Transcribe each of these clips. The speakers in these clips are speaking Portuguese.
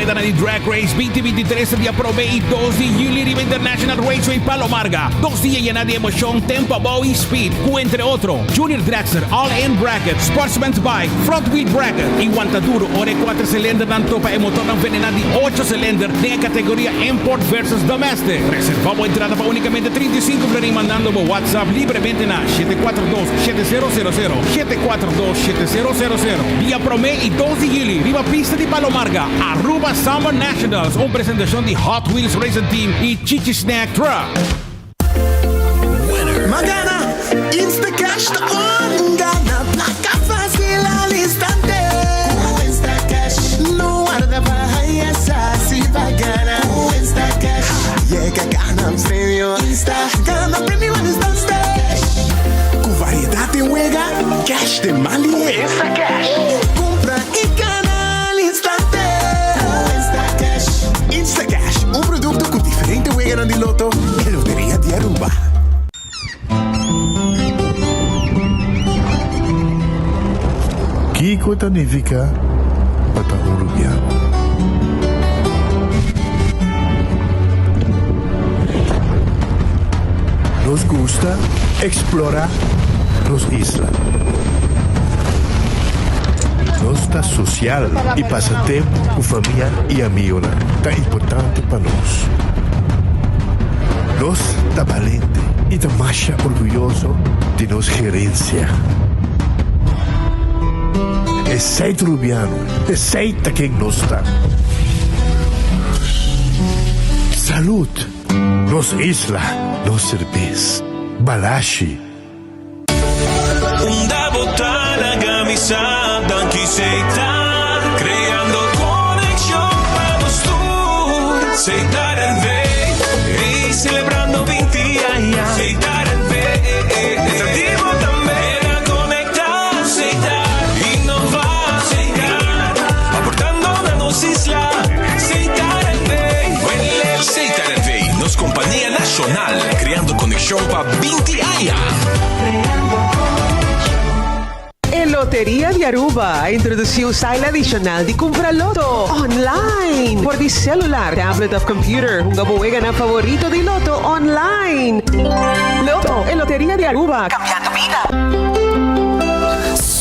Vedana di Drag Race 2023 di Aprove y 2 de Julio Riva International Raceway Palomarga. 2 días llena de emoción, tempo, Bowie Speed, entre otros. Junior Dragster, All-In Bracket, Sportsman's Bike, Front Wheel Bracket, y Guantaduro, ore 4 cilindros dan topa e motor envenenado de 8 cilindros de categoría Import versus Domestic. Reservamos entrada para únicamente 35 para mandando por WhatsApp libremente na 742-7000, 742-7000. Via Promé y 2 de Julio, Riva Pista de Palomarga, Aruba Summer Nationals, una presentación de Hot Wheels Racing Team y Chichi Snack Truck. Magana, Instacash on, gana placa fácil al instante. Instacash, no guarda para si va gana. Instacash, llega gana premio. Gana premio al instante. Con variedad de juega, cash de Mali. Instacash, compra y gana al instante. Instacash, Instacash, un producto con diferente juega de loto y lotería de Aruba. Kiko significa bata urubiano. Nos gusta explorar las islas. Nos está social y pasatiempo con familia y amigos tan importante para nos. Nos está valiente y está más orgulloso de nos gerencia. Sei rubiano, aceita quem nos está. Salud, nos isla, nos cerveza, balashi. Una botana camisada que aceitar, creando conexión para los tours. Aceitar el V y celebrando 20 años. Aceitar el V, estativo también. Companhia Nacional, criando conexão para 20 anos. El Lotería de Aruba introdució un style adicional de comprar loto online por mi celular, tablet of computer. Un gabo gana favorito de loto online. Loto, el Lotería de Aruba, cambiando vida.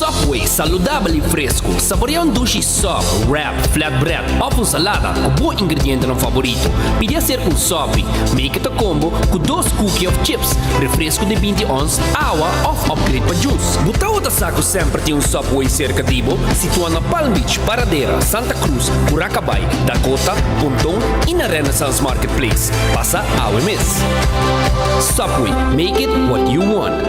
Subway, saudável e fresco. Saboreia sushi soft, wrap, flatbread ou salada com bom ingrediente no favorito. Pide ser Subway. Make it a combo com 2 cookies of chips, refresco de 20 ons, água ou upgrade para juice. Botão da saco sempre tem Subway cerca de você, situado na Palm Beach, Paradera, Santa Cruz, Curacabai, Dakota, Pontão e na Renaissance Marketplace. Passa a OMS. Subway, make it what you want.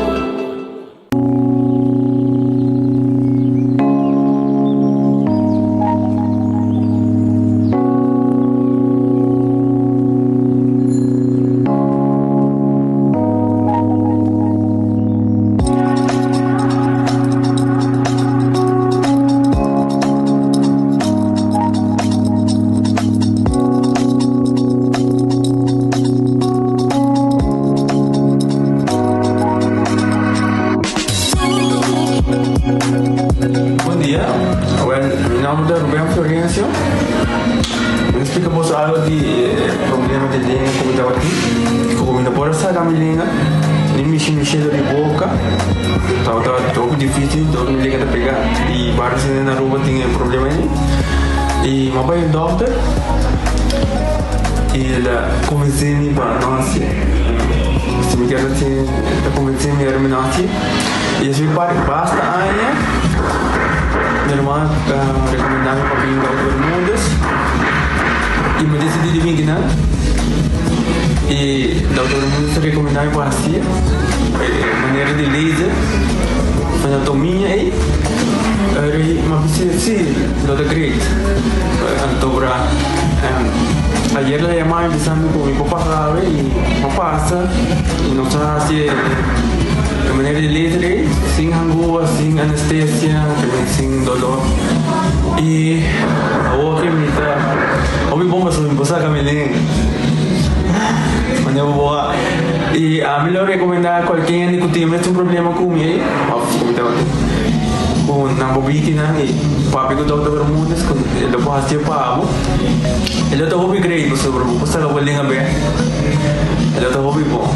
Ayer la llamaba empezando con mi papá grave y no pasa y no sabe así de manera de letra, sin angúa, sin anestesia, sin dolor. Y ahora que me está, hoy bomba sobre mi esposa Camilín. Y a mí le recomendaba a cualquier que tiene un problema conmigo, po na bobiki na ni papi ko Dr. Bermudez kung ilo po hasya pa ako. Ilo to hobi grade po sobre po sa waling abe. Ilo to hobi po.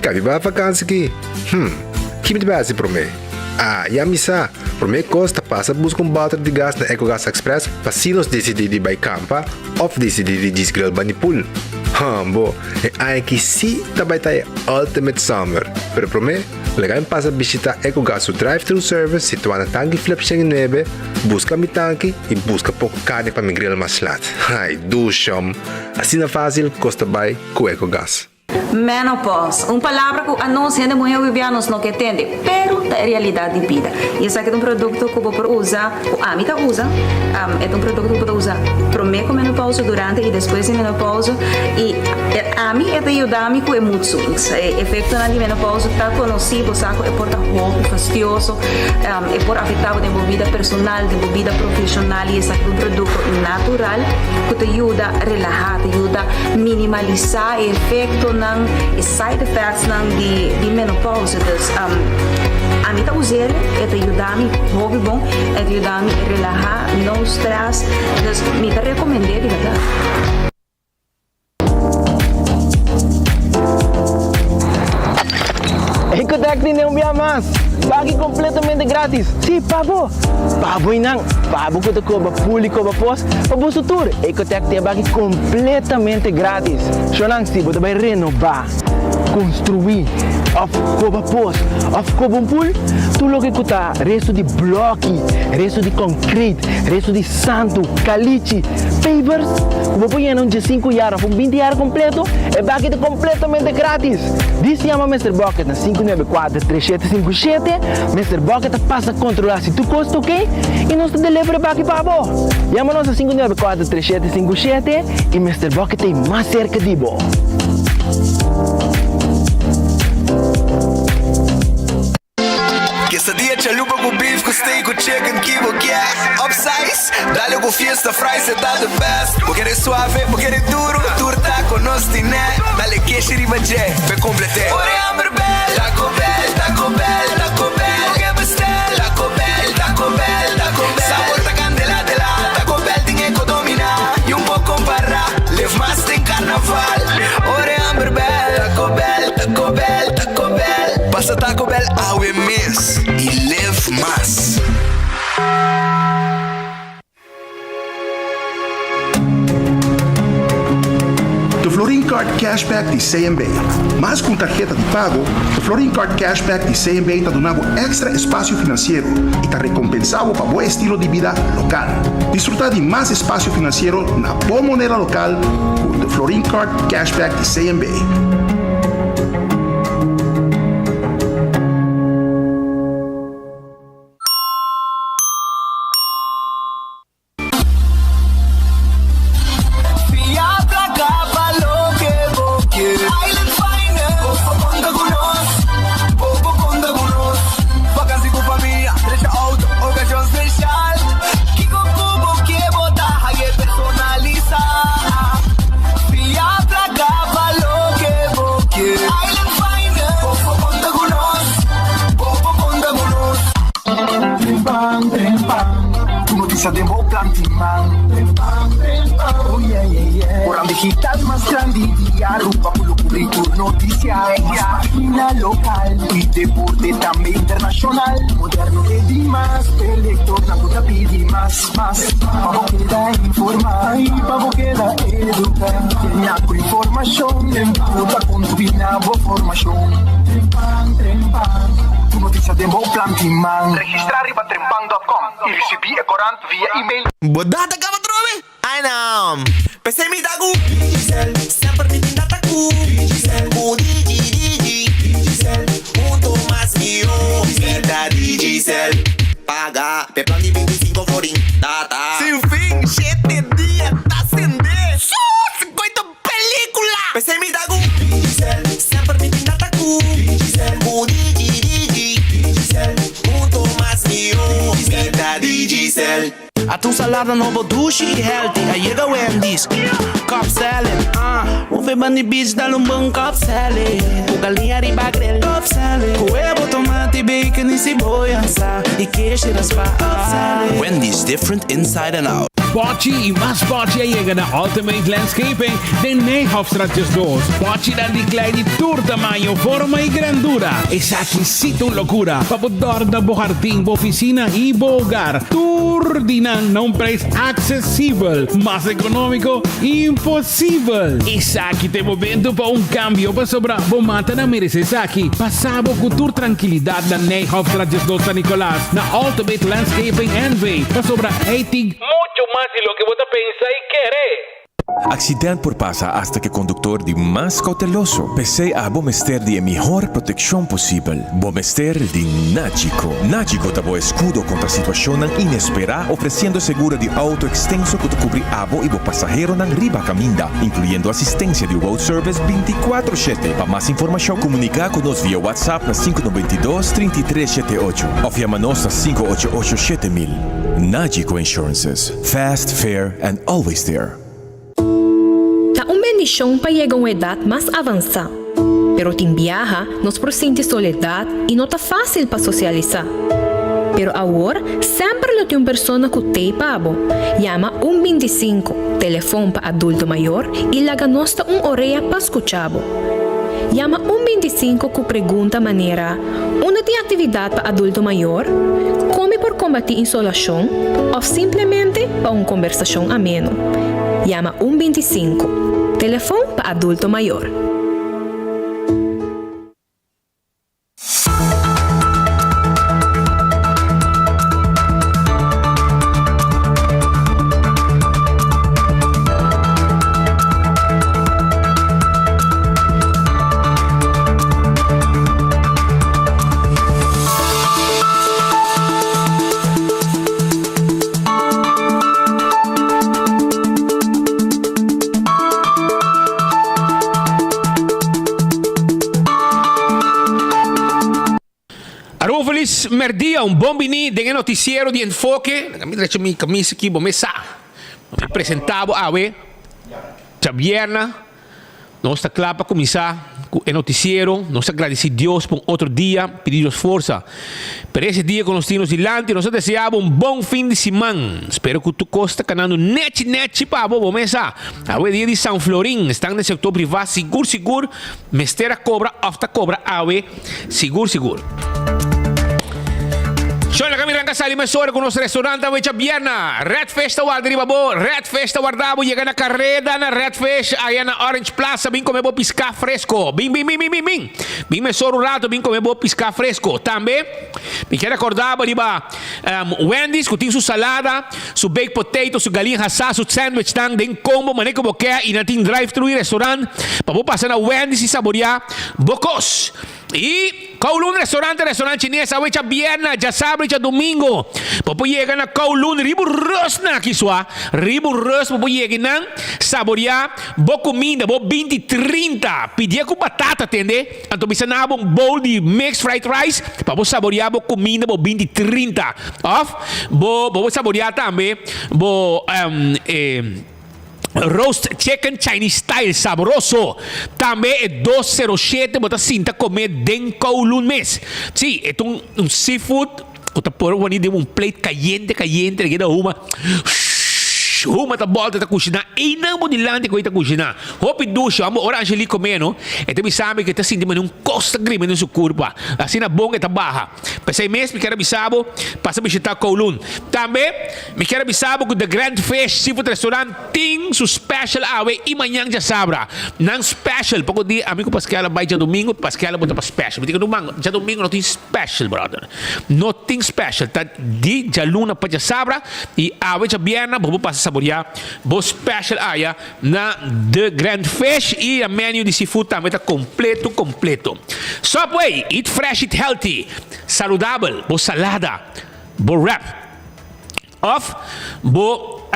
Capi ba vakansie aqui? Que me base para mim? Já me sa. Para mim costa passa buscar balde de gás na EcoGas Express para se nos decidir de ir campa ou decidir de desgrill banipul. Bo, aqui sim também tá ultimate summer. Pero para mim, legal passa visitar EcoGas o drive-thru service situado na tanque flip em neve, busca mi tanque e busca pouco carne para me grill mais lat. Ai, duchom. Assim é fácil, costa bem com EcoGas. Menopause, palavra que a nós ainda muito vivianos não entende, pero é realidade de vida. E esse aqui é produto que você usa, a mim usa, é produto que você usa primeiro com menopausa, durante e depois de menopausa. E a mim ajuda-me com muito. O efeito na menopausa está conhecido, sabe? É por roupa fastidioso, é por afetar a vida personal, a vida profissional. E esse aqui é produto natural que te ajuda a relaxar, te ajuda a minimalizar o efeito ng side effects ng di menopause. Dus, a mim tá usando, te ajuda-me, hobby bom, te ajuda-me a relaxar, não stress. Dus, me te recomendei, de verdade. Ecotec din yung biyamas. Bagi completamente grátis. Si, pabo. Pabo inang. Pabo ko ko ba puli ko ba pos. Pabo sutur. Ecotec te bagi completamente grátis. Shonang si bo vai renovar, construir, of ko ba pos, of ko bom pul. Tulo que kuta resto de bloque, resto de concrete, resto de santo, caliche, pavers. Como põe de 5 horas, 20 horas completo, é bagi completamente grátis. Diz chama Mr. Bucket na 594-3757. Mr. Bucket passa a controlar se tu custa, ok? E nós te delivery bagi pabo. Chama-nos a 594-3757 e Mr. Bucket tem mais cerca de bo. Quesadilla, chalupa com beef, com steak, com chicken, kibo, yeah. Upsize, dale com fiesta, fries, tá the best. Vou querer suave, vou querer duro, turta com nós tiné. Dale queijo e ribajé, be completé. Ore amber bell, Taco Bell, Taco Bell, Taco Bell. O que bestel, Taco Bell, Taco Bell, Taco Bell. Sabor ta candela de la, Taco Bell tem que dominar. E pouco para, live mais tem carnaval. Ore amber bell, Taco Bell, Taco Bell, Taco Bell. Passa Taco Bell, awe miss. E live mais. Do Florin Card Cashback de CMB. Mas com tarjeta de pago, o Florin Card Cashback de CMB está dando extra espaço financeiro e está recompensado para bom estilo de vida local. Desfrutar de mais espaço financeiro na boa moneda local com o Florin Card Cashback de CMB. Orang digital más grande día, rupa polo currículum noticias, página local y deporte también internacional. Moderno de Dimas, elector, na puta pidi más. Pavo queda informar y pavo queda educar. Tenía con información, en puta con tu binabo formación. Tu noticia de Mo Plantiman. Registrar riba trempang.com y recibir corant via email. Bodata ka ba, Trobe? Ay, naam. Pensei me da gu Digicel, sempre me tinda ta cu Digicel, cu Digicel, mais que vida Digicel. Paga, pe plan de 25 florin, data. Sem fim, 7 dias, tá acender. Só 50 película. Pensei me da gu Digicel, sempre me tinda ta cu Digicel, cu Digicel, mais que vida Digicel. A tu sala salada no bo douche e healthy. Aí chega Wendy's, Cobb salad. Vou ver bandi beach dar bom Cobb salad. Com galinha riba grill, Cobb salad. Com huevo, tomate, bacon e cebolla. E queijo e raspa, Cobb salad. Wendy's, different inside and out. Pochi y más Pochi llega na Ultimate Landscaping de Nijhoffstraatjes 2. Pochi dan die kleine tour tamaño, forma y grandura. Es exquisito locura. Papodor na bo jardín, bo oficina y bo hogar. Tour dinan na un preço acessível. Más económico, impossível. Esa aqui tem momento para un cambio para sobra bo mata na mereces aqui. Pasabo com tour tranquilidad na Nijhoffstraatjes 2 San Nicolás. Na Ultimate Landscaping NV. Para sobra 80 mucho más de lo que vos pensáis y querés. Accidente por pasa hasta que conductor de más cauteloso. Pese a Bomester de mejor protección posible. Bomester de Nagico. Nagico dabo escudo contra situación inesperada, ofreciendo seguro de auto extenso que te cubre abo y bo pasajero nan riba caminda, incluyendo asistencia de road service 24/7. Para más información, comunica con nos vía WhatsApp na 592-3378 o llamanos a 588-7000. Nagico Insurances. Fast, fair, and always there. Bendición para llegar a una edad más avanzada. Pero te viaja, nos presenta soledad y no está fácil para socializar. Pero ahora, siempre lo tiene una persona que te pavo. Llama 125, teléfono para adulto mayor y la ganosta una orella para escucharlo. Llama 125 que pregunta manera, una de actividad para adulto mayor, come por combatir insolación o simplemente para una conversación ameno. Llama 125. Teléfono para adulto mayor. Feliz merdia, un buon bini del noticiero di Enfoque. Mi faccio mi camisa aqui, bom mesa. Me apresentava a we. Viernes, nós está claro para começar o noticiero. Nós agradecemos a Deus por outro dia, pedimos força. Para esse dia com os tinos delante, nós desejamos bom fim de semana. Espero que tu costa canando net para bom mesa. A we dia de São Florim, estão no setor privado, seguro. Mestera cobra, afta cobra, a we, seguro. Sono kami lang kasali masora con nostro restaurante a Vierna. Red Festa Ward di babo. Red Festa Wardabo llega na carrera na Red Fest aí na Orange Plaza bem comer bo piscar fresco. Bim. Bim mesoro rato bem comer bo piscar fresco. Também me quero acordar di ba Wendy's que tem sua salada, su baked potato, su galinha assada, su sandwich tang den combo maneco boquea e na tem drive-thru restaurante para bo passar na Wendy's e saborear bocos. E Kowloon restaurante chinês a Vierna, já sábado e domingo. Papo chega na Kowloon, riburos na kiswa. Riburos papo chega na saborear boa comida, boa 20-30. Pedia com batata, entende? Então bisa na um bowl de mixed fried rice, papo saborear boa comida, boa 20-30. Off, boa saborear também, boa roast chicken Chinese style saboroso. Também é 207, bota cinta comer den Kowloon mes. Sim, é um seafood. Kota por de um plate caliente, que dá uma tá volta tá cozinhar e não mo dilante ko ita cozinhar. Hopi ducho amo ora angeli comeno. E te mi sabe que tá sentindo um costa grime no seu corpo. Assim na bonga tá barra. Pensei mesmo que era bisabo, passa me chitar Kowloon. Também me quero bisabo que the Grand Fish Seafood Restaurant tem su special awe e manhã já sabra. Não special, pouco dia amigo Pascal vai já domingo, Pascal bota para special. Me diga domingo, já domingo não tem special, brother. Não tem special, tá de já luna para já sabra e awe já Vierna, vou passar saborear bo special aya na The Grand Fish e a menu de seafood também está completo. Subway, eat fresh, eat healthy, saludável, bo salada, bo wrap, off, bo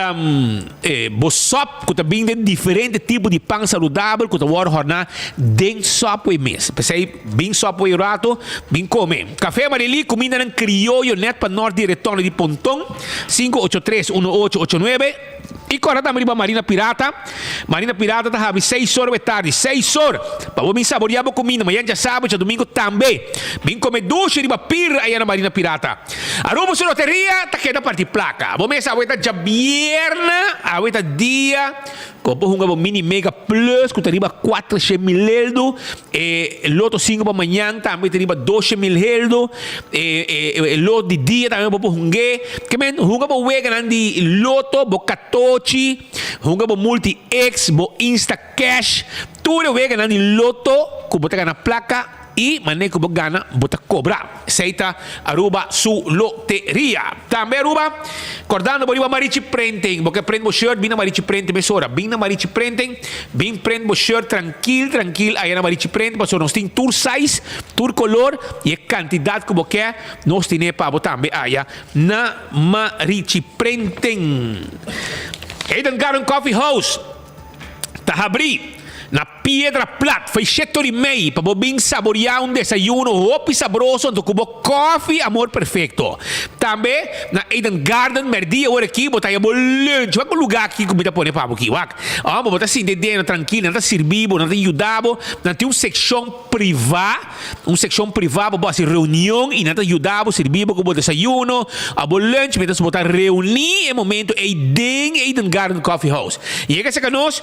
sop, que tá bem diferente tipo de pão saudável, que tá hora jornada dentro sopway mês. Pensei, bem sopway rato, bem comer. Café Marili, comida em criollo, net para norte de retorno de Pontão, 583-1889. E agora também para Marina Pirata. Marina Pirata tá havendo 6 horas da tarde. 6 horas. Para você saborear a comida. Amanhã já sábado, já domingo também. Vem comer duche de papir aí na Marina Pirata. Aruba sua loteria, tá querendo partir placa. Você sabe que já viernes, a dia. Como um mini mega plus, que tem 400 mil heldo. Loto 5 para amanhã também tem 12 mil heldo. Loto de dia também para um que men hunga para wega de loto, bo 14, hunga para multi X, bo Insta Cash. Tudo wega de loto, que botar na placa. E maneira que você ganha, você cobra. Seita Aruba su loteria. Também Aruba, acordando por Aruba Marichi Printing. Porque prende o shirt, bem na Marichi Printing, mesora. Bem na Marichi Printing, bem prende o shirt tranquilo. Aí na Marichi Printing, porque nós temos tour size, tour color e a quantidade que você quer. Nós temos para você também aí na Marichi Printing. Eden Garden Coffee House. Tá abrindo. Na Piedra Plata, faz 7h30 para você saborear desayuno hopi sabroso do cubo coffee amor perfeito. Também na Eden Garden, merdia hora aqui, botar aí lunch, vai com lugar aqui que me põe para aqui, vai. Botar assim de dentro tranquilo, não tá servindo, não tá ajudado, não tem uma secção privada, para fazer reunião e não tá ajudado, servir com o desayuno, a lunch, mas botar reunir em momento Eden Garden Coffee House. E é que que nós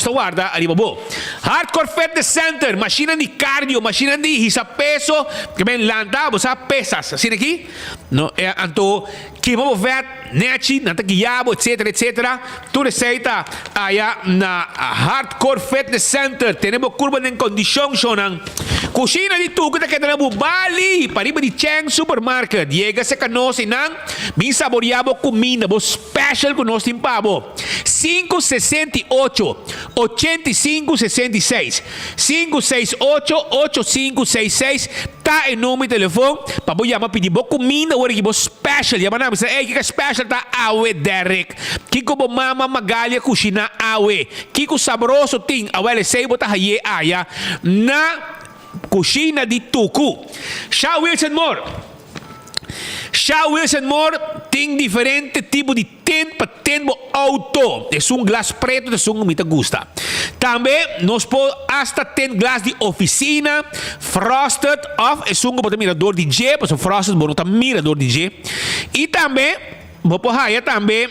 guarda ali babo. Hardcore Fitness Center, máquina de cardio, máquina de peso, que vem landa, você pesas, assim aqui, no, anto que vamos ver, nechi, nata guiabo, etc. Tu receita aí na Hardcore Fitness Center, temos curva de condição, shonan. Kusina di tu kita kena Bali, pariba di Cheng Supermarket. Llega se canosi nang bin saboreado comida, bo special con nos timpabo. 568 8566 568 8566 tá em nome de telefone para bo chamar pedir bo comida ou que bo special. Chama na ei que special tá awe Derek. Kiko bo mama Magalha kusina awe. Kiko sabroso ting awele sei bo ta haye aya na Kusina di Tuku. Shaw Wilson Moore tem diferente tipo de tent para tempo auto. É glass preto, é que me gusta. Também nós podemos hasta ter glass de oficina, frosted off, é que mirador de G, porque frosted bom tá mirador de G. E também vou pôr aí também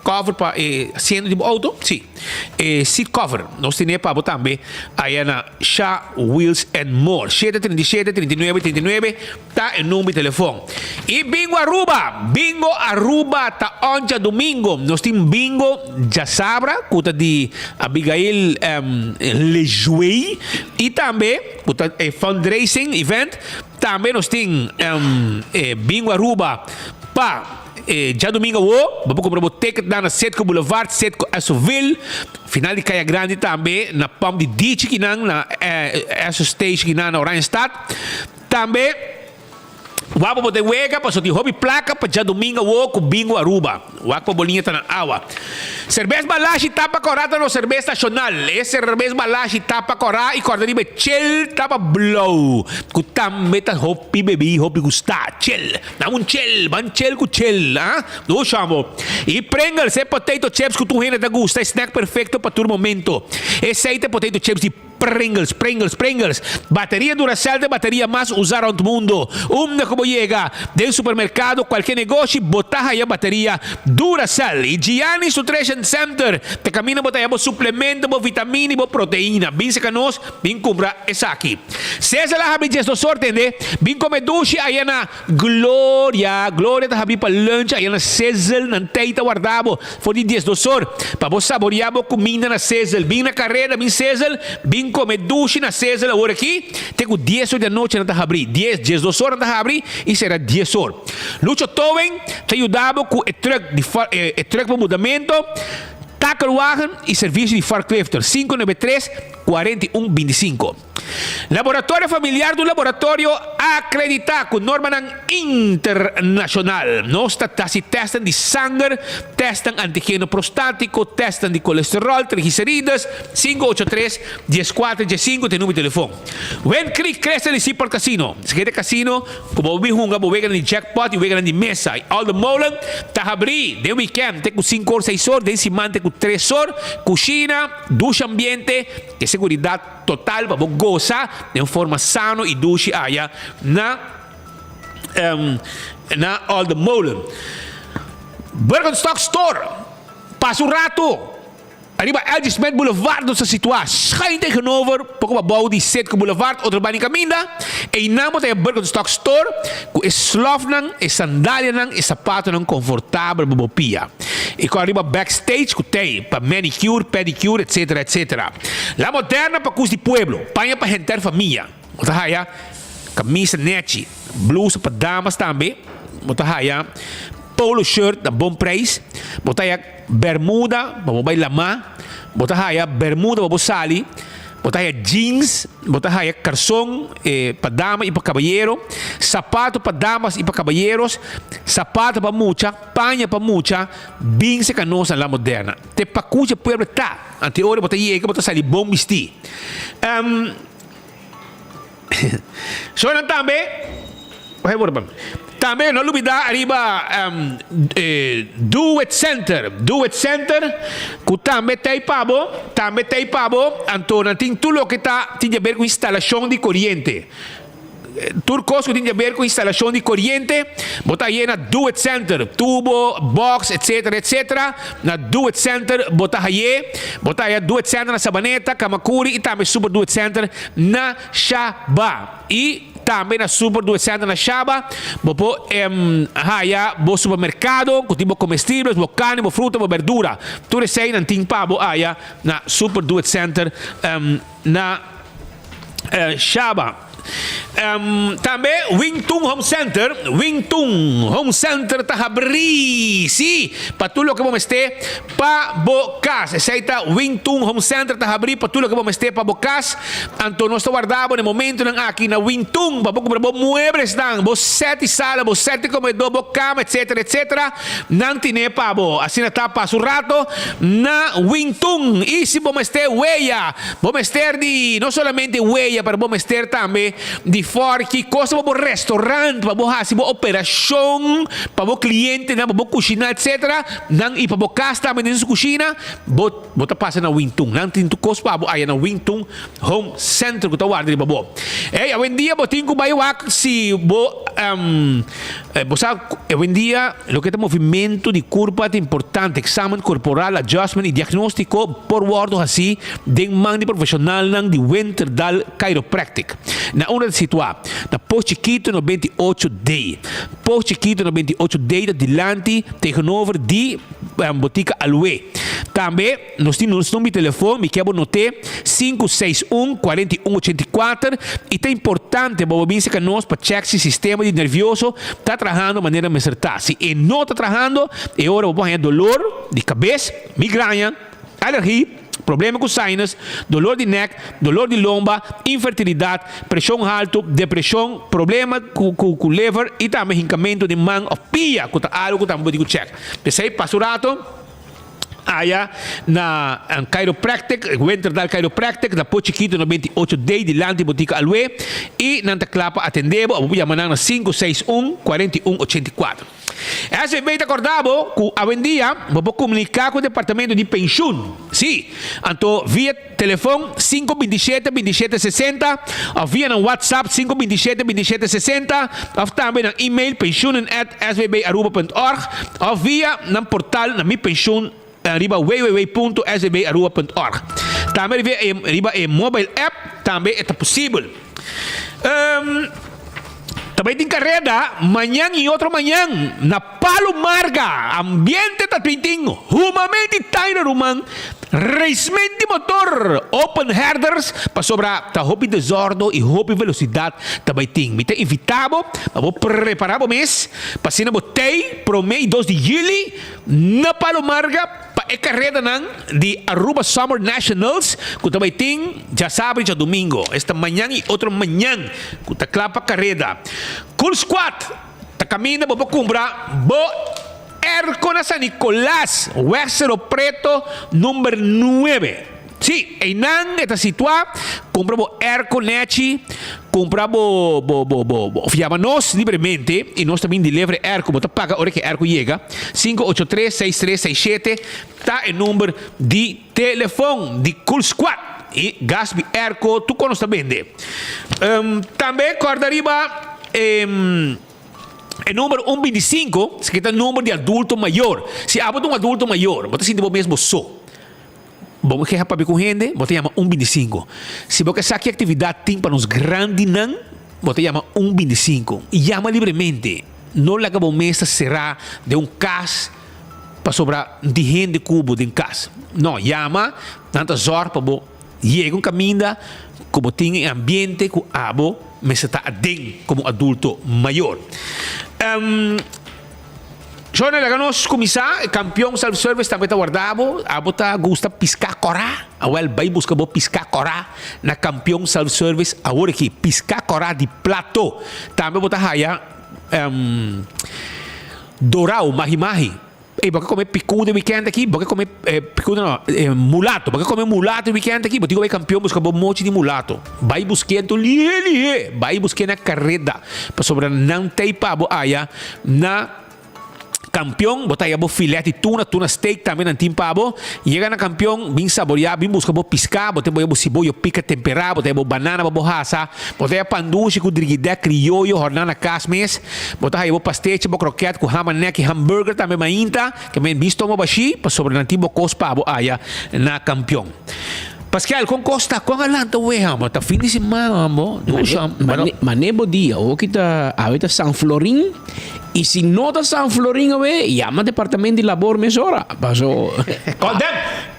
cover para asiento de auto, sim. Seat cover, nós temos para botar também aí na Shaw Wheels and More. 737 39 39 tá em número de telefone. E Bingo Aruba tá ontem domingo. Nós temos Bingo já sabra, cuta de Abigail Lejuei e também cuta fundraising event. Também nós temos Bingo Aruba para já domingo vamos comprar o ticket na Setco Boulevard, Setco Assoville, final de Caia Grande também, na Pam de Ditch, que na Esso Stage, que na Oranjestad. Também vamos poder wega para de hobby placa para já domingo com Bingo Aruba. Waka bolinha tá na água. Cerveja Balashi tapa corada no cerveja nacional. Esse cerveja Balashi tapa corada e corda de chel tapa blow. Kutam meta hobby bebi hobby gusta chel. Na chel, ban chel ku chel, do chamo. E Pringles é potato chips que tu rende da gusta, snack perfeito para todo momento. Esse aí potato chips de Pringles. Batería Duracell de batería más usada en el mundo. Como llega del supermercado, cualquier negocio, botaja ya batería Duracell. Y Gianni Nutrition Center, te camina botaja suplemento, vitamina y proteína. Bin se canos, bin compra esa aquí. César la habli gesto sorte, bin come dushi allá na Gloria te habli para lunch allá na César, nan teita guardabo, for di 10 dosor. Pa vos saboreabo comida na César. Bin na carreira, bin César, bin come dushi na César agora aqui. Tenho 10 horas da noite na abrir. 10 horas na abrir e será 10 horas. Lucho Toven te ajudava com o truck para mudamento, takelwagen e serviço de forklifter. 593 4125. Laboratório familiar do laboratório acreditado com norma internacional. Nós testam de sangue, testam antígeno prostático, testam de colesterol, triglicérides, 583-1415 tem número de telefone. When click cresce ali para o casino. Se quer casino, como vi hunga, vou ver de jackpot e ver de mesa. All the molen, tá abrir, de weekend, tem com 5 horas, 6 horas, de semana tem com 3 horas, cozinha, ducha ambiente, que segurança total para gozar de uma forma sano e duche aya na All the Molen. Birkenstock Store, passa um rato. Arriba Elgismet Boulevard sa situatie. Schijn tegenover, pouco bouw die zit op Boulevard, outra bani caminda. E namo tem Birkenstock Store, com slof nang, sandália nang, sapato nang confortável bobopia. E com arriba backstage, com tem para manicure, pedicure, etc, etc. La Moderna para cus di pueblo, panha para gente família. Motahaya, camisa neti, blusa para damas também. Motahaya, polo shirt na bom preço. Botaya bermuda, babay lama. Botaya bermuda, babosali. Botaya jeans, botaya calção para damas e para caballeros. Sapato para damas e para caballeros. Sapato para mucha, panha para mucha. Bem se canosa La Moderna. Te pacuja pueblo tá. Ante hora botaya que botaya sali bom misti. Sono também. Também não olvidar arriba Do It Center, que também tem pabo, Antônio, tem tudo que tem a ver com instalação de corrente. Turcos que tem a ver com instalação de corrente, bota aí na Do It Center, tubo, box, etc, na Do It Center, bota aí Do It Center na Sabaneta, Kamakuri e também Super Do It Center na Shaba. E também na Super Do It Center na Shaba, bopo bo supermercado, com tipo comestíveis, bo carne, bo fruta, bo verdura. Tudo isso aí não tem pabo aí na Super Do It Center na Shaba. Também Wingtung Home Center tá abrir, sim, para tudo que vamos ter para bocas. Aceita Wingtung Home Center tá abrir para tudo que vamos ter para bocas. Então nós guardamos no momento aqui na Wingtung, para comprar muebles dan, bo sete sala, bo sete comedor, bo cama, etc. Não tem para bo. Assim tá para o rato na Wingtung. E se vamos ter huella, vamos ter de não somente huella, para vamos ter também de fora que coisa para o restaurante, para o fazer operação, para o cliente, para o cozinha, etc. E para o casa também nessa cozinha, bota passa na Wingtung. Não tem tu coisa para aí na Wingtung Home Center que tá guardando de babo. Hoje em dia botinho que vai se hoje em dia o que é movimento de curva é importante, exame corporal, adjustment e diagnóstico por bordo assim de mão de profissional de Winterdal Chiropractic. Na una situada na Posto Chiquito 98D. Posto Chiquito 98D delante tegenover die botica Alue. Também nós temos número de telefone, me quero notar 561-4184 e é importante para você que nós para checar se o sistema de nervioso está trabalhando de maneira acertada. Se não está trabalhando, é hora de ter dolor de cabeça, migraña, alergia, problema com sinus, dolor de neck, dolor de lomba, infertilidade, pressão alta, depressão, problema com liver e também hincamento de mão ou pia, que é algo que também pode check. Pensei, passo rato, allá na Chiropractic, Winterdal Chiropractic, na Posto Chiquito 98D, delante botica Alue, e nanta clapa atendemos, vou chamar na 561-4184. Essa bem acordado que hoje em dia vou comunicar com o departamento de pensão. Sim, então via telefone 527-2760, ou via no WhatsApp 527-2760, ou também no e-mail pensionen@svbaruba.org, ou via no portal na mi pensão arriba www.svbaruba.org. Também arriba mobile app também é possível. Também tem carreira amanhã e outro amanhã na Palomarga. Ambiente tá pintinho. Humamente taina ruman. Racement de motor. Open headers para sobra tá hobby desordem e hobby velocidade também tem. Me tem invitado para preparar o mês. Para cena botei pro mês 2 de julho na Palomarga para é carreira de Aruba Summer Nationals, que também tem, já sabe, já domingo. Esta manhã e outra manhã, que tá clapa carreira. Cool Squad, tá caminhando para comprar, Erco na San Nicolás, Westero Preto, número 9. Sí, Einan está situado, compramos Erco Nechi, compramos fiábanos livremente y nós também delivery Erco, bota paga hora que Erco chega, 583-6367, está o número de telefone de Cool Squad e Gasby Erco, tu conosco também. Também corda arriba, o número 125, que é o número de adulto maior. Se há um adulto maior, você sente o mesmo só. Vamos que para com gente, você chama 125. Se você sabe que atividade tem para nos grandes, você chama 125. E chama livremente. Não lá que o mês será de casa para sobrar de gente cubo de casa. Não, chama, tantas horas para você chega caminho, como tem ambiente com abo, mas está dentro como adulto maior. Joana, nós começar, campeão self-service também está guardado, a bota gusta piscar corá, a well vai buscar piscar corá na campeão self-service, a hora que piscar corá de platô, também bota raia doral, mahi-mahi. E você comer picudo de weekend aqui, você comer picudo não, mulato, você comer mulato de weekend aqui, você vai campeão buscar um monte de mulato, vai buscar do vai buscar na carreta, para sobrar não tem pabo aia na campeão, botar aí filete tuna steak também não tem pabo. Chega na campeão, bem saborear, bem buscar piscar, botar aí cebola pica temperado, botar aí banana, borracha, botar aí panduche com driguidé criollo, hornana casmes, botar aí pastete, croquete com hamanek e hambúrguer também mainta, que me visto mo baixi, para sobre não tem cos pabo aí na campeão. Pascal, com Costa, com Atlanta, amo, tá fim de semana, amo. Mas nem dia, o que tá a San Florin, e se não tá San Florin, chama departamento de labor mesora. Passou.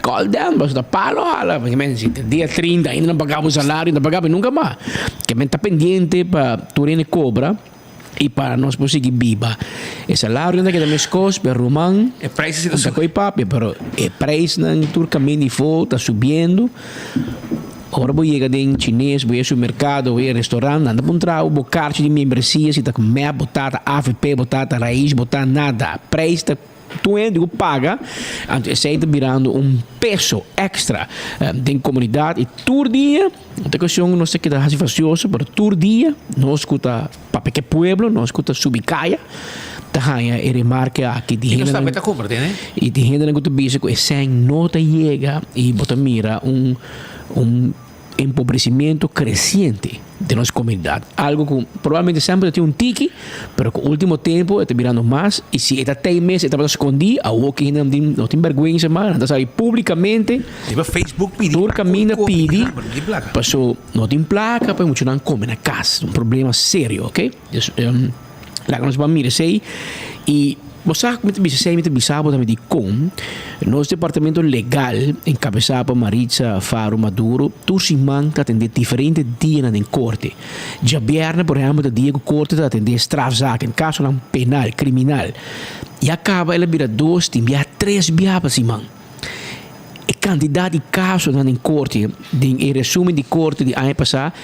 Call them, mas da palo, porque dia 30 ainda não pagava o salário, não pagava nunca mais. Que me tá pendente para Turene Cobra. E para nós conseguir viva. O salário que da minha coisa, para Romão, o preço está com o papo, mas o preço no turcamente de fogo está subindo. Agora vou chegar em chinês, vou ir ao supermercado, vou ir ao restaurante, anda para entrar, vou caixa de membresia, se está com meia batata, AFP, batata raiz, batata nada. Preço está tu digo paga, você está virando peso extra da comunidade e todo dia, até que não sei que está facioso, mas todo dia nós escuta para pequeno pueblo, nós escuta Subicaya, tahanha e remarca aqui de gente, e de gente que tu bisa que sem nota chega e bota mira empobrecimiento creciente de nossa comunidade. Algo que provavelmente sempre tem tique, mas com o último tempo está virando mais. E se está 3 meses, está escondido, a o que não tem vergonha mais, está saindo publicamente. Facebook pedir. Todo caminho pedir. Passou, não tem placa, para muitos não comem na casa. Problema sério, ok? Lá que nós vamos mirar isso e você como te bisabo também de com nosso departamento legal encabeçado por Maritza Faro Maduro tu se manda atender diferentes dias na corte. Já viernes, por exemplo, o dia que a corte está atender strafzaken, caso não penal, criminal. E acaba ela vira 2, tem 3 biabas, simão. A quantidade de casos na corte, em resumo de corte de ano passado,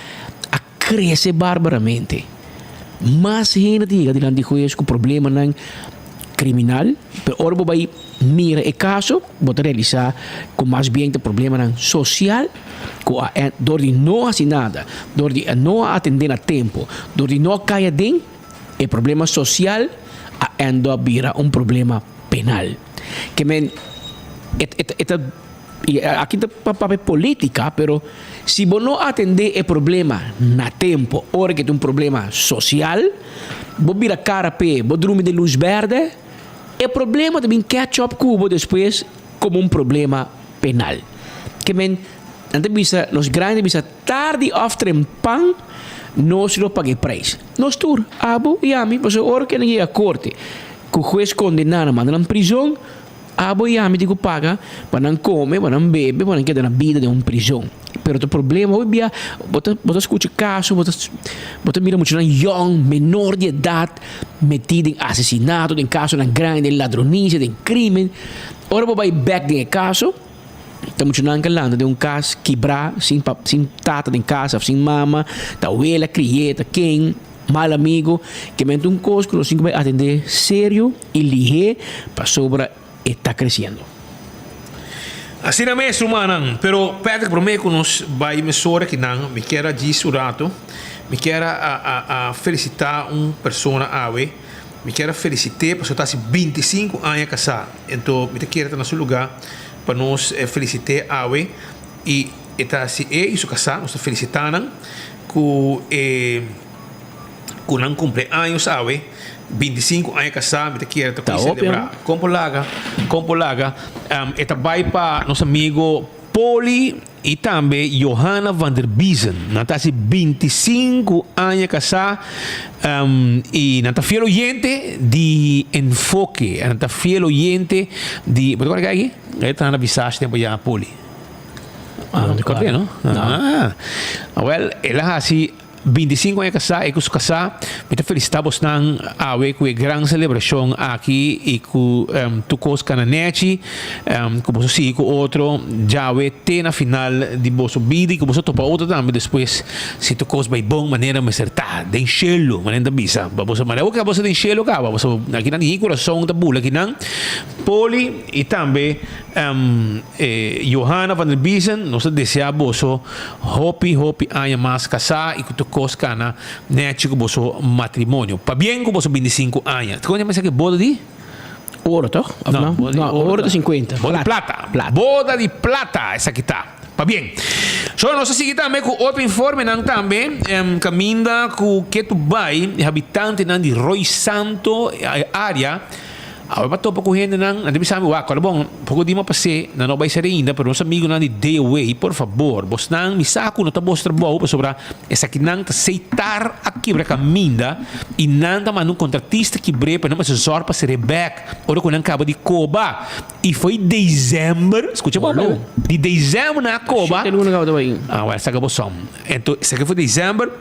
cresce barbaramente. Mas gente diga diante de juiz com problema não criminal, pero ahora vai mira o caso, vou realizar com mais bem o problema social, com dor de não fazer nada, dor de não atender a tempo, dor de não cair dentro, o problema social ainda vira problema penal. Que men aqui está papel política, pero se você não atender o problema na tempo, hora que tem problema social, você vira cara pé, você dorme de luz verde. O problema também catch-up cubo depois como problema penal. Que men, nos grandes bisa tarde after pan, nós não paguei preço. Nós tur, abo e ami, mas a hora que não ia a corte, que o juiz condenado manda na prisão, abo e ami digo paga, para não comer, para não beber, para não quedar na vida de prisão. Pero o problema hoje é você escuta caso, você mira muito young, menor de idade, metido em assassinato, em caso na grande, em ladronice, em crime. Ora você vai back de caso. Estamos falando de caso quebrar, sem tata em casa, sem mama, da abuela, crieta, quem, mal amigo, que mente coisa que nós temos que atender sério e ligeiro para sobre está crescendo. Assim é mesmo, mano. Pero Patrick, prometo que nós vai emissora que não me quer dizer o rato, me quer a felicitar pessoa me quer felicitar porque está 25 anos casado. Então, me quer estar no seu lugar para nós felicitar e está se isso casar, nós felicitando que não cumpre anos 25 anos casado, me quer estar celebrar. Compolaga, eta vai para nosso amigo Poli e também Johanna van der Biesen. Nata 25 anos casada e nata fiel oyente de enfoque, nata fiel oyente de. Pode agora aqui? Está na visagem tempo já Poli. Não te copiei, não? Well, ela assim 25 anos casada, e com casada, me felicitamos com a grande celebração aqui e com tu coisa cananete, com você sim, com outro, já tem na final de vosso vida e com você topa outro também depois, se tu coisa vai bom maneira me acertar, de enchê-lo, maneira da bisa, você maneira o que você de enchê-lo, cara, você aqui não tem coração da bula aqui não, Poli e também Johanna van der Biesen, nós desejamos hopi anos mais casar e com tu Coscana, net com o matrimônio. Para bem com o 25 anos. Tu conhece que boda de ouro, tá? Não, ouro de 50. Boda de plata. Boda de plata, essa aqui tá. Para bem. Só nós seguimos também com outro informe não também, caminha com que tu vai, habitante não de Roy Santo área. Agora estou correndo não deve agora bom pouco de uma passe não vai ser ainda para nosso amigo não de Dayaway por favor vos não me saco não tá mostra boa sobre essa que não aceitar aqui para caminha e não tá mandando contratista que brepa não mas só para ser back ora quando acaba de Coba e foi dezembro escuta bom de dezembro na Coba agora essa acabou só então essa que foi dezembro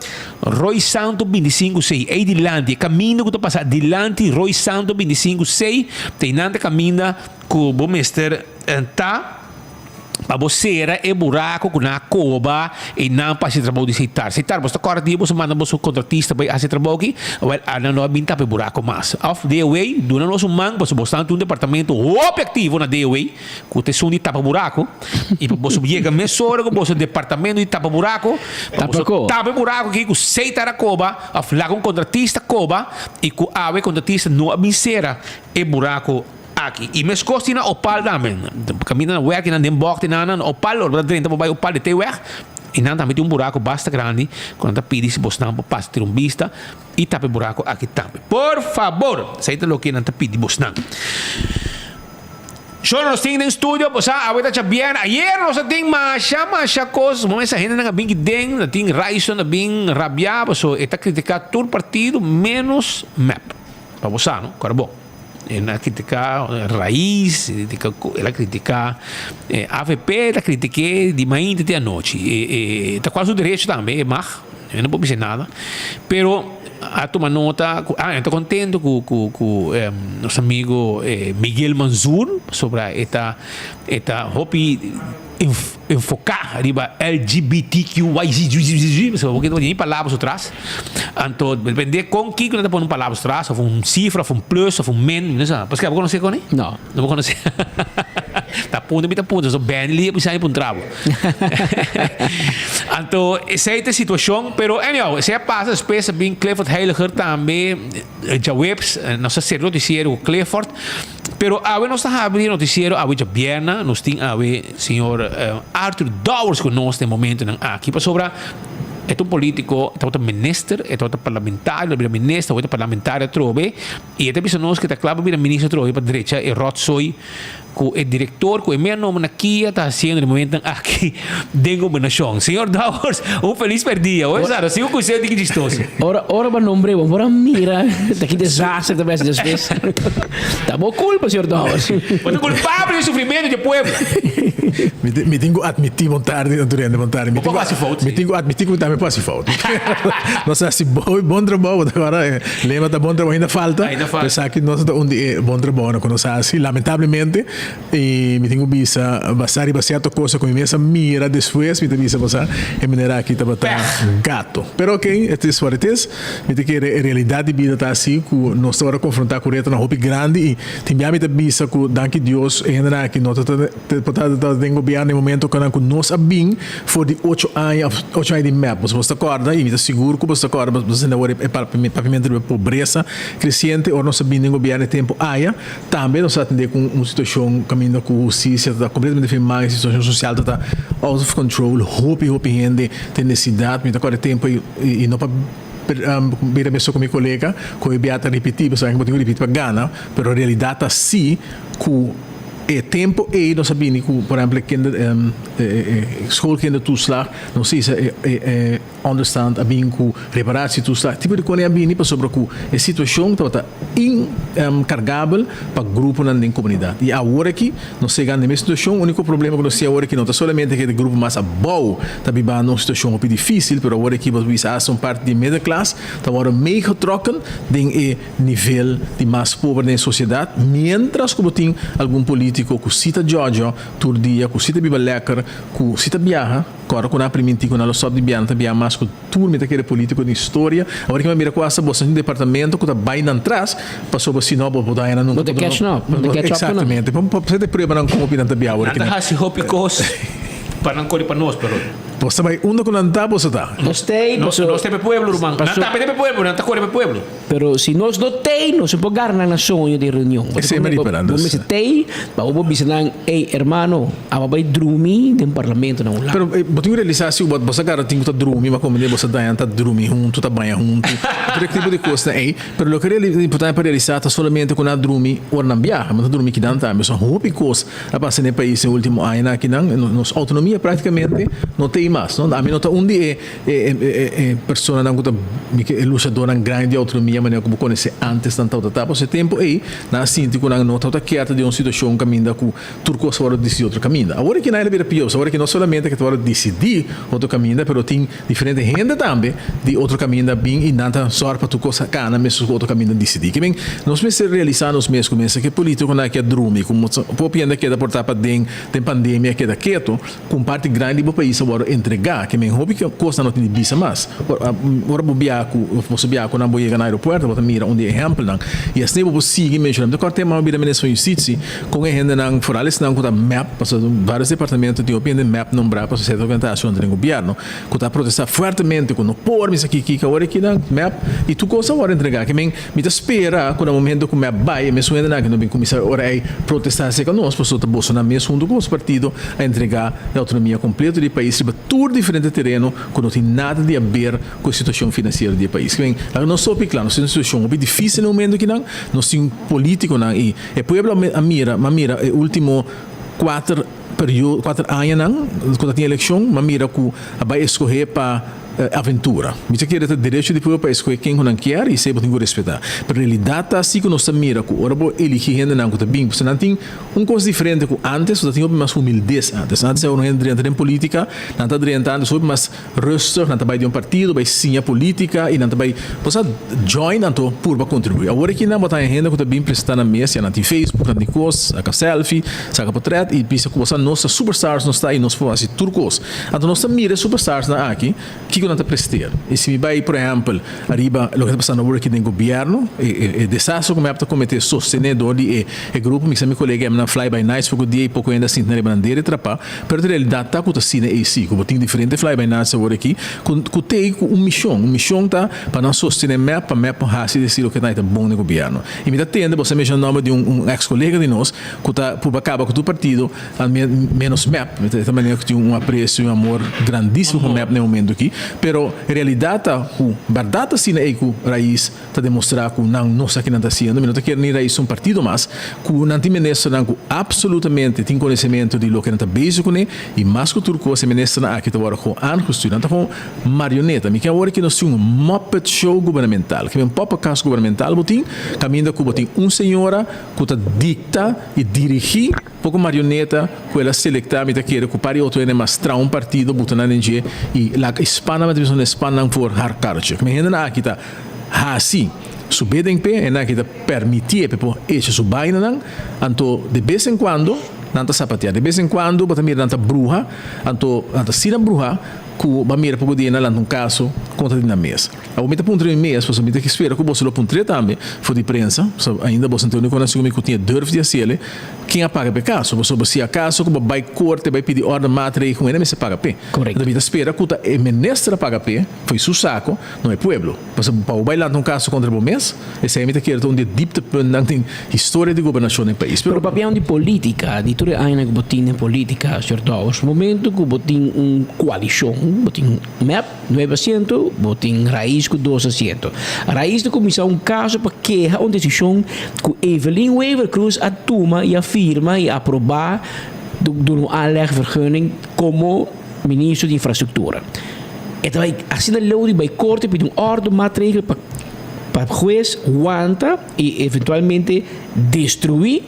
Roy Santo 25/6 aí dilante caminho que tu passa dilante Roy Santo 25/6 tem nada caminha que o bom mestre tá para você é buraco com na Coba e não para se trabalhar de aceitar você agora dia você manda você contratista para fazer trabalho aqui não binta para buraco mais off the way do nosso man você bastante departamento objetivo na the way que te suni tapa buraco e você chega mesora com você departamento de tapa buraco tapa buraco aqui com aceitar a Coba off lá com contratista Coba e com a contratista não abinceira é buraco aqui e mes costina opal também caminha na work na dem box na opal ou dentro vai opal de te work e não também tem buraco basta grande quando tá pedi se você não passa ter vista e tapa buraco aqui também por favor aceita lo que não tá pedi você não Só nós temos no estúdio, pois agora está bem. Ayer nós temos coisas, mas essa gente não é bem que tem, não tem Raison, não é bem rabia, pois está criticando todo partido menos MAP. Para você, não? Agora bom. Ela critica Raiz, ela critica AVP, ela critica de manhã até a noite. Está quase o direito também, mas eu não posso dizer nada. Pero a tomar nota, estou contente com nosso amigo Miguel Manzur sobre esta hobby enfocar arriba LGBTQYZ, porque não tem palavras atrás. Então, depende com que não põe palavras atrás, ou cifra, ou plus, ou men, não sei. Porque você conhece com ele? Não vou conhecer. Tá ponto, só bem ali, precisa ir para trabalho. Então, essa é a situação, pero anyhow, se passa, espécie bem Clifford Heiliger também, já webs, nossa série noticiero Clifford, pero agora nós estamos abrindo noticiero, agora já Berna, nós temos agora senhor Arthur Dowers com nós no momento aqui para sobre é um político, é um ministro, é um parlamentar, é um ministro, é um parlamentar trove e é também nós que está claro para ministro trove para direita é Rotsoi que el director, que meu nome aqui está haciendo no momento aqui dentro da nação. Senhor Dowers, feliz dia. Hoje, Sara, se eu consigo dizer chistoso. Ora ba nombre, ora mira, daqui desastre da vez desvés. Tá bom culpa, senhor Dowers. Você é culpável do sofrimento do povo. Me tenho admitir vontade durante a vontade. Me tenho admitir que também pode falta. Não sei se bom trabalho agora, lembra da bom trabalho ainda falta. Pensar que nós estamos onde bom trabalho quando sai assim, lamentavelmente, e me tenho visa basar e basear coisa com imensa mira depois, me tenho visa basar e minerar aqui tá gato. Pero ok, it is what it is. Me tenho que a realidade de vida tá assim, que nós estamos a confrontar com o reto na roupa grande e também me tenho visa que danke Deus e ainda que nós estamos tem governo no momento que nós abim for de 8 anos de map. Você acorda e me seguro que você acorda, você não é papimento de pobreza crescente ou nós abim no governo tempo aia. Também nós atender com uma situação caminhando com justiça, está completamente firmada, a situação social está out of control, hope gente tem necessidade, me acorda tempo e não para bem mesmo com meu colega, que eu ia repetir, você vai poder repetir para Gana, mas a realidade é assim que tempo e nós sabemos que, por exemplo, schoolkinderen toeslag, nog steeds understand abin ku reparatie toeslag. Tipo de coisa abin para sobre ku a situação que está incargável para grupo na comunidade. E agora aqui nós chegamos nessa situação, o único problema que nós temos agora aqui não está somente que o grupo mais bom está vivendo uma situação muito difícil, mas agora aqui nós somos parte de middle class, está agora meio getrokken em nível de mais pobre na sociedade, mientras que tem algum político que cita Georgia, tur dia, que cita Biba Lecker, que cita Biaha, agora que não permite que não sobe de Biaha, também mais que tur me aquele político de história. Agora que me mira com essa bolsa de departamento que está bem atrás, passou para Sinop, para botar ainda não te catch up, não te catch up. Exatamente. Para você ter prova não como opinião da Biaha. Nada hasi hopi kos para não correr para nós, pero você vai onde que não está, você está. Nós tem para pueblo, irmão. Não está para pueblo, não está correr para pueblo. Pero se nós não tem, nós podemos ganhar na sonho de reunião. Esse é mais diferente. Mas se tem, vamos visitar, ei, hermano, vai dormir no parlamento não lá. Pero você realizar se você agora tem que dormir, mas como você está dormir junto, está banhar junto, todo tipo de coisa, ei. Pero o que é importante para realizar está somente quando dormir ou não viajar, mas dormir que não está, mas são roupa coisa. A passar no país no último ano aqui não, nossa autonomia praticamente não tem mais, não. A mim não está onde é pessoa não que é luchadora grande autonomia, mas como conhece antes tanto etapa esse tempo aí na sinto que não está quieta de uma situação caminho que turco só decidir outro caminho. Agora que não é bem pior, agora que não somente que tu decidir outro caminho, mas tem diferente gente também de outro caminho bem e nada só para tu coisa cana mesmo outro caminho decidir. Que bem nós precisamos realizar nos meses começa que político não é que dorme como popiando que da portar para tem pandemia que da quieto com parte grande do país agora entregar que bem hobby que coisa não tem visa mais. Ora bobiaco, você biaco não boiega no aeroporto, você mira onde exemplo não. E assim você sigue mesmo. De corte mal bira ministro justiça com a gente não forales não com a map, passando vários departamentos de opinião map não bra para ser organização do governo, que está protestar fortemente com no por mis aqui que agora aqui não map e tu coisa agora entregar que bem me espera quando o momento que o map vai mesmo ainda não bem começar ora aí protestar se conosco, pessoa tá bolsonaro mesmo do nosso partido a entregar a autonomia completa do país para tudo diferente terreno que não tem nada de a ver com a situação financeira do país. Que bem, não só claro, não é uma situação muito difícil no momento que não tem político não e o povo a mira o último 4 anos não quando tem eleição a mira que vai escolher para aventura. Me diz que é o direito de povo para escolher quem não quer e se tem que respeitar. Mas a realidade está assim que nós mira que ora vou elegir gente não que bem, você não tem coisa diferente que antes, você tinha mais humildade antes eu não entra em política, não está orientando sobre mais rustig, não está vai de um partido, vai sim a política e não está vai você join então por para contribuir. Agora que não botar gente que está bem prestando na mesa, não tem Facebook, não tem coisa, saca selfie, saca portrait e pensa que você nossa superstars não está aí, nós fazemos turcos. Então nós mira superstars na aqui que não está prestar. E se me vai, por exemplo, arriba, o que está passando aqui no governo, é desastre como é para cometer sostenedor de grupo, meu colega é na fly by night, porque o dia e pouco ainda assim na bandeira e trapar, mas a realidade está com a cena AC, como tem diferente fly by night agora aqui, que tem uma missão tá para não sostener map, para map hasi decidir o que está bom no governo. E me dá tenda, você mexe o nome de ex-colega de nós, que está por acaba com o partido, menos map, também que tem apreço e amor grandíssimo com map no momento aqui, pero realidade o verdade sim é que raiz está demonstrar que não sabe que não está sendo, não está querendo raiz um partido mais, que não tem ministro não absolutamente tem conhecimento de lo que não está básico né, e mais que tudo coisa ministro não aqui está agora com anjos, não está com marioneta, me quer agora que nós temos um Muppet Show governamental, que é um pop caso governamental, botim, caminho que botim senhora que está dicta e dirigir pouco marioneta que ela selectar me quer que pare outro é mostrar um partido botando na NG e lá hispana mas não hispana por har carche que me ainda aqui tá assim subir em pé é que tá permitir para esse subir não anto de vez em quando nanta sapatear de vez em quando bota mira nanta bruxa anto nanta sina bruxa que ba mira pouco dia lá num caso contra na mesa ao meta ponto em mês você me tem que esperar que você lo pontre também foi de prensa ainda você não tem conhecimento comigo tinha dor de ser quem apaga pe caso você a caso que vai corte vai pedir ordem matre com ele me se paga pe correto da vida espera que a ministra paga pe foi su saco não é pueblo você vai lá num caso contra o mês esse é me tem que ir onde deep não tem história de governação no país pero papel de política de tudo ainda que botin política certo os momento que botin coalição botin MEP 9%, botin raiz com 12%. A raiz de comissão um caso para queja uma decisão que Evelyn Wever Cruz atuma e afirma e aprovar do aanlegvergunning como ministro de infraestrutura. Então, assim a lei vai corte pedir ordem maatregel para o juiz aguanta e eventualmente destruir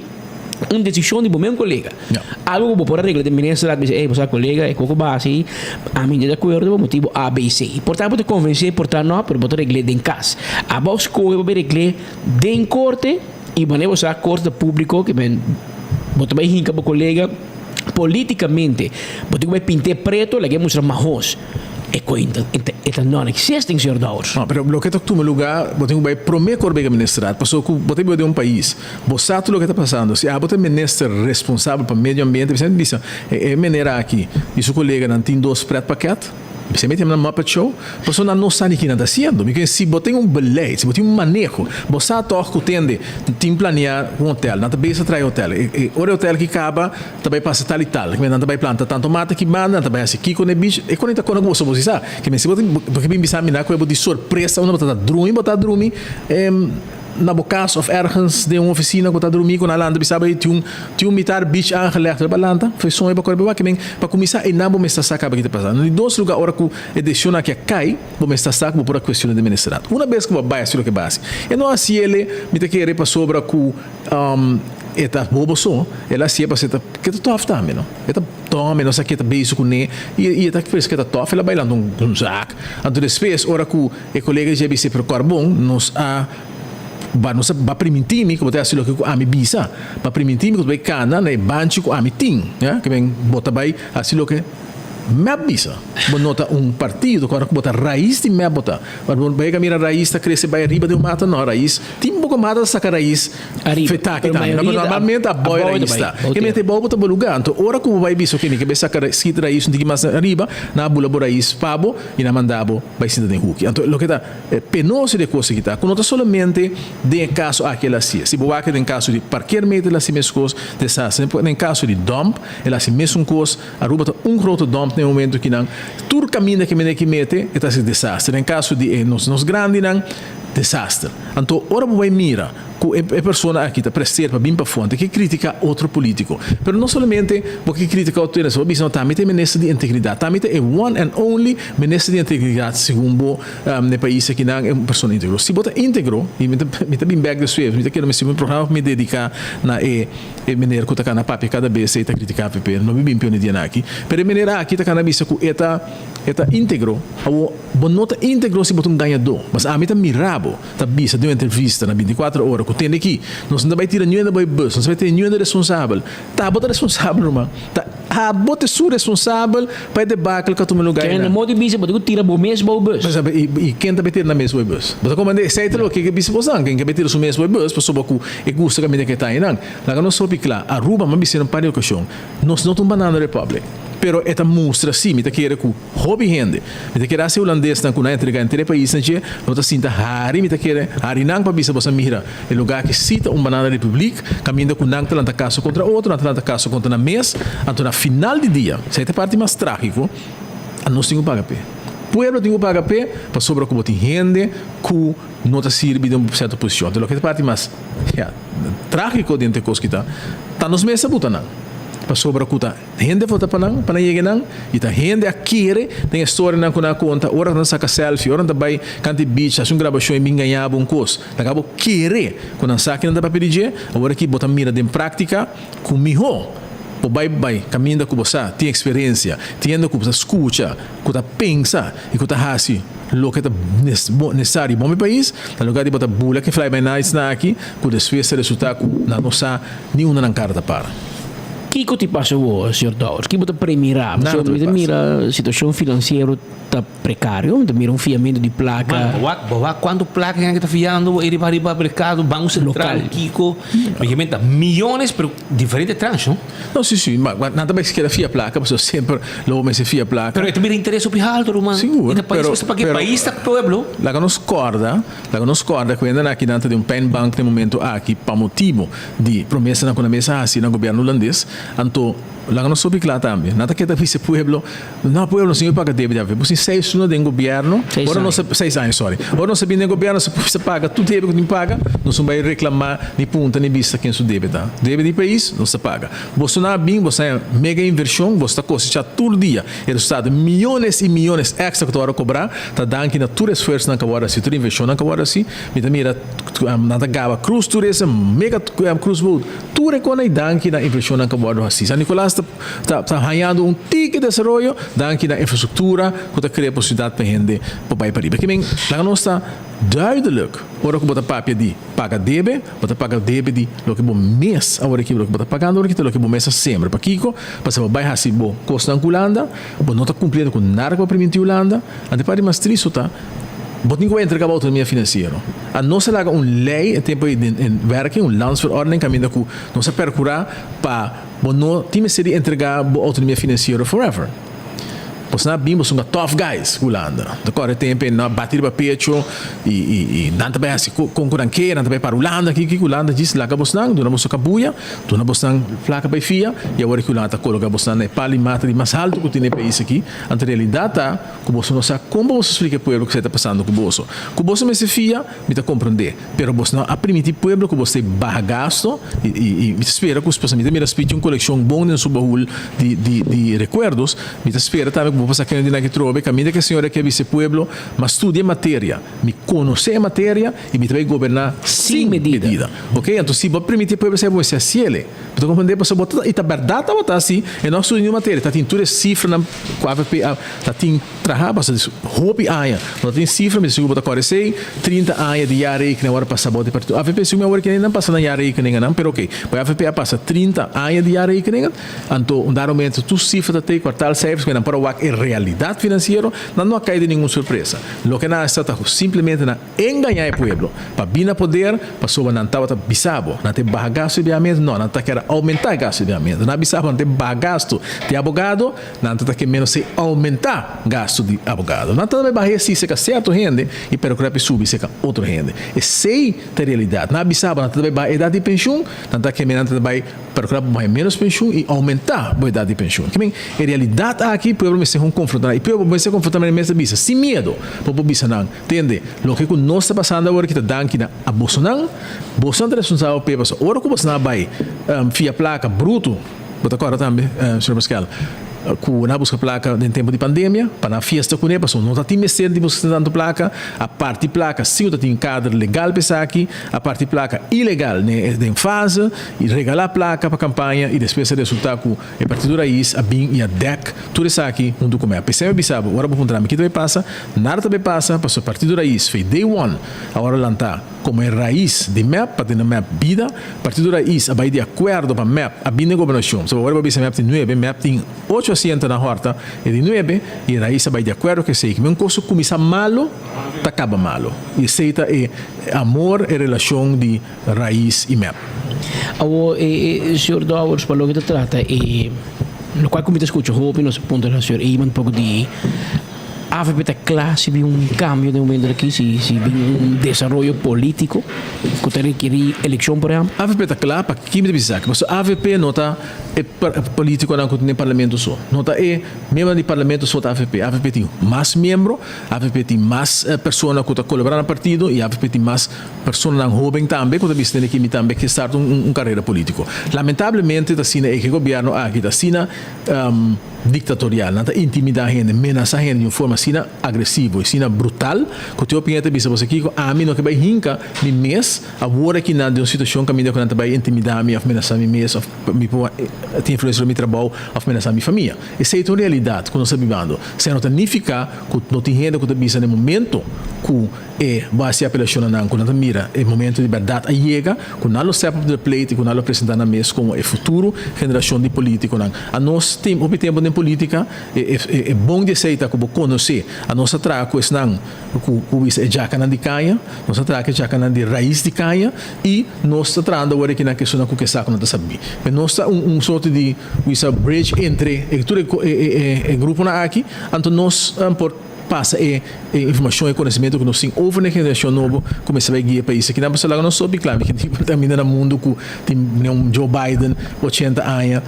uma decisão de meu colega. Algo que por a regra de ministro lá diz, você colega é pouco base, a mim de acordo com o motivo A, B e C. Portanto, pode convencer, portanto não, pero pode regra em casa. A voz coisa pode regra em corte e maneira você a corte público que bem, pode vai rincar para o colega politicamente, pode vai pintar preto, lá que mostra marrom. Eta não existe, senhor Daurs. Não, pero lo que está no lugar, você vai prometer que vai administrar, porque você vai de um país, você sabe o que está passando, se você é ministro responsável para o meio ambiente, você diz, é maneira aqui, e seu colega não tem 2 pretos paquetes, você mete na Muppet Show, você não sabe o que está fazendo, porque se você tem beleza, se você tem manejo, você está tem planear um hotel, não também se trai hotel, o hotel que acaba, também passa tal e tal, que não também planta tanto mata que manda, também assim aqui com o bicho, e quando está com você sabe, que se você porque bem sabe na coisa de surpresa, uma botar dormir, na caso of ergens de uma oficina que está dormindo com a landa, sabe tinha militar beach aangelegd para landa, foi sonho para começar e não vou me estar sacando o que está passando. Em 2 lugares ora que edição aqui cai, vou me estar sacando por a questão de administrar. Uma vez que vai assim o que base, e não assim ele me tem que ir para sobre que eta bobo so ela se para seta que tá tof também não eta tome não sei que tá beijo com ne e eta que que tá tof ela bailando um sac então depois ora que o colega já disse para carbon nos a ba permitir-me que botar assim o que a me bisa ba permitir-me que vai cana na banco com a me ting que vem botar vai assim o que me bisa nota partido quando bota raiz de me bota quando vai caminhar raiz está crescer vai arriba de mata não raiz tem pouco mata saca raiz feta que tá normalmente a boia raiz está que me te bota para lugar então ora como vai biso que vai sacar skid raiz não tem mais arriba na bula raiz pabo e na mandabo vai ser de hook então lo que tá penoso de coisa que tá quando não somente de caso aquela assim se boa que em caso de parquear meter assim mescos desastre em caso de dump ela assim mesmo coisa aruba grote dump no momento que não tur caminho que me mete é esse desastre em caso de nos grandes não desastre então ora vai mira que a pessoa aqui está prestar para bem para fonte que critica outro político pero não somente porque critica outro isso bisno também tem ministro de integridade também é one and only ministro de integridade segundo no país que não é uma pessoa íntegro se bota íntegro e me tá bem back de suave me tá querendo me programa me dedicar na maneira que tá na papi cada vez está criticar PP não bem pione dia aqui pero maneira aqui tá na bisa que eta íntegro ou bonota íntegro se bota ganhador mas a mim tá mirabo tá bisa de uma entrevista na 24 horas que tem aqui nós não vai tirar nenhuma da bus nós vai ter nenhuma responsável tá bota responsável irmão tá a bota su responsável para debacle que tu me lugar quem não pode bisa bota tira bo mesmo bus mas e quem tá beter na mesma bus bota como é sei lo que bisa posan quem que beter su mesmo bus para soba ku e gusta que me que tá aí não lá não só picla a ruba mas bisa não para ocasião nós não tomamos na Republic pero esta mostra sim, me quer que hobby rende, me quer assim holandês não com entrega entre países não não tá sinta hari me quer hari não para bisa você mira o lugar que cita banana republic caminho com não talanta caso contra outro não talanta caso contra na mês então na final de dia essa é a parte mais trágico nós temos paga pé pueblo tem que pagar para sobra como tem gente que não está servindo de uma certa posição. Então, o que é a parte mais trágico dentro de coisa que está nos meses buta não. Para sobra que está gente volta para não chegar não, e está gente aqui tem história não na conta, ora não saca selfie, ora não vai cantar beach, assim gravação e me ganhava coisa. Acabou querer quando saca não dá para pedir, agora que bota mira de prática comigo. O bye caminha com você, tem experiência, tendo que você escuta, que você pensa e que você faz o que é necessário para o meu país, no lugar de botar bula que fly by night aqui, que depois se resulta que não sabe nenhuma na carta para. Que te passa o senhor Dawes? Que você premira? Você mira a situação financeira está precária, você mira fiamento de placa. Quando placa que está fiando, ele vai para o mercado, Banco Central, Kiko, milhões, pero diferentes tranches, não? Sim, mas nada mais que ela fia placa, porque sempre logo mais se fia placa. Pero também interesse o alto, mano. Seguro. Para que país está pueblo? Lá que nos corda, que ainda aqui dentro de pen bank no momento aqui, para motivo de promessa na economia assim no governo holandês. Então, lá não soube claro também. Nada que talvez pueblo, não pueblo senhor paga dívida. Você 6 anos de governo, agora não 6 anos, sorry. Agora não sabe nem governo, você paga tudo dívida que não paga, não se vai reclamar nem ponta nem vista quem sua dívida. Dívida de país não se paga. Você não é bem, você é mega inversão, você está custando todo dia. O resultado milhões e milhões extra que tu vai cobrar, tá dando que na todo esforço na cabora se tu inversão na cabora se, me mira nada gaba cruz turismo, mega cruz boat, tudo é quando é dando que na inversão na cabora assim. San Nicolás está ganhando um tique de desenvolvimento, dando que na infraestrutura, que está criando possibilidade para gente para ir para aí. Porque bem, lá não está duidelijk. Ora que você paga de paga débito, você paga débito de lo que você mês, agora que você pagando, agora que lo que você mês sempre. Para Kiko, para você vai assim, bom, custa na Holanda, você não está cumprindo com nada para permitir Holanda, até para mais triste está. Você não vai entregar a autonomia financeira. A não se laga uma lei, tempo de werken, landsverordening, caminho que não se percurar para não tem que entregar a autonomia financeira forever. Você não é bem, você é um tough guys, Holanda. Agora tem que bater para pecho e não também assim concorrente, não também para Holanda, que Holanda diz lá que você não, dona você cabuia, dona você não placa para fia e agora que Holanda coloca você não é palimata de mais alto que tem no país aqui. A realidade tá que você não sabe como você explica para o povo que está passando com você. Que você me se fia, me está compreender. Pero você não permite o povo que você barra gasto e espera que você me respeite uma coleção boa no seu baú de recuerdos, me espera também você que não trove, caminho que a senhora quer vice pueblo, mas estudia matéria, me conhecer a matéria e me vai governar sem medida. Ok? Então, se você permitir pueblo ser você ciele, então compreender para você botar e tá verdade tá botar assim, e nós estudamos matéria, tá tem toda cifra na com AVP, tá tem trabalho para isso, hope aia, não tem cifra, me seguro botar 30 aia de yare que na hora passar bote para AVP se uma hora que não passa na yare que nem não, pero ok, para AVP passa 30 aia de yare que nem, então um dado momento tu cifra tem quartal service que não para o realidade financeira, não cai de nenhuma surpresa. Lo que nós está simplesmente na enganar o povo, para vir a poder, para sober não estava bisabo, não tem barra gasto de aumento, não está quer aumentar gasto de aumento, não bisabo não tem barra gasto de abogado, não está quer menos se aumentar gasto de abogado, não está barra se seca certo rende e para o subir seca outro rende. E sei a realidade, não bisabo não está barra idade de pensão, não está quer menos vai para o menos pensão e aumentar a idade de pensão. Que bem, a realidade aqui povo me se confrontar e pelo você confrontar mesmo bisa sem medo povo bisa não entende lo que nós está passando agora que está dando que a Bolsonaro responsável pelas ora que você não vai fia placa bruto bota agora também senhor Pascal com na busca placa em tempo de pandemia para a festa com ele não está tem medo de buscar tanto placa a parte placa se está tem cadro legal para aqui a parte placa ilegal né em fase e regalar placa para campanha e depois se resultar com a partido raiz a BIM e a DEC tudo isso aqui um documento percebe bisabo agora vou contar que também passa nada também passa para o partido raiz foi day one agora lançar como é raiz de map para ter na map vida partido raiz a vai de acordo para map a BIM de governação so agora vai ser map tem 9 map tem 8 asientos na horta e de 9 e raiz vai de acordo que sei que um curso começa malo tá acaba malo e aceita é amor e relação de raiz e map senhor Dawes para o que trata no qual como te escucho hope no ponto da senhor e um pouco de AVP está claro se vi um cambio de momento aqui se vi um desenvolvimento político que teria que ir eleição por exemplo AVP está claro para quem me diz que mas AVP não está político não tem parlamento só. Nota mesmo de parlamento só da AFP tem mais membro, AFP tem mais pessoas que estão colaborando no partido e AFP tem mais pessoas jovens também que estão aqui também que startam uma carreira política. Lamentavelmente, assim é que o governo aqui está assim ditatorial, não está intimidar a gente, ameaçar a gente de uma forma assim agressiva, assim brutal, que eu penso que você aqui a mim não que vai hinca me mês agora que na de uma situação que me dá quando vai intimidar me ameaçar me mês me tem influência no meu trabalho ameaçar minha família. Essa é a realidade que nós estamos vivendo. Se não significa que não tem gente que está vivendo no momento que vai ser apelação não quando a mira é momento de verdade a chega com nós step up the plate com nós apresentar na mesa como é futuro geração de político não a nós tem o tempo de política é bom de aceitar como conhecer a nossa traco é não o isso é já canal de caia nossa traco é já canal de raiz de caia e nós está tratando agora que na questão que saco não está sabendo mas nós está sorte de essa bridge entre o grupo na aqui então nós passa informação e conhecimento que nós temos over na geração nova começa a guiar país aqui na Barcelona não soube claro que também no mundo que tem Joe Biden 80 anos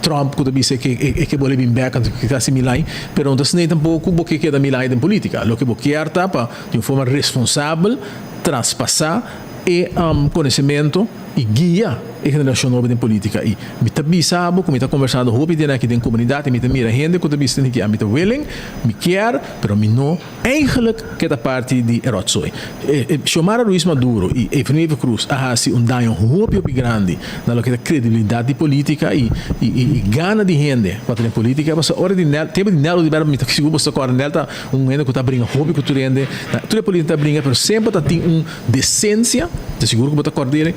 Trump que disse que pode vir back que está similar mas não tem tampouco porque queda milagre em política o que quer para de uma forma responsável transpassar e conhecimento e guia a geração nova de política e me está bisabo como está conversando hoje tem aqui dentro comunidade me está mira gente que está bisando que me está willing me quer pero me não eigenlijk que da parte de erotsoi chamar a Luís Maduro e Fernando Cruz a se dano hope grande na que da credibilidade de política e gana de gente para ter política mas ordinal tempo de nelo de ver me está seguro você coronel tá gente que está brinca hope que tu rende toda política brinca pero sempre tem decência de seguro que você coordenar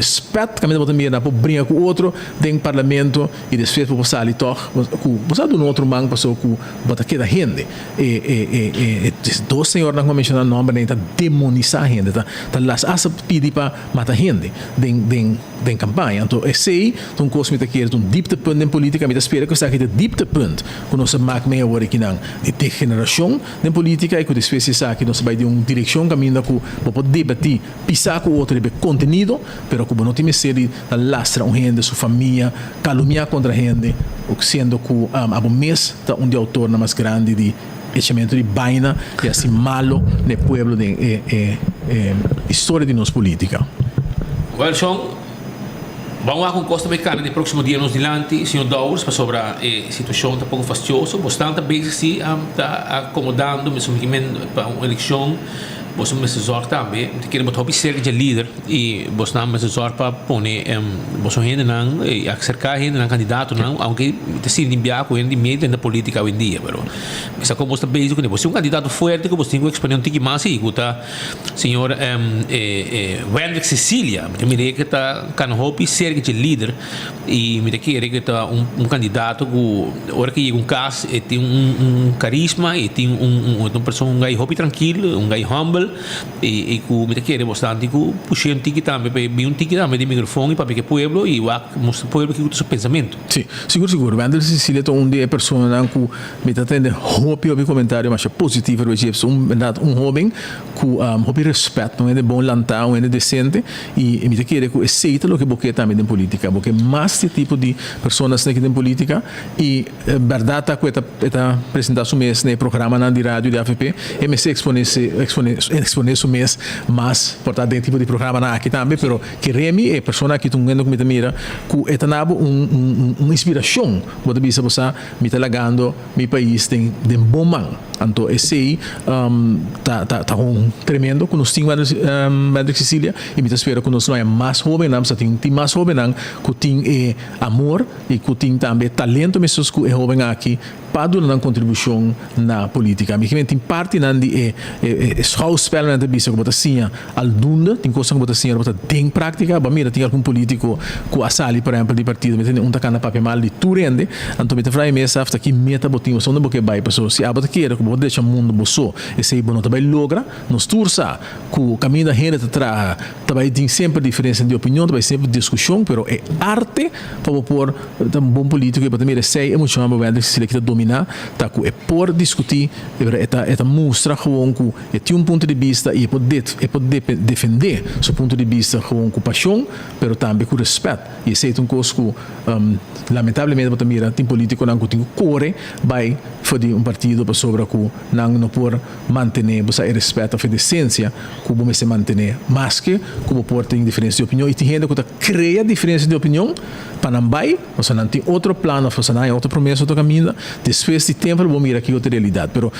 respeito que mira para brincar com outro dentro do parlamento e depois para passar ali toch você do outro mango passou com bota que da gente dois senhores não mencionar nome nem tá demonizar a gente tá las asa pedir para matar gente den campanha então esse um coisa que quer um deep point em política me espera que está aqui de deep point que nós marca meia hora que não de degeneração em política e que depois se sabe que nós vai de uma direção caminho que pode debater pisar com outro de conteúdo pero que não tem ser da lastra gente sua família caluniar contra gente sendo que a mês tá de autor mais grande de echamento de baina e assim malo no pueblo de história de nossa política. Well, Sean, vamos a com Costa Americana no próximo dia nos dilante, senhor Dawes, para sobre a situação um pouco fastidiosa, bastante vezes se está acomodando, mesmo que para uma eleição você me assessor também, quer botar o ser de líder e você não me assessor para pôr você ainda não e acercar ainda não candidato não, aunque se enviar com ele meio da política hoje em dia, pero isso como está bem que você um candidato forte que você tem que expandir um tique mais e guta senhor Wendrick Cecília, me diz que está can hope ser de líder e me diz que está um candidato que hora que um caso tem carisma e tem uma pessoa gai hope tranquilo, gai humble e que me quer bastante que puxei um tique também bem um tique também de microfone para que pueblo e mostrar pueblo que o seu pensamento sim seguro Wander Cecília é uma pessoa que me está tendo hope comentário mas positivo um jovem que hope respeito é de bom lantar é decente e me quer que aceita o que você também em política porque mais esse tipo de pessoas que tem política e verdade que está apresentando mês no programa na de rádio de AFP e me se exponer o mês mas portanto tem tipo de programa na aqui também pero que remi é pessoa que estão vendo que me mira que é tanabo uma inspiração pode bisa você me está lagando meu país tem bom man então esse tá tremendo que nós temos Madre Cecília e me espera que nós não é mais jovem não só tem mais jovem não que tem amor e que tem também talento mesmo que é jovem aqui para dar uma contribuição na política. Me tem parte de schouwspel na bisa que bota assim aldunda, tem coisa que bota assim, bota tem prática, ba mira tem algum político que asali por exemplo de partido, me tem tacana papel mal de turende, então me tem frai mesa afta que meta botinho, só não boque bai pessoa, se abota queira que vou deixar o mundo boçou. E se não também logra, nos tursa, que o caminho da gente tra também tem sempre diferença de opinião, também sempre discussão, pero é arte para pôr um bom político e para também sei emoção para ver se ele quer dominar, tá que é por discutir, é mostrar gewoon que é tem um ponto de vista e é poder defender seu ponto de vista gewoon com paixão, pero também com respeito. E sei um coisa que lamentavelmente para mira tem político não tem core vai fazer um partido para sobre que não por manter esse respeito a decência que vamos se manter mas que por ter diferença de opinião e tem gente que cria diferença de opinião para não vai ou não tem outro plano ou não tem outra promessa outro caminho depois de tempo vamos mirar aqui outra realidade pero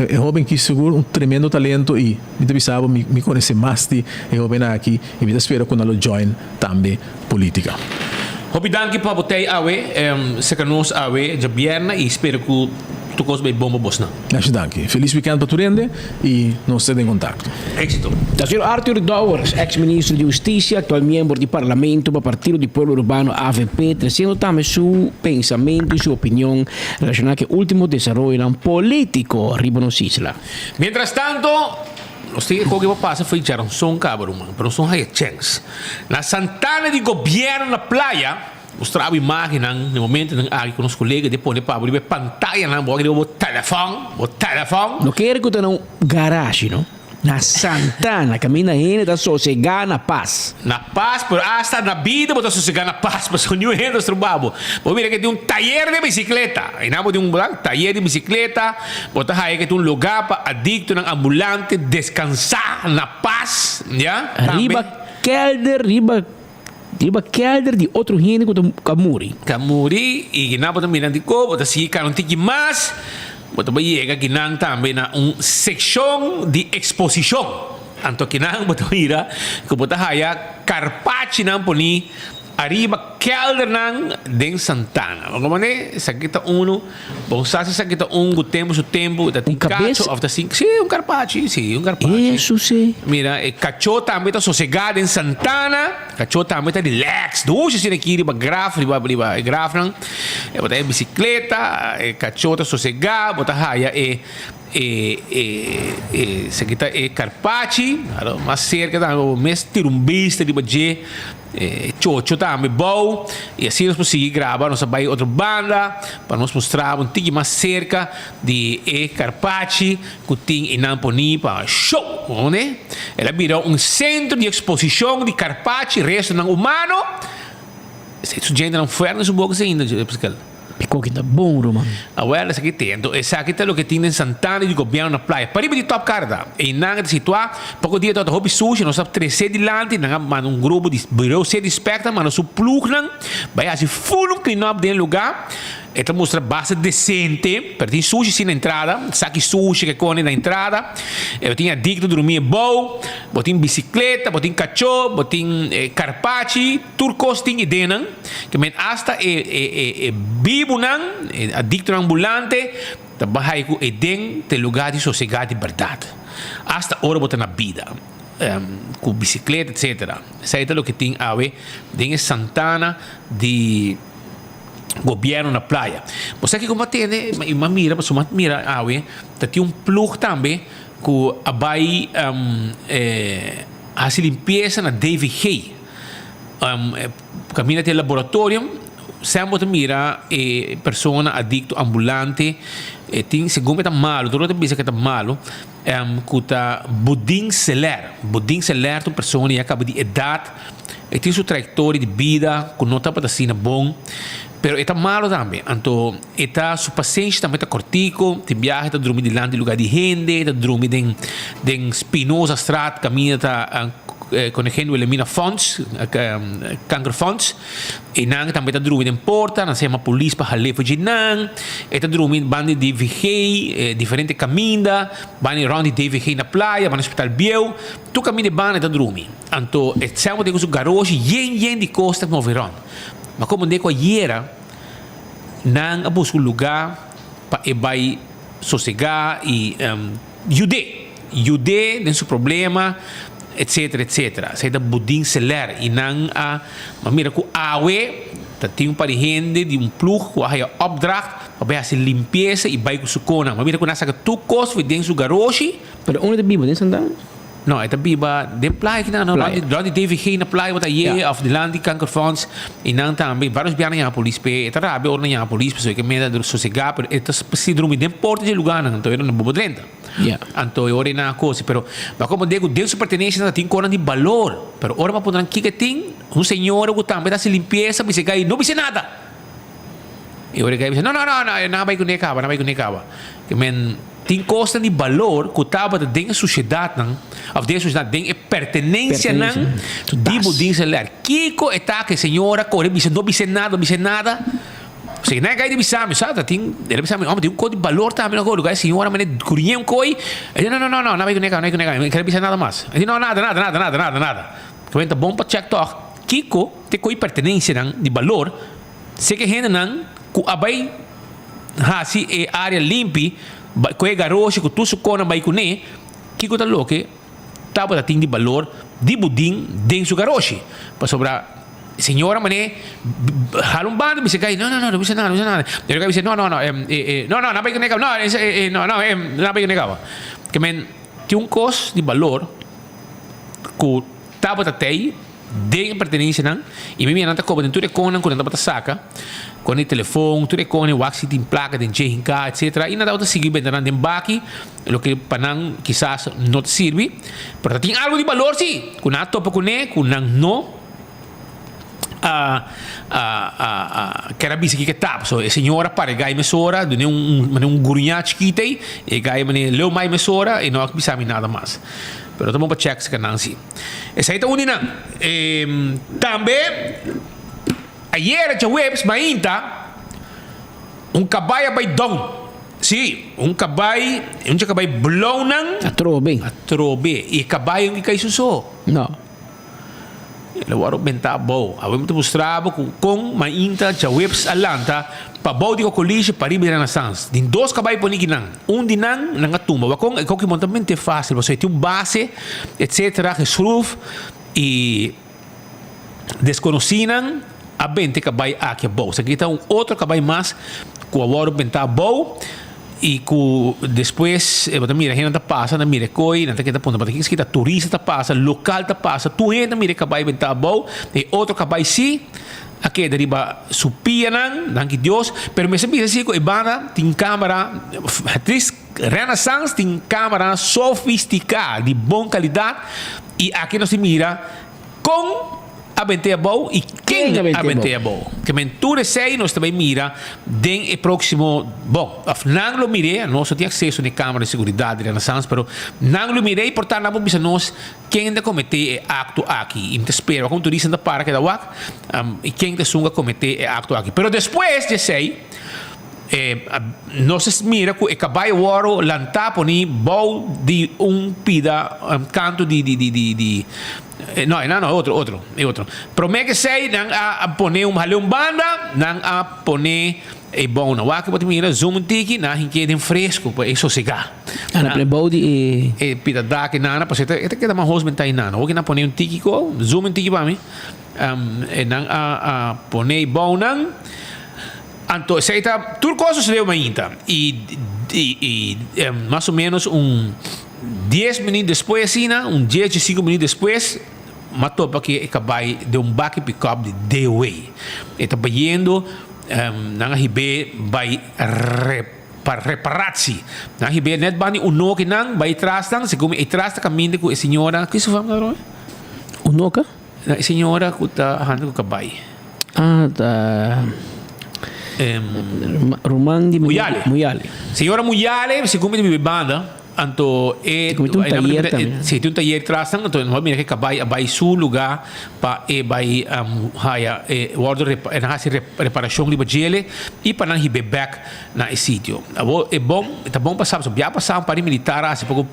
é jovem que seguro um tremendo talento e me pensava me conhece mais de é jovem aqui e me espero que ela join também política. Hopi danki pa botei awe, sekanos awe, de bierna e espero que tu cos bem bomba bosna. Graças danki. Feliz weekend para Turende e nos estamos em contato. Éxito. Da Sr. Arthur Dowers, ex-ministro de Justiça, atual membro do Parlamento para Partido do Pueblo Urbano AVP, trazendo também seu pensamento e sua opinião relacionada com o último desenvolvimento político arriba nos isla. Mientras tanto, Usted que pasa foi já son cabrón, pero son hay chance. Na Santana de governo na playa, os trabalhos imaginam no momento em que com os colegas depois de para abrir pantalla na boca de o telefone. Não quero que eu tenha um garagem, não? Na Santana, caminha ainda da sossegar na paz. Na paz, pero hasta na vida botar sossegar na paz, mas o new hendos trabalho. Vou ver que tem um taller de bicicleta. E nabo de um taller de bicicleta, botar aí que tem um lugar para adicto ng ambulante descansar na paz, já? Riba kelder de outro gente que Camuri. Camuri e nabo também não digo, botar se não tem mais. Boto ba llega kinang também na seção de exposição. Anto kinang boto ira que boto haya carpaccio nang poni arriba kelder nang den Santana. Como né, sakita uno, bom sasa sakita go tempo su tempo da cacho of the sink. Sim, carpaccio, sim, carpaccio. Isso sim. Mira, cacho também tá sossegado em Santana, cacho também tá relax. Duas assim aqui riba graf nang. Botar bicicleta, cacho tá sossegado, botar haya sakita carpaccio, mas cerca da mes tirumbista de baje. Chocho também bom e assim nós conseguimos gravar nossa baia outra banda para nos mostrar tigre mais cerca de Carpaccio que tem em Namponi para show, né? Ela virou centro de exposição de Carpaccio resto não humano se gente não foi na sua boca ainda pessoal. Ficou que tá bom, Roman. Agora, essa aqui tem. Essa aqui tem o que tem em Santana de governo na praia. Para ir de top carda. E nada de situar. Pouco dia, todo hobby sushi. Nós sabemos 13 de lante. Nós um grupo de bureau de espectro. Mas nós plug não. Vai assim, full clean-up dentro do lugar. Esta mostra base decente. Pero tem sushi sim na entrada. Saque sushi que come na entrada. Eu tinha adicto dormir bom. Botin bicicleta. Botin cachorro. Botin carpaccio. Turcos tem ideia. Que men hasta vivo não, adicto ambulante, trabalha com edem de lugar de sossegado e verdade. Hasta hora botar na vida, com bicicleta, etc. Isso é o que tem a ver em Santana de governo na praia. Você que como tem, uma mira, mas uma mira a ver, tem plug também que vai a limpeza na David Hay. Caminha até laboratório. Sempre mira persona adicto ambulante tem segundo tá malo todo pensa que tá malo que tá buding celer uma pessoa que acaba de idade tem sua trajetória de vida que não tá para assim bom pero está malo também então está sua paciência também tá cortico tem viagem tá dormir de lado de lugar de gente tá dormir de Spinoza Strat caminha tá conhecendo elimina fontes, cancro fontes, e nang também está dormindo em porta, nós temos a polícia para levar de nang, está dormindo bande de vigei, diferente caminda, bande round de vigei na praia, bande hospital biel, tu caminha de bande está dormindo, então sempre tem o garoto yen de costa que moveram, mas como de coiera, nang a buscar lugar para vai sossegar e jude den seu problema etc. Sai da buding seler e nang a mamira ko awe Dat tem para gente de ploeg waar je opdracht, waarbij hij limpeza e vai com su kona. Maar mira quando essa tu cos foi dentro do garage. Pero onde de bibo, dentro da? No, ita biba den playa que não, lá de DVG na playa wat aí of de land die kankerfonds e não também vários bianos na polícia pe ita rabe orna na polícia pessoa que meia do sossegar pero ita sidrumi den porta de lugar não então era no bobo drenta. Então eu ore na coisa pero mas como digo Deus pertenece a tem cona de valor pero ora para poder que tem senhor que também dá se limpeza bisa gai não bisa nada. E ora gai bisa não vai com necaba que men tem costa de valor que estava dentro da sociedade não of dessa sociedade dentro pertenência não tipo diz ela Kiko está que senhora corre não bisa nada se não é de bisame sabe tem ele bisame homem tem código de valor também agora lugar senhora mas curiem coi não vai com nega não quer bisa nada mais ele não nada comenta bom para check talk Kiko tem coi pertenência não de valor se que gente não que abai se é área limpa com o garoto que tu se cona vai com ele que coisa louca tava da de valor de budin dentro do garoto para sobrar senhora mané halum bando bisa cai não bisa nada ele vai dizer não vai com nega não vai com nega que men tem cos de valor que tava da tei de pertenência não e me não tá cobrando tudo quando tá saca com o telefone tudo com o wax tem placa tem jehinka etc e nada outra seguir bem dando baki lo que panang quizás não te sirve pero tem algo de valor sim com a topa com ele com não que era bisa que tap so a senhora para gai mesora de gurinha chiquita e gai mane leu mai mesora e não bisa nada mais pero estamos para check se canal sim essa aí tá unina também ayer a webs mainta caballo vai down sim caballo blonan a trobe e caballo que cai suso não ele vai aumentar bom a gente mostrava com mainta a webs alanta para bom de colégio para ir na sans de dois caballos por ninguém de na tumba com é que montamento é fácil você tem base etc que surf e desconheciam a bente caballo aqui é bom se aqui está outro caballo mais que o agora aumentar bom e que depois mira a gente tá passa na mira coi na que tá ponto para que está turista tá passa local tá passa tu entra mira caballo aumentar bom e outro caballo sim aqui deriva supia não que Deus pero me sempre assim que banda tem câmera atriz Renaissance tem câmera sofisticada de boa qualidade e aqui nós se mira com a benteia boa e quem a benteia boa que mentura sei nós também mira den o próximo bom não lo mirei nós só tinha acesso na câmera de segurança de Renaissance pero não lo mirei portanto não bisa nós quem ainda cometer acto aqui e te espero como turista da para que da wak e quem te sunga cometer acto aqui pero depois de sei nós mira que o caballo ouro lanta poni bom de pida canto de não outro promete que sei não a poner halum banda não a poner bom na wak pode mira zoom tiki na hinke den fresco para sossegar na prebodi pida da que nana para você que dá mais hosmen tai nana o que na poner tiki ko zoom tiki para mim não a poner bom não então, se está tudo coisa se deu ainda e mais ou menos 10 minutos depois assim, 10 5 minutos depois matou para que acabai de back pick-up de D-Way está indo na ribe vai para reparar-se na ribe net bani no que não vai atrás se como atrás da caminho com a senhora que isso vamos lá unoca a senhora que está andando com o cabai tá Rumandi Muyale. Senhora Muyale, segundo minha banda, então tem um taller atrás, então não vai que cabai vai seu lugar para vai order reparação de bagele e para não ir back na sítio. É bom, tá bom passar, já passar para militar assim pouco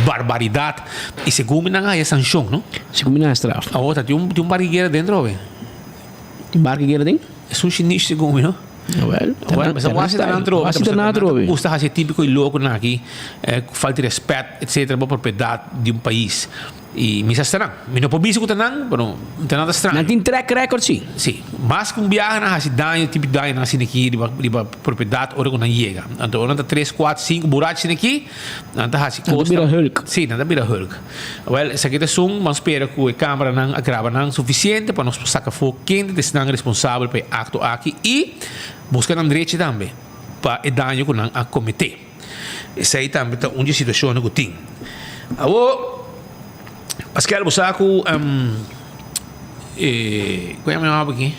barbaridade e segundo não é sanção, não? Segundo não é estraf. A outra tem barrigueira dentro, velho. Barrigueira dentro? É chinês segundo, não? Mas eu acho que não entrou. Custa fazer típico e louco aqui, falta de respeito, etc. para a propriedade de país. E me estranho. Me não pode com tanang, mas não tem nada estranho. Não tem track record, sim. Sim. Mas com viagem na cidade, tipo de daí na cine aqui, de propriedade, hora que não chega. Então, anda 3, 4, 5 buracos aqui, anda hasi costa. Anda vira Hulk. Sim, anda vira Hulk. Well, essa aqui é som, mas espera que a câmera não grava não suficiente para nós sacar fogo quente, de não responsável para acto aqui e buscar na direita também para o dano que não a cometer. Essa aí também é uma situação que tem. Agora, Pascal, você com qual é o meu nome aqui?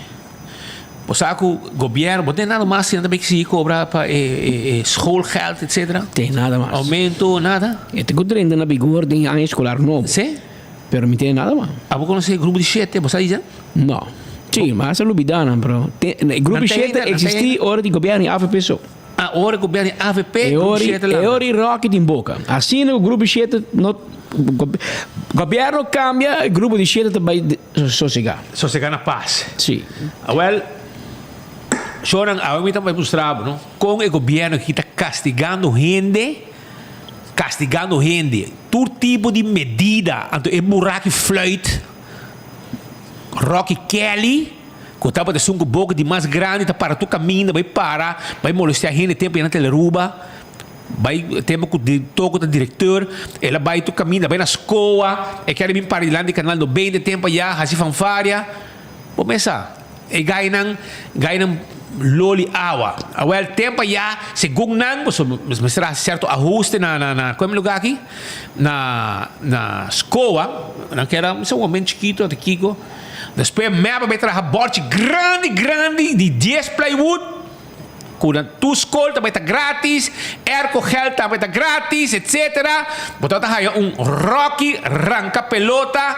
Você com o governo, não tem nada mais também que se cobra para schoolgeld, etc. Tem nada mais. Aumento, nada? Eu tenho que na vigor de ano escolar novo. Sim? Pero não tem nada mais. Você conhece o grupo de 7, você diz? Não. Sim, mas é lubidana, bro. O grupo de 7 existe hora de governo AVP só. A hora que o governo AVP, é hora rocket em boca. Assim o grupo de 7 governo cambia, o grupo de 7 vai sossegar. Sossegar na paz. Sim. Well, choram, a mim também mostrava, não? Com o governo que está castigando gente, todo tipo de medida, então é buraco fluit, Rocky Kelly, que estava de um pouco de mais grande, para tu caminho, vai parar, vai molestar a gente, tempo na teleruba, vai tempo que o toco do diretor, ela vai tu caminho, vai na escola, e quer vir para lá de canal do bem de tempo já, assim fanfaria, começa, e ganham loli awa. Well, tempo já, segundo não, mas será certo ajuste na como lugar aqui, na escola, naquela, um momento chiquito, até Kiko. Depois, mapa vai trazer bote grande, de 10 plywood. Quando tu escola vai estar grátis, erco gel vai estar grátis, etc. Portanto, há Rocky, arranca pelota,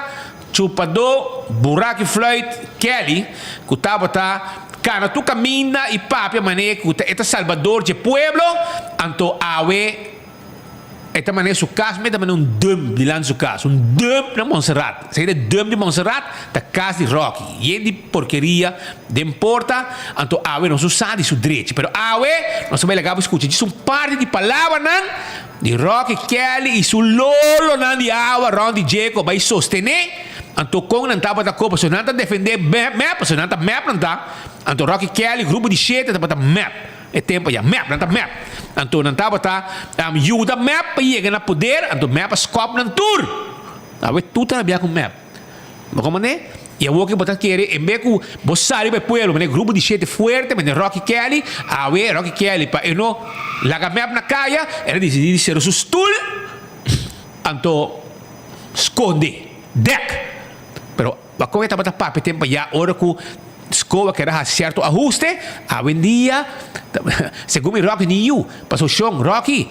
chupador, buraco fluit, Kelly, que estava cara, tu camina e papi mané que é Salvador de pueblo, anto awe esta mané su casa, mas também dum de lá su casa, dum de Montserrat. Se é dum de Montserrat, da casa de Rocky. E é de porqueria, de importa, anto awe não se sabe su direito, pero awe não se vai legal escutar. Diz parte de palavra nan de Rocky Kelly e su lolo nan de awa, Ron de Jacob vai sostener. Anto kong não estava da copa, se não está defender map, se não está map não está. Anto Rocky Kelly, grupo de 7, estava map. É tempo já, map, não está map. Anto não estava ajuda map para chegar no poder, anto map scope não tour. Awe tudo está com map. Mas como é? E eu vou botar querer, em vez que você sabe para o pueblo, mas grupo de 7 forte, mas Rocky Kelly, awe Rocky Kelly, para eu não largar map na caia, era decidir ser o seu stool, anto esconde, deck. Pero a coisa estava para tempo já, hora que escola que era certo ajuste, hoje em dia, segundo o Rocky New, passou chão, Rocky,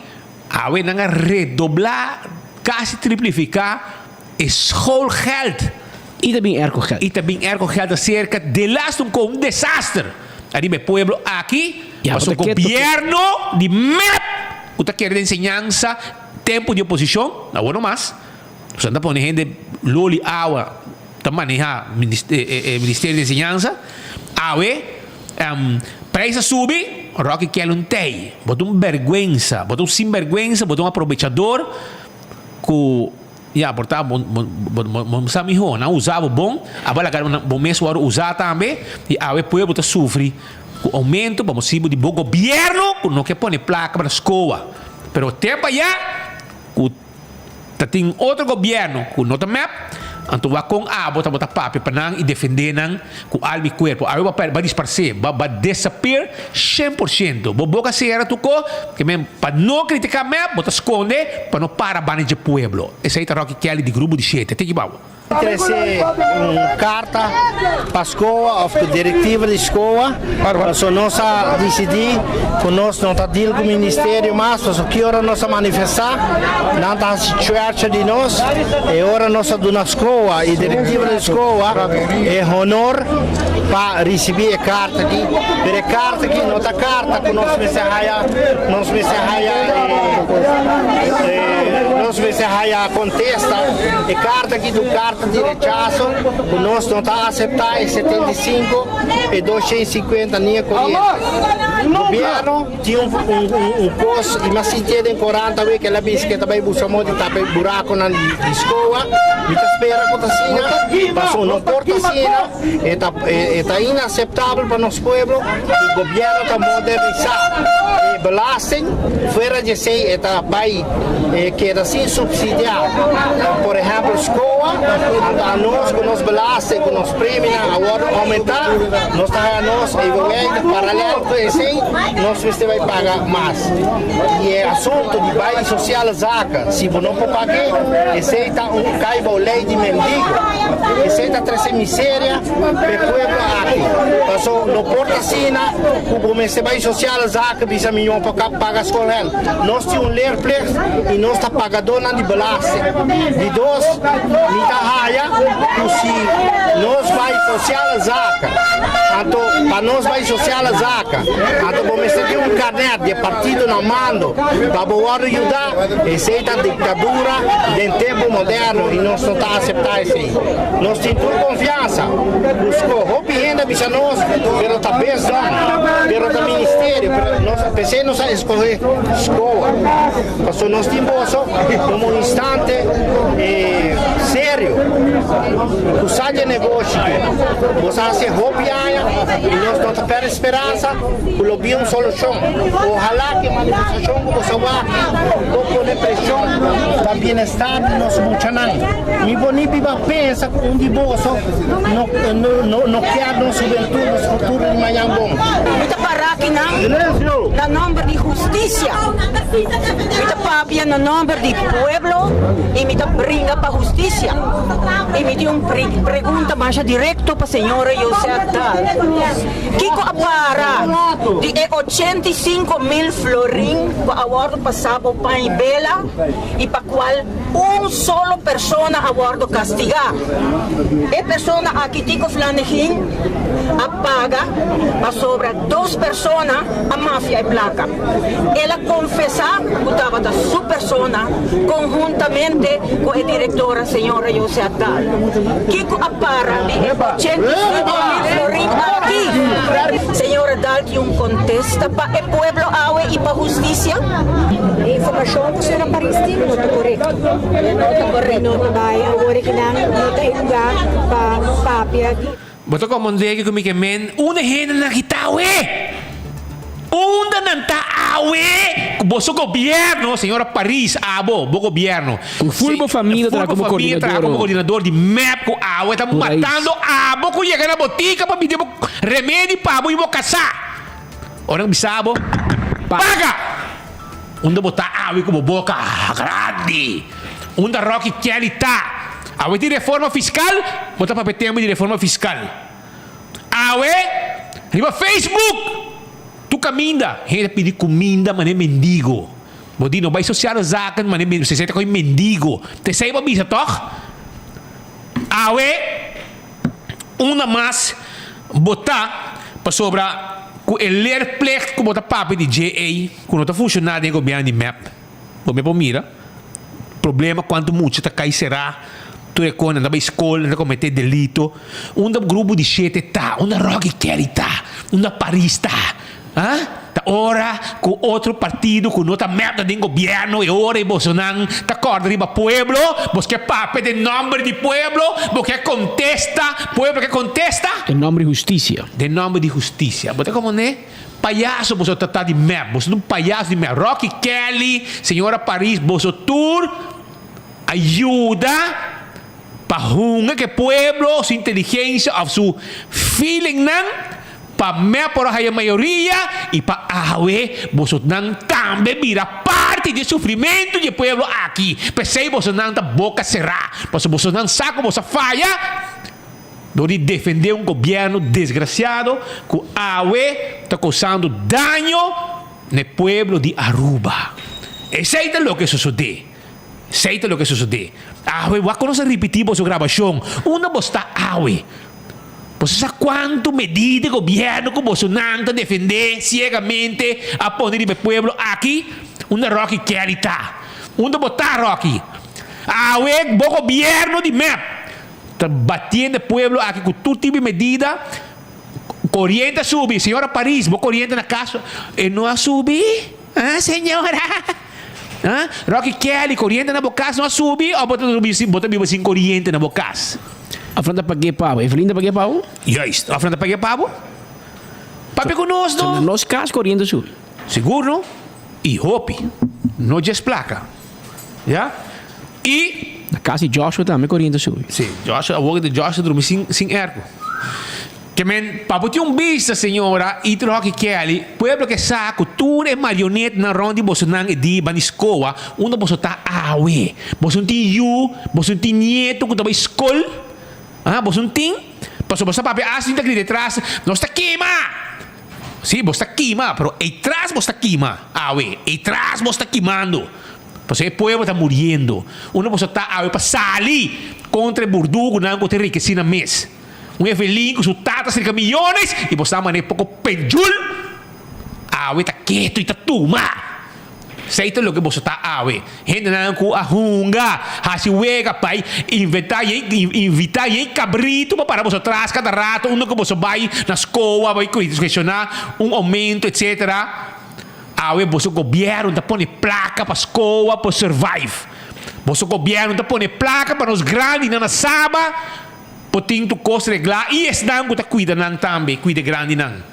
hoje não é redoblar, quase triplificar, schoolgeld. E também ercogeld. E também ercogeld acerca de lastro com desastre. Ali no pueblo aqui, passou o governo de MEP, que está querendo ensinança, tempo de oposição, não é mais. Você está pondo gente loli água, manejar Ministério de Enseñanza, preço sube, Rocky Kelly não tem, botou vergüenza, botou sinvergüenza, botou aprovechador, que já portava sabe não usava bom, agora bom mesmo usar também, e o povo está sofre com aumento, vamos dizer, de bom governo, que não quer pôr placa para a escola, pero tempo já, tem outro governo, que não tem map. Então, com a botar papi para e defender com alma e corpo. Aí vai disparar, vai disappear 100%. Boca se era tu que mesmo para não criticar mesmo, bota esconder para não parar a de pueblo. Esse aí tá Rocky Kelly de grupo de 7. Tem que bom. Interesse carta para a escola, ou para a diretiva da escola, para nós decidir, que nós não está deal com o Ministério, mas para que hora nós manifestar, não está se de nós, é hora nós do na escola, e a diretiva da escola é honor para receber a carta aqui, para a carta aqui, não está carta que nós me se raia contesta, a carta aqui do carta carta de rechazo, nós não está aceitar 75 e 250 linha corrente. O governo tinha um custo, mas se tem 40 vezes que ela disse que também buscamos de tapar buraco na escola, e espera que assim, passou não porta assim, é inaceitável para nosso povo, o governo está modernizar, belasting, fora de ser, vai que assim subsidiar, por exemplo, escola, a nós com nos belasting, com nos prêmios, agora aumentar, nós está nós e governo paralelo com esse, nós vai pagar mais. E é assunto de bairro social zaca, se você não pagar, esse está cai a lei de mendigo, esse está trazendo miséria para o povo aqui. Passou no porta sina, o esse bairro social zaca, bisa milhão para pagar as coisas. Nós temos ler plex e nós está pagador de belasting. De dois, mita raia, se nós vai social zaca, então para nós vai social zaca, então vamos ter um carnet de partido na mando para poder ajudar essa ditadura em tempo moderno e nós não está aceitar isso aí. Nós temos confiança, buscou roupa e renda bisa nós, pero está pensando, pero está ministério, nós pensamos a escolher escola, porque nós temos um instante sério, usar de negócio, você fazer roupa e nós não temos esperança, o bem uma solução. Ojalá que a manifestação como se vá, com pressão para o bem-estar do nosso buchanang. Me bonito vai pensar um de bolso, não quer nossa juventude, nosso futuro de manhã bom. Kita para aqui na nome de justiça. Kita papia no nome de pueblo e me brinca para justiça. E me deu uma pergunta mais direto para a senhora José Tal. Kiko apara de 85,000 florin para awardo passado para a Bela e para qual solo persona awardo castigar. E persona aqui tico flanejin apaga para sobra 2 personas a máfia e placa. Ela confessa que estava da sua persona conjuntamente com a diretora senhora José Tal. Kiko apara de 85,000 florin aqui. Senhora Tal que contesta para o pueblo awe e para a justiça. A informação que a senhora Paristim não está correta. Não está correta. Não vai agora que não está em lugar para papia. Boto ko mondegi kumike men una hena na kitawe. Unda nanta awe. Boso governo, senhora Paris, abo, bo governo. O Fulbo Família trabalha como coordenador. Como coordenador de MEP com awe, estamos matando abo que chega na botica para pedir remédio para abo e bo caçar. Orang bisabo paga. Unda botar awe como boca grande. Unda Rocky Kelly tá. Awe de reforma fiscal, botar para tema de reforma fiscal. Awe, riba Facebook. Tu caminda, gente pedir comida, mané mendigo. Bodino, vai social zaken, mané mendigo, se sente com mendigo. Te sei ba bisa toch? Awe, uma mais botar para sobra com el ler plex com botar papo de JA, com não tá funcionando em governo de map. Você mira, problema quanto muito tá cai será. Tu reconhece, andava à escola, andava a cometer delito. Grupo de gente tá, Rocky Kelly tá, Paris tá. Tá ora com outro partido, com outra merda de governo, e ora e Bolsonaro, tá corda riba pueblo, você pape de nome de pueblo, você contesta, pueblo que contesta. De nome de justiça. De nome de justiça. Você como né? Palhaço, você tá de merda, você um palhaço de merda. Rocky Kelly, senhora Paris, você tour, ajuda. Para que pueblo, su inteligencia, su feeling para me por a maioria e para awe, Bolsonaro também vira parte do sofrimento do pueblo aqui. Pensei Bolsonaro da boca cerrada, mas Bolsonaro saca você falha, de defender governo desgraciado que awe está causando dano no pueblo de Aruba. Esse é o que sucede. Seita lo que sucede. Awe, wa conoce repetir su grabación. Una bosta awe. Pues esa cuánto medida gobierno que Bolsonaro defender ciegamente a poner el pueblo aquí. Una Rocky Kelly está. Una bosta Rocky. Awe, bo gobierno de MEP. Está batendo o pueblo aqui com todo tipo de medida. Corriente subir. Senhora Paris, vou corriente na casa. E não a subir? Ah, senhora? Ah? Rocky Kelly, corriente na boca, não a subir? Ou bota vivo sem corriente na boca? Afronta paguei pavo. Evelinda paguei pavo? Justo. Afronta paguei pavo? Papi conosco, no? Nos casos, corriente subir. Seguro? E hope. Não just placa. Já? E... Na casa de Joshua também corriente subir. Sim, Joshua, a boca de Joshua dorme sem ergo. Que men, papo tinha vista, senhora, e troca que ali, pueblo que saco, tudo é marionete na ronda, você não é de baniscoa, onde você tá awe, você não tem você não tem nieto, que tá escola, você não tem, você papi, assim tá aqui detrás, nós tá queima, sim, você tá queima, pero atrás você tá queima, awe, atrás você tá queimando, você pueblo tá morrendo, onde você tá awe para salir contra o burdugo, não contra enriquecida mês. Evelyn com seus tatas cerca de milhões e você mané pouco penjul. Awe tá quieto e tá tuma. Sei tudo o que você tá awe. Gente não com a hunga, hasi wega pai invitar em cabrito para você trás cada rato, que você vai na escola, vai questionar aumento, etc. Awe você governo tá põe placa para escola para survive. Você governo tá põe placa para os grandes na saba. Poting tu kos regla e esdang ko ta cuida nang tambe cuida grande nang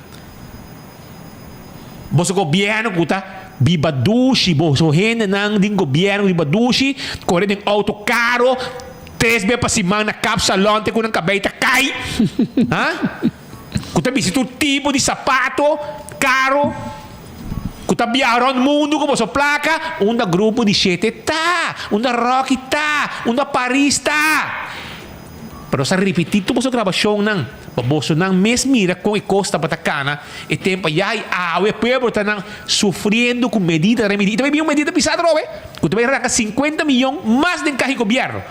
boso governo ko ta bibadushi boso hende nang ding governo bibadushi corre ding auto caro 3 vezes para cima na capsalon te ko nang kabay ta kai ha ko ta bisito tipo de sapato caro ko ta biaron mundo ko boso placa unda grupo di 7 ta unda Rocky ta unda Paris ta. Pero sa repetido mo sa grabasyon ng baboso ng mes mira kung ikosta Batacana e tempo yay awe pueblo tanang sufriendo com medida remedida. Também medida pisada, Robe. Que também arranca 50 milhões mais do que o governo.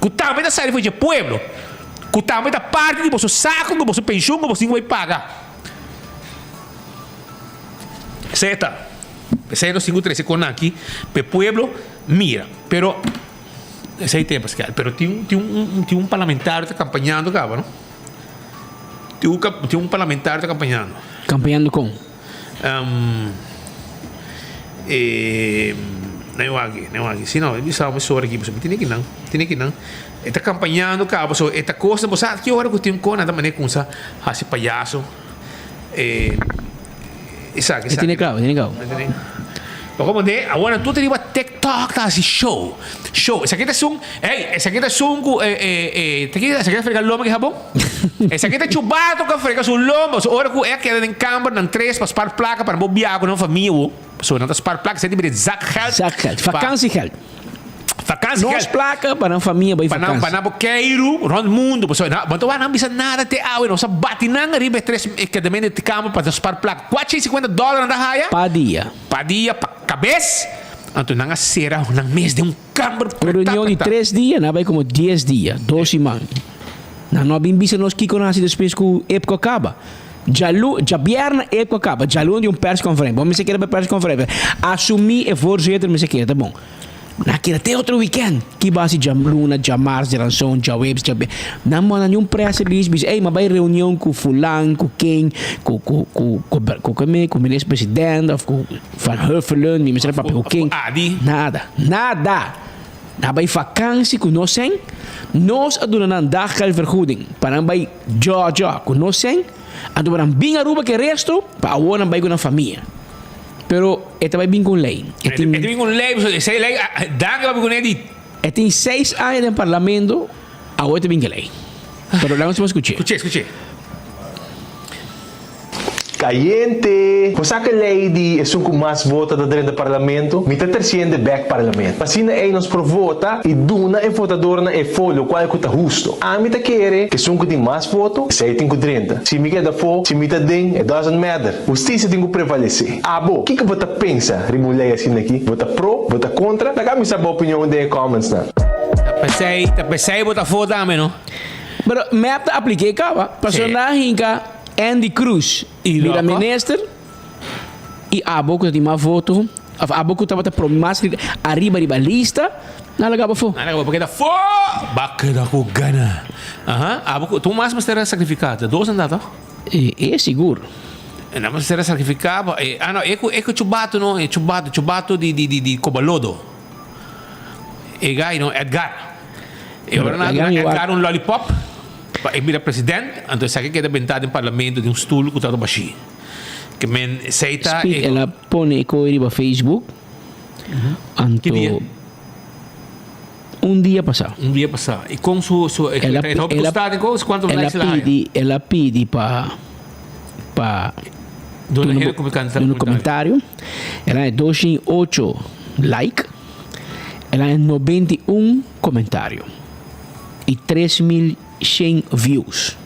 Que também da saída foi de pueblo. Que também da parte de você saco, que você pensão, que você vai pagar. Certo? Esse é o 513 com aqui, o pueblo mira, pero esse aí tem Pascal, pero tinha um parlamentar campanhando, cara, não? Tinha um parlamentar campanhando. Campanhando com? Não aqui. Se não, isso é uma história aqui, tem que não. Está campanhando, cara, esta coisa, você sabe que hora que tem com nada maneira com essa esse palhaço. Exato. Tem claro. Pero como de, agora tu teriba TikTok tá assim show. Essa aqui é sung, essa aqui é sung, essa aqui é fregar loma que é bom. Essa aqui é chubato que frega sul loma, so ora que é que em câmara nan 3 para spar placa para bobiar com a família, so não tá spar placa, você tem Zakgeld, vakantiegeld. Nos placa para a família vai vakantie. Para boqueiro, rond mundo, pessoal, mas tu não bisa nada te awe, não sa batinang ribe 3 academia de câmara para spar placa. $450 na haya. Pa dia, cabeça, então não será um mês de câmara. Reunião de 3 dias, não vai como 10 dias, 12 semanas. Não bem bisa nós que conhece depois que o época acaba. Já viernes época acaba, já de persconferência. Bom, me se quer para persconferência. Assumir e forjeter, me se quer, tá bom. Naquele até outro weekend, que base de Luna, de Mars, de Ransom, de Webs, de não manda nenhum press release, mas mas vai reunião com fulano, com quem, com o ministro presidente, com Van Huffelen, ministro papel com quem, nada. Na vai vacância com nós sem, nós adunam daggeldvergoeding, para vai já com nós sem, adunam bem aruba que resto, para o ano vai com a família. Pero esta vai vir com lei. Esta vem com lei, essa lei, dá que vai com lei. Tem 6 anos no parlamento, agora tem que lei. Pero lá não se vai escutar. Escute. Caliente. Você sabe que a lei é o mais vota dentro do parlamento? Me está terceiro back parlamento. Assim é nós por vota e duna e votador na e folha qual é que está justo. A mim tá querer que são que tem mais voto, sei tem que 30. Se me queda for, se me tá den, it doesn't matter. Justiça tem que prevalecer. O que você pensa? Rimulei assim aqui. Vota pro, vota contra. Dá me saber a opinião de comments na. Pensei vota for também, não? Mas me apliquei cá, personagem Andy Cruz, vira ministro e a boca de mais voto Abo que estava mais arriba lista, não lagava fo. Não, porque da fo, baka da ko gana. Aha, abo tu mais será sacrificado. 2 andata? É seguro. Não, mas será sacrificado. Não, é que chubato não, é chubato de cobalodo. É gai não, Edgar. Edgar um lollipop. Ele vira presidente, então sabe que é inventado em parlamento de stoel que está no baixo. Que men seita. Ela põe coisa no Facebook. Que dia? Um dia passado. E com ela pede para no comentário. Ela é 208 like. Ela é 91 comentário. E 3.100 views.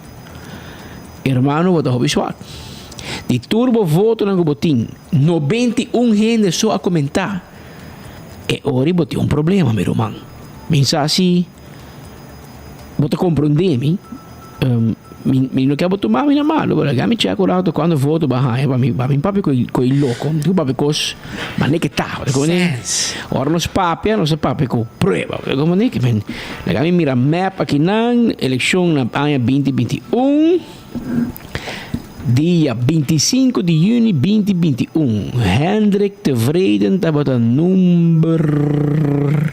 Hermano, vou dar o visual. De turbo voto no botim, 91 gente só a comentar. E ora bote um problema, meu irmão. Pensa assim, vou compreender-me. Não quero tomar minha mano, porque me checo lá quando voto bahia, para mim papi com il louco, tu papi cos, mas nem que tá, ora nos papi com prova, como nem que men, me mira map aqui na eleição na ano 2021. Dia 25 de junho 2021. Hendrik Tevreden estava no número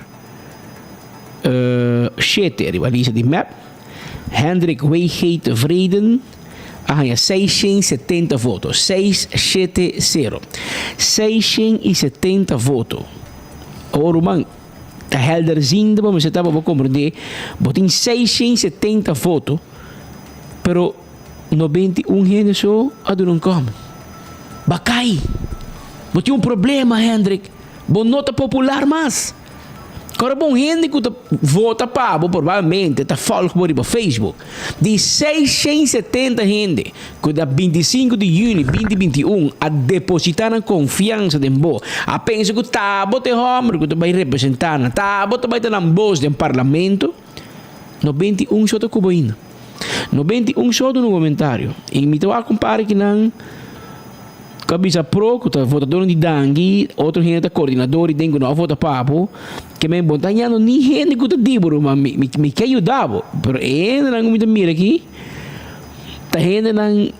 7, rivaliza de map. Hendrik Weighe Tevreden, 670 votos. 670. 670 votos. Ora, man, tá helderzinho, mas você estava a compreender. Botem 670 votos, pero 91 gente só a não come. Bacai. Botem um problema, Hendrik. Bom nota popular, mas. Agora, bom gente que vota para, provavelmente, está falando por Facebook. De 670 gente, que da 25 de junho de 2021, a depositar a confiança de boa. A pensa que está, bote homem, que vai representar, está, bote vai ter na voz do parlamento. 91 só está cubaína. 91 só no comentário. E me estava a comparar que não. Cabeça pro, que está votador de Dangui, outro gente coordenador e dengo não vota papo, que me botanhando nem gente que está dibro, mas me quer ajudar, pero ainda não me mira aqui, tá gente não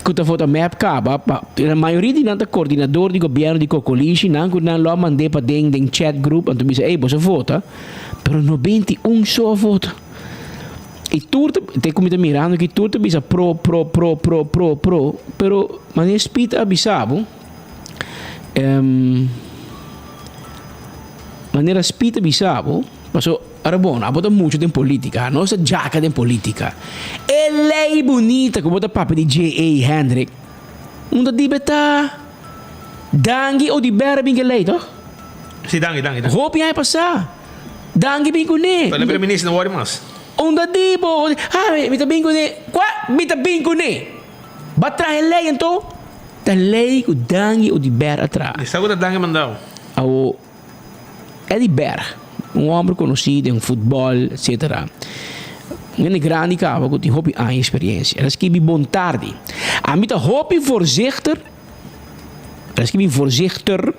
que está vota map caba, a maioria de nada coordenador de governo de Cocoliche, não que não lá mandei para dentro de chat group, então diz, ei, você vota, pero 91 só vota. E tudo, tem como está mirando que tudo bisa pro, pero mas espírito avisado, maneira espírito avisado, passou, era bom, a bota muito em política, a nossa jaca em política, é lei bonita como bota papo de J.A. Hendrik, da dibeta, Dangui ou de Berra bem que lei, to? Sim, Dangui. Hope aí passar, Dangui bem com ne. Para o ministro não olha mais. Onda dibo, mita bingo ne, mita bingo ne. Batra a lei então, a lei o Dangui o de Berra atrás. E sabe o Dangui mandou? É de Berra, homem conhecido em futebol, etc. Een grande cabo que tem hobby a experiência. Elas que bom tarde. A mita hobby voorzichtig. Elas que voorzichtig.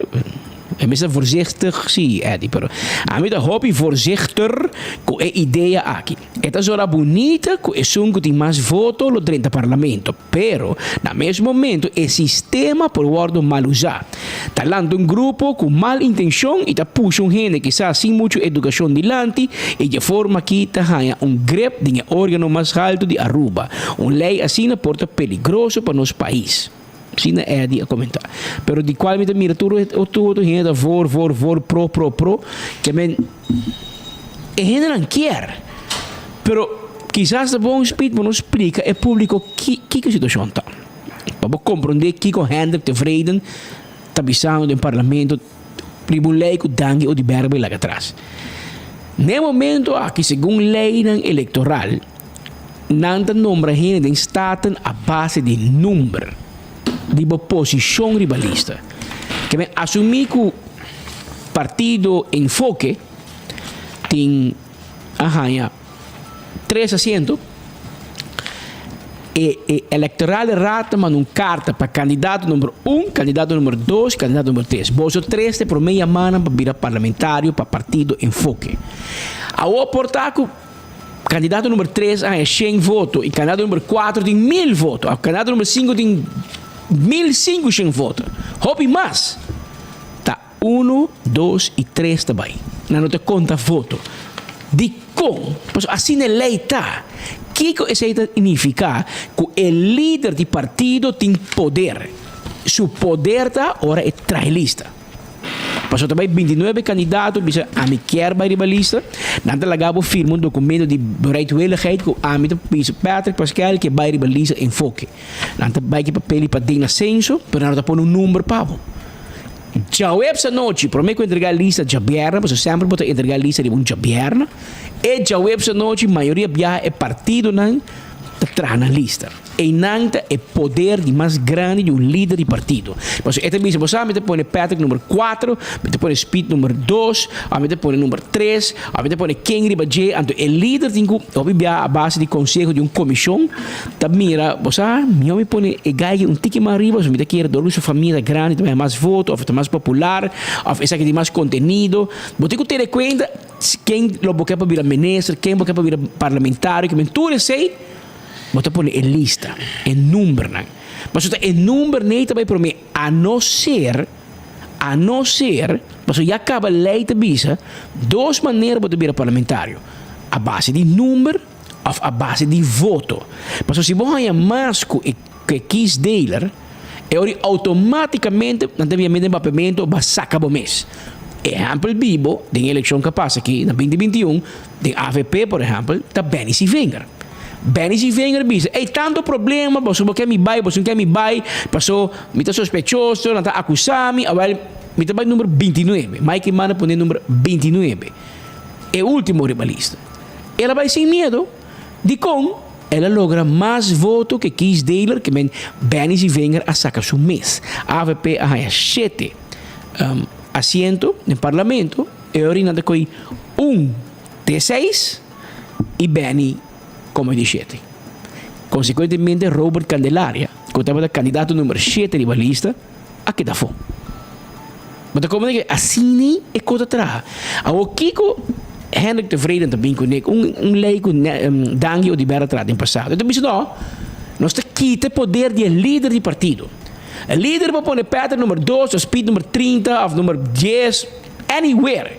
É mesmo voorzichtig, sim, Eddie, pero a mim da hobby voorzichtig com a ideia aqui. Esta zona bonita com é som que tem mais voto no dentro do parlamento, pero no mesmo momento o sistema por ordem mal usado. Talando grupo com mal intenção e tá puxa gente que sabe sem muita educação dilante e de forma que tá ganha grep de órgão mais alto de Aruba. Lei assim porta perigoso para nosso país. Sina é de comentar. Pero de qual me mira tudo gente vor pro que men é gente não quer. Pero quizás o bom espírito nos explica é público que situação tá. Para compreender que com Hendrik Tevreden tá bisando no parlamento tribunal com Dangui ou de Berba lá atrás. No momento aqui segundo lei eleitoral não nombra gente em staten a base de número de posição rivalista. Que me assumir que o partido Enfoque tem 3 assentos E electoral rata manda uma carta para candidato número 1, candidato número 2, candidato número 3. Bolso 3 te por meia mana para virar parlamentário para partido Enfoque. A oportaco candidato número 3 é 100 votos e candidato número 4 tem 1000 votos. O candidato número 5 tem 1500 votos. Hobby mais. Tá 1, 2 e 3 também. Não te conta voto. De como? Assim é lei tá. O que isso significa? Que o líder do partido tem poder. Seu poder está ora é trailista. Passou também 29 candidatos, bisa a me quer para a lista. Nada lagabo firma documento de bereidwilligheid com a mim bisa Patrick Pascal que vai a lista Enfoque. Nada vai que papel para Dina Censo, para nada pôr número pavo. Já essa noite, prometo entregar a lista de Bierna, mas eu sempre vou entregar a lista de Bierna. E já essa noite, a maioria viaja é partido não está na lista. E não é poder de mais grande de líder de partido. Mas esta vez você me põe Patrick número 4, me põe Speed número 2, me põe número 3, me põe Kenry Bajé, então o líder tem que a base de conselho de uma comissão. Tá mira, você me põe e ganha tique mais arriba, você me quer dar sua família grande, também mais voto, ou mais popular, ou essa que tem mais conteúdo. Você tem que ter em conta quem lo quer para virar ministro, quem quer para virar parlamentário, que tudo sei. Você põe em lista, em número. Mas em número nem também para mim, a não ser, mas já acaba a lei de visa, duas maneiras para virar parlamentário. A base de número ou a base de voto. Mas se você tem mais que quis dealer, automaticamente, não tem um papamento, vai sacar o mês. Exemplo vivo, da eleição que passa aqui, na 2021, da AVP, por exemplo, está Benny Wenger. Benny Wenger diz, é tanto problema, você não quer me vai, passou, me está sospechoso, não está acusando, agora, me está número 29, Mike manda põe número 29. É o último rivalista. Ela vai sem medo de como ela logra mais votos que Keith Taylor, que Benny Wenger a saca seu mês. A AVP a 7 assentos no parlamento, e orina de coi 6 e Benny como 17. Consequentemente, Robert Candelaria, que estava o candidato número 7 de lista, aqui da fome. Mas como é que assim é coisa atrás. O Kiko Hendrik de Vreden também com lei com Dangio de Berra atrás no passado. Então, não, nós quita poder de líder de partido. O líder vai pôr Patrick número 2, o Speed número 30, ou número 10, anywhere.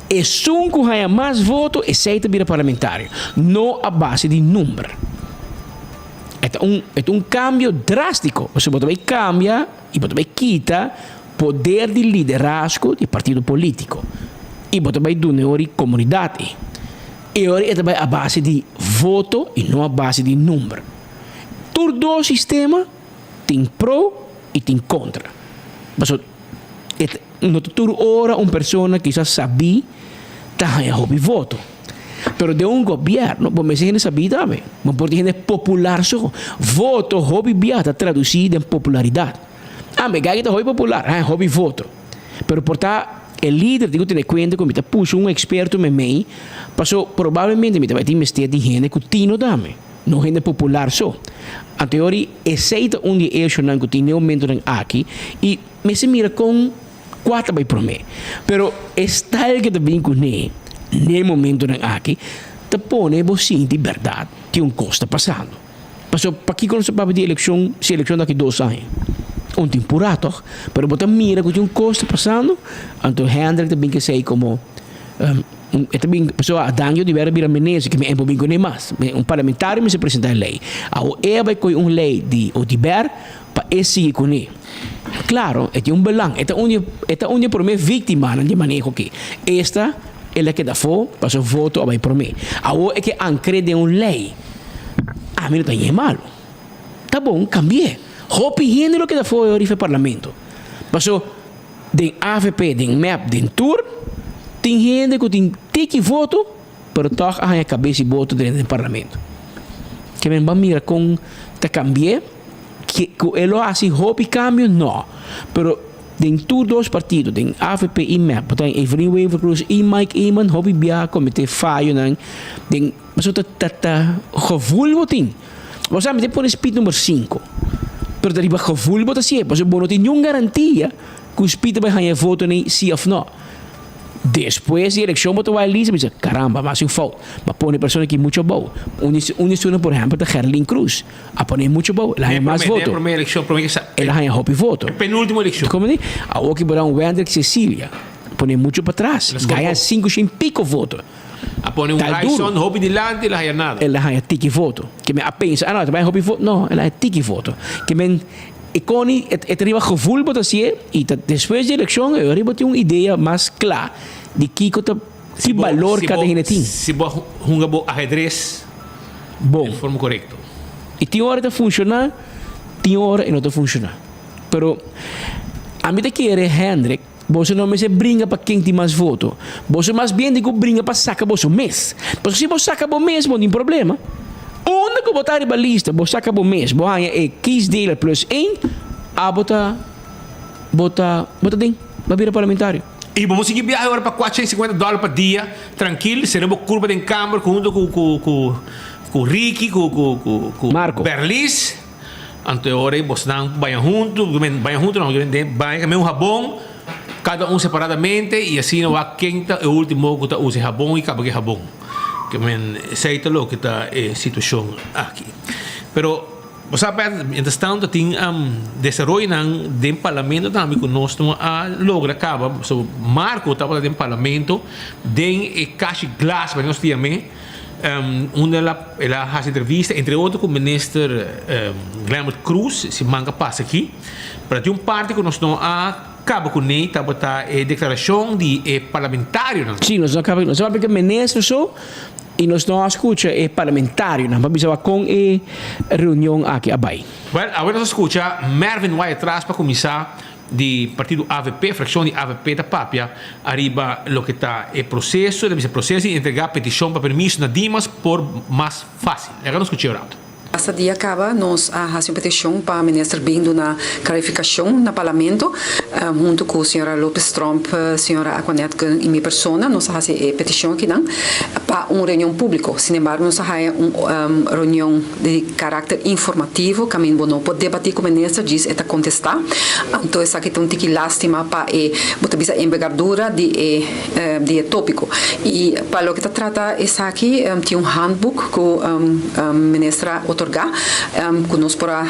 E sunco ganha mais votos e aceita vir parlamentário. Não a base de número. É um cambio drástico. Você também cambia e também quita poder de liderazgo de partido político. E também do comunidade. E agora é também a base de voto e não a base de número. Por dois sistemas, tem pro e tem contra. Mas no futuro, ora, uma pessoa que já sabia que hobby voto. Pero de um governo, vamos dizer, sabia também. Mas por gente popular só. Voto, hobby está traduzido em popularidade. Me ganha hobby popular, hobby voto. Pero por estar o líder, digo, tem conta que me puxa experto me mim, passou provavelmente me vai ter de gente que tino também. Não gente popular só. A teoria aceita onde eu não que tem momento aqui e me se mira com 4 vai para mim. Pero style que também com ele, no momento aqui, te põe você de verdade que costa passando. Passou para que quando se fala de eleição, se eleição daqui 2 anos. Temporada, pero você mira que costa passando, então Hendrik também que sei como também pessoa a Dangio de Vera Menezes que me empobim com mais parlamentário me se apresenta a lei a vai com lei de Otiber para esse com ele claro é belang é onde por mim vítima de manejo aqui esta é que dá fo passou voto vai por mim é que ancrede lei mim não tem malo tá bom cambiei hopi gênero que dá fo eu rife parlamento passou de AVP de MEP de tour tem gente que tem voto, pero toch a cabeça e voto dentro do parlamento. Que me va mira com te cambié, que ele assim hobby cambio não, pero dentro dos partidos, den AVP e MEP, tem Evelyn Wevercruz e Mike Eman hobby bia comité falho nan, den mas o tata gevoel wat in. Você sabe, tem por speed número 5. Pero dariba gevoel bota assim, porque você não tem nenhuma garantia que o speed vai ganhar voto nem sim ou não. Depois da eleição, você vai ali e diz, caramba, mas é um falta. Mas põe pessoa que é muito boa. Uma por exemplo, da Gerlin Cruz. A põe muito boa, ela ganha mais voto. Ela ganha hobby voto. Penúltima eleição. Como é? A outra que o Wendrick Cecília. Põe muito para trás. Ganha 5 e pico voto. A põe Raison, hobby de lado, ela ganha nada. Ela ganha tiki voto. Que me pensa, não, vai hobby voto. Não, ela ganha tiki voto. Que me Iconi, arriba gevoel bota assim, e depois da eleição, eu arriba tem uma ideia mais clara de que valor cada gente tem. Se você joga ajedrez, bom, de forma correta. E tem hora de funcionar, tem hora e não de funcionar. Pero, a mim que era Hendrik, você não me se brinca para quem tem mais voto. Você mais bem de que brinca para sacar você mês. Porque se você saca o mês, não tem problema. Onde que botar a lista, você acaba o mês, você ganha 15 dele plus 1, a bota dentro, vai virar parlamentário. E vamos seguir viajar agora para $450 por dia, tranquilo, seremos curva de câmara junto com Ricky, com Marco Berlis. Então agora você vai junto, não, vai comer um jabón, cada um separadamente, e assim não vai quem é o último que usa jabón e acaba que jabón. Que aceita lo que está a situação aqui. Pero, você sabe, entretanto, tem desenvolvimento do parlamento também que nós estamos a lograr acaba. So, Marco estava no parlamento, tem caixa glass para nós também, onde ela faz entrevista, entre outros, com o ministro Glamour Cruz, se manca passa aqui, para ter parte que nós estamos a acaba com ele, tá botar declaração de parlamentário, não? Sim, nós acabamos que ministro só e nós não escuta parlamentário, não, mas com a reunião aqui abai. Well, agora nós escuta Mervin vai atrás para começar de partido AVP, fração de AVP da Papia, arriba lo que está o processo, deve ser processo de entregar petição para permisso na Dimas por mais fácil. Agora nós escuta o Essa dia acaba, nós fazemos uma petição para o ministro vindo na clarificação no parlamento, junto com a senhora Lopes Trump, a senhora Aquanet e minha pessoa, nós fazemos a petição aqui para uma reunião pública. Sin embargo, nós fazemos uma reunião de caráter informativo, que não podemos debater com o ministro, diz e contestar. Então, essa aqui tem uma lástima para a envergadura de tópico. E para o que trata, essa aqui tem um handbook que a ministra otorgar, que nós para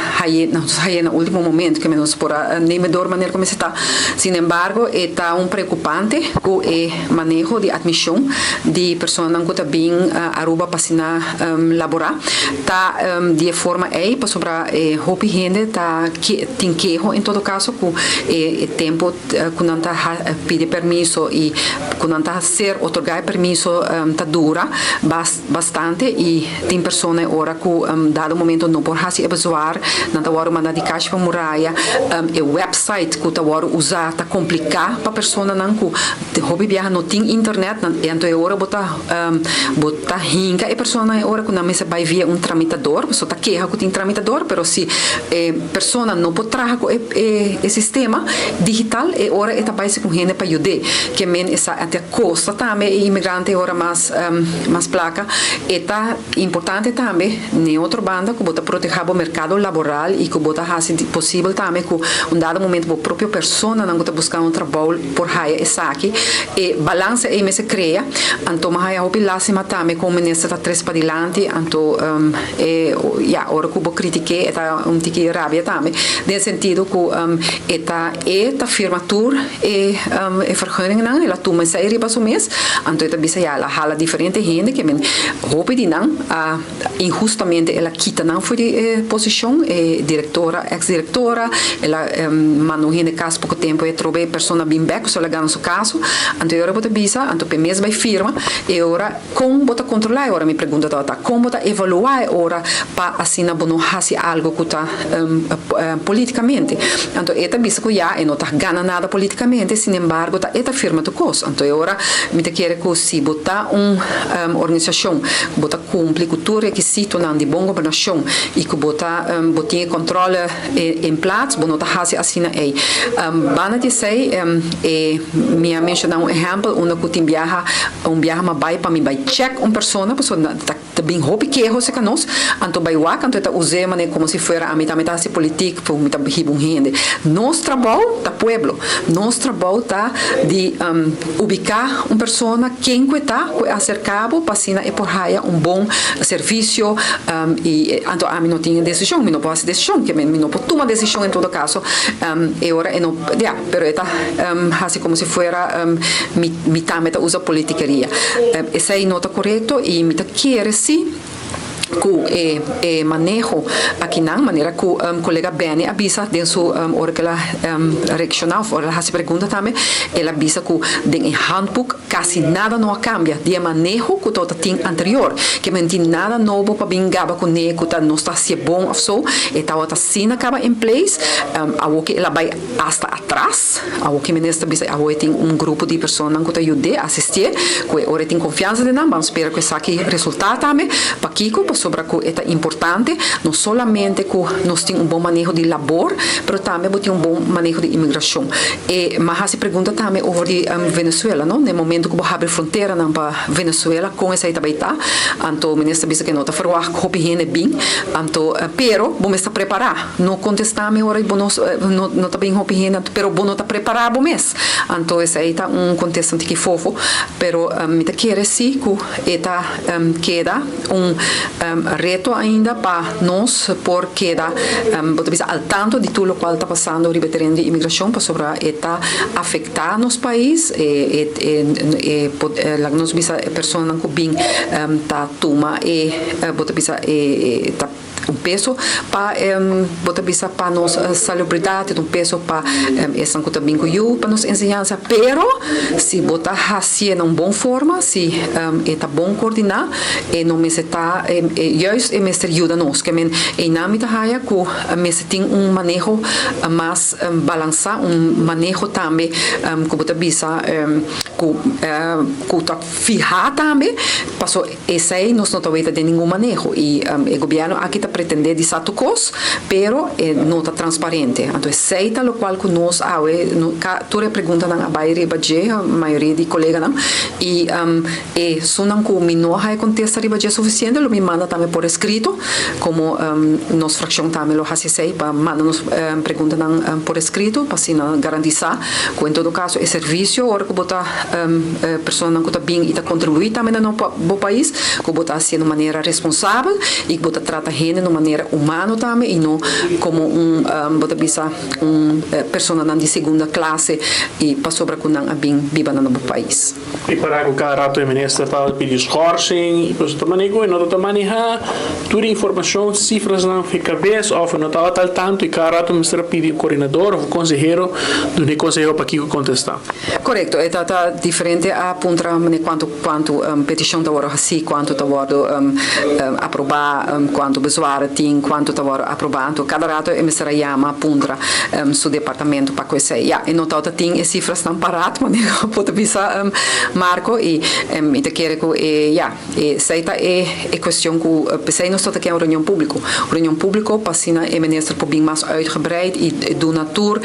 no último momento, que nós para nem melhor maneira como está. Sin embargo, está preocupante com o manejo de admissão de pessoas que estão bem Aruba para laborar. Está de forma aí para sobre hopi gente tá tem queijo em todo caso com o tempo quando anta pede permisso e quando anta ser otorgar permisso tá dura bastante e tem pessoas ora com dado momento não por hasi evaluar não tá hora mandar de caixa para muralha o website que tá hora usar tá complicar para pessoa não com hobby viajar não tem internet então é hora botar ringa e pessoa é hora que não me se vai via tramitador pessoa tá queixa que tem tramitador pero se pessoa não pode trabalhar com o sistema digital é hora é trabalhar com gente para ajudar que men essa até custa também imigrante hora mais placa é tá importante também em outra banda que bota proteger o mercado laboral e que bota fazer possível também que dado momento a própria pessoa não está buscando trabalho por raia essa aqui e balança é me se cria então mas a lástima também com o ministro está três para diante então ora que eu critiquei está tique rabia também nesse sentido que esta firmatura e vergunning não ela toma essa riba so mês então esta bisa ela hala diferente gente que men hope de não injustamente ela quita não foi de posição diretora ex-diretora ela mandou gente caso pouco tempo e trouxe pessoa bem back só legal no seu caso então eu bota bisa então pe mês vai firma e ora como bota controlar ora me pergunta tá como bota evaluar ora para assim na bono hasi algo que tá politicamente então esta bisa que já e não tá ganha nada politicamente sin embargo tá esta firma to cost então ora me te quer que se botar organização bota cumprir com todo requisito na de boa governação e que botar botinha controle em plaats bono tá hasi assim aí bana de sei minha mencionar exemplo onde que tem viaja mas vai para mim vai check pessoa bem hopi quejo se canos anto baiwa canto eta use mane como se fuera a mitad se política por mitad hibun gente nos trabalho da pueblo nos trabalho tá de ubicar uma persona quem está acercado passina e por raia bom serviço e anto a mim não tinha decisão, não posso decisão, que não posso tomar decisão em todo caso. E ora não, yeah, pero está assim como se fuera me usa politiqueria. Essa é nota correto e me quer sim que manejo aqui na maneira que o colega Benny avisa dentro hora que ela regional ela se pergunta também ela avisa que dentro handbook quase nada não cambia de manejo que todo tem anterior que não tem nada novo para bingaba com ne que não está se bom ou só e tá outra sim acaba em place a que ela vai hasta atrás a que ministra avisa a tem grupo de pessoas que ajude a assistir que ora tem confiança de nós vamos esperar que saque resultado também para Kiko sobre que é importante, não somente que nós temos bom manejo de labor, mas também temos bom manejo de imigração. E mas se pergunta também sobre Venezuela, não? No momento que abre fronteira para Venezuela com essa itabaita, então o ministro disse que não está falar que higiene bem, então pero vamos estar preparado. Não contestamos agora não está bem higiene, pero não está preparado mesmo. Então esse aí está contexto que fofo, pero me quer sim que está queda reto ainda para nós porque al tanto de tudo o qual está passando o terreno de imigração para sobre está afetar nos país nós bisa pessoa que bem tá toma bota bisa tá peso para bota bisa para nos salubridade peso para essa que também para nos ensinança pero se bota assim em boa forma se está bom coordenar e não me está juist me ajuda nós que em nâmbito raia que me tem manejo mais balançar manejo também que bota bisa que tá fijar também passou esse aí nós não temos de nenhum manejo e o governo aqui está pretender de certo coisa, pero não está transparente. Então, aceita o qual que nós, toda pergunta na bairro a maioria de colegas, e se não que não há contesta suficiente, ele me manda também por escrito, como nossa fração também lo faz assim, para mandar nos perguntas por escrito, para assim garantizar que em todo caso o serviço, hora que botar pessoa que está bem e está contribuindo também no país, que botar assim de maneira responsável e que botar trata gente de maneira humana também e não como botar bisa pessoa de segunda classe e para sobre que não bem viva no país. E para que cada rato o ministro está pedindo schorsing e depois também e não está manejar toda a informação, cifras não fica bem ou não está tal tanto e cada rato o ministro pede coordenador ou conselheiro do conselheiro para que contestar. Correto, está diferente a ponto quanto petição está assim, quanto está aprovar, quanto besoar tem, quanto está aprovado. Cada rato o ministro chama puntra seu departamento para conhecer. E não está tem cifras estão paradas, mas pode pensar Marco e te quer que seita é questão que pensei nós está aqui uma reunião pública passina o ministro por bem mais uitgebreid e do natur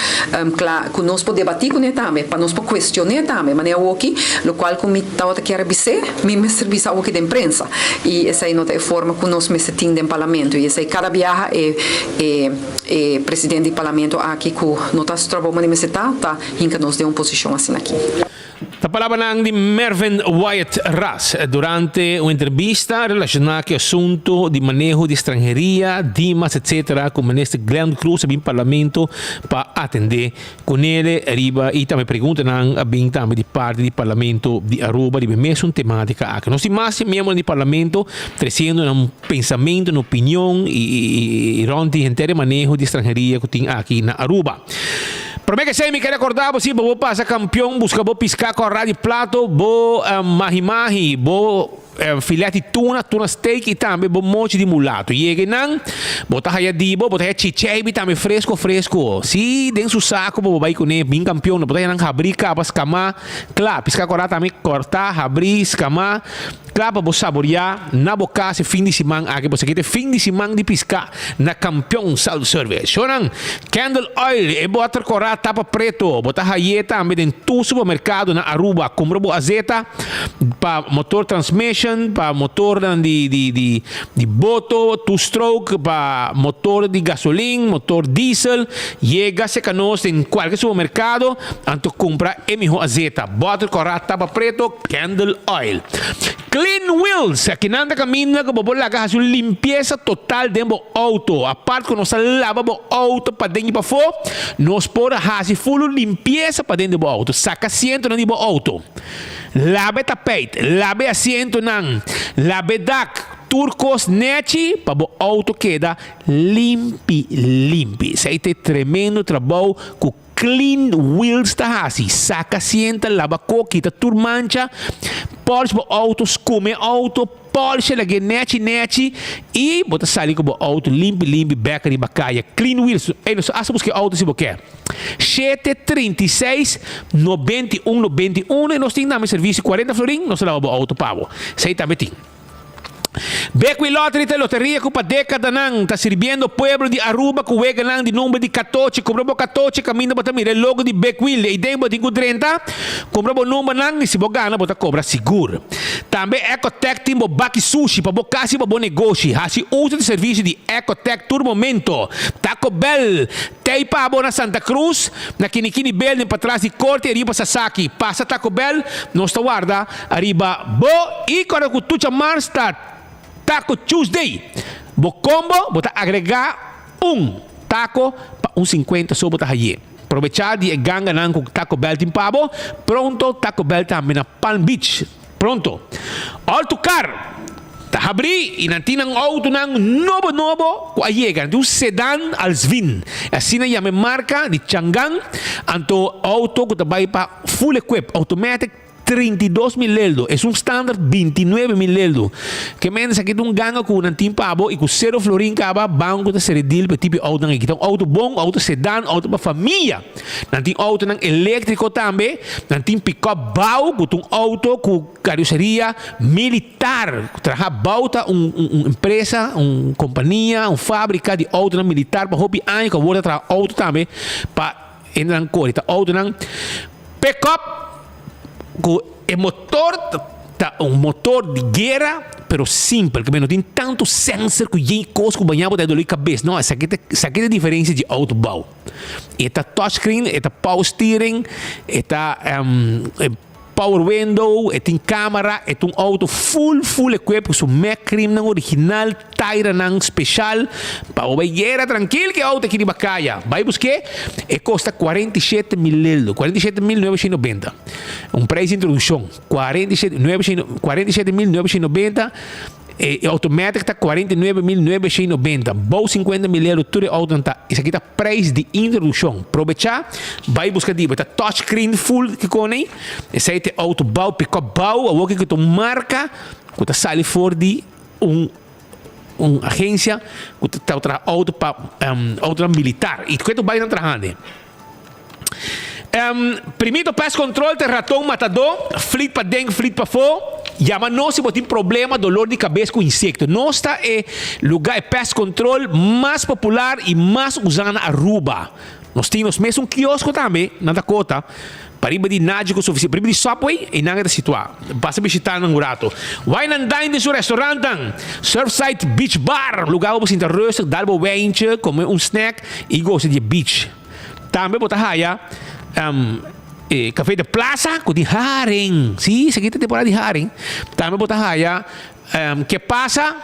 claro que nós podemos debater com ele também para nós podemos questionar também mas é o que o qual como está aqui a revisar me serviço o que da imprensa e essa aí não é forma que nós me tem no parlamento e essa aí cada viagem é presidente do parlamento aqui que não está trabalhando na universidade tá em que nós deu uma posição assim aqui. La palabra di Mervyn Wyatt Ras durante un'intervista relacionata all'assunto di manejo di estrangeria, Dimas, etc. con il ministro Glenn Cruz in Parlamento per attendere con ele arriva e mi preguntano abbiamo di parte di Parlamento di Aruba di messo una tematica che nostri massimi membri di Parlamento trecendo un pensamento, un'opinione e ronti intere manejo di estrangeria che tem aqui na Aruba. Para mim que sei, me quer recordar, você vou passar campeão, buscar vou piscar com a rádio plato, vou mahi-mahi, vou filete tuna steak e também vou monte de mulato. E aí não, botar aí dibo, botar aí chichei, também fresco. Se dentro do saco, vou vai com ele, bem campeão, botar aí não abrir capas, camar, claro, piscar com a também cortar, abrir, escamar. Claro, para saborear na boca esse fim de semana, aqui você quer fim de semana de piscar na campeão self-service. Chorang, Candle Oil, e botar corata tapa preto, bota hayeta também em tu supermercado na Aruba, compra bo azeta para motor transmission, para motor de boto, two-stroke, para motor de gasolina, motor diesel, chega se canos em qualquer supermercado, anto compra e mijo azeta, bota corra tapa preto, Candle Oil. Clean Wheels, aqui nanda camina que bobo laga hace uma limpeza total dentro do auto. A parte que nós lava o auto para dentro para fora, nós pode fazer full limpeza para dentro do auto. Saca asiento dentro do auto. Lave tapete, lave asiento nan, lave dac, turcos neti para o auto queda limpi. Isso aí tem tremendo trabalho com Clean Wheels tá assim, saca asiento, lava coquita, turmancha, polish o auto, come auto, polish lagi neti e bota sali com o auto limpi, beca de bacaia. Clean Wheels, ei, nós achamos que auto se boquer. 736 91 e nós temos serviço 40 florin, nós lava o auto pavo. Isso aí também tem. Beckwith Lottery te loteria que para década nang está sirviendo pueblo de Aruba que juega nang de número de 14 comprou 14 caminho para mira o logo de Beckwith e dentro de 30 comprou número nang e se você ganha bota cobra seguro também Ecotech tem baki sushi para casa para bom negócio assim uso de serviço de Ecotech por momento Taco Bell tem para na Santa Cruz na Kinikini Bell para trás de corte arriba Sasaki passa Taco Bell nós está guarda arriba bo e quando tu chamar está Taco Tuesday. Bo combo, bota agregar taco para 50 só bota aí. Aproveitar de ganga nang com Taco Bell tim pabo. Pronto, Taco Bell também na Palm Beach. Pronto. Alto car. Tá abri e nanti nang auto nang novo com a chega. Um sedan Alsvin. Assim na chama marca de Chang'an. Anto auto que trabalha para full equip, automatic 32.000 eldo. Es un standard 29.000 eldo. Que menos aqui um ganga com um timpabo e com 0 florin caba banco de seredil para tipo auto aqui. Então auto bom, auto sedan, auto para família. Nanti auto nang elétrico também. Nanti pick-up bau com auto com carroceria militar. Trabalha bauta empresa, companhia, fábrica de auto militar para hobby ano que volta tra auto também para entrar na cor. Auto nang pick-up com o motor motor de guerra pero simple que não tem tanto sensor que tem coisa que banhar para dor de cabeça não essa aqui é a diferença de auto bau eta touchscreen eta power steering eta power window tem câmera é auto full equipo com Mac Cream original tire nang special para o guerra tranquilo que auto aqui de bacaia vai buscar e custa 47.990 preço de introdução 47.990 e automático está 49.990 bom 50.000 euros tudo auto tá isso aqui tá preço de introdução aproveitar vai buscar de tá touchscreen full que coném esse aí tem auto bau pick-up bau o que tu marca que tá sale for de agência que tá outra auto para auto militar e que tu vai entrar trabalhando primeiro pest control tem ratão matador flit para dentro flit para fora Yama não se tem problema dolor de cabeça com insecto. Nossa é lugar pest control mais popular e mais usado na Aruba. Nós temos mesmo um quiosco também na Dakota. Para ir de nádico suficiente, para ir de Subway e nada de situar. Passa a visitar no rato. Wine and Dine de seu restaurante, Surfside Beach Bar, lugar onde você interessa, dar um wenche, comer snack e gosta de beach. Também botar raia. Café de Plaza com de haring. Sim, isso aqui tem temporada de haring. Também botar raia. Que passa?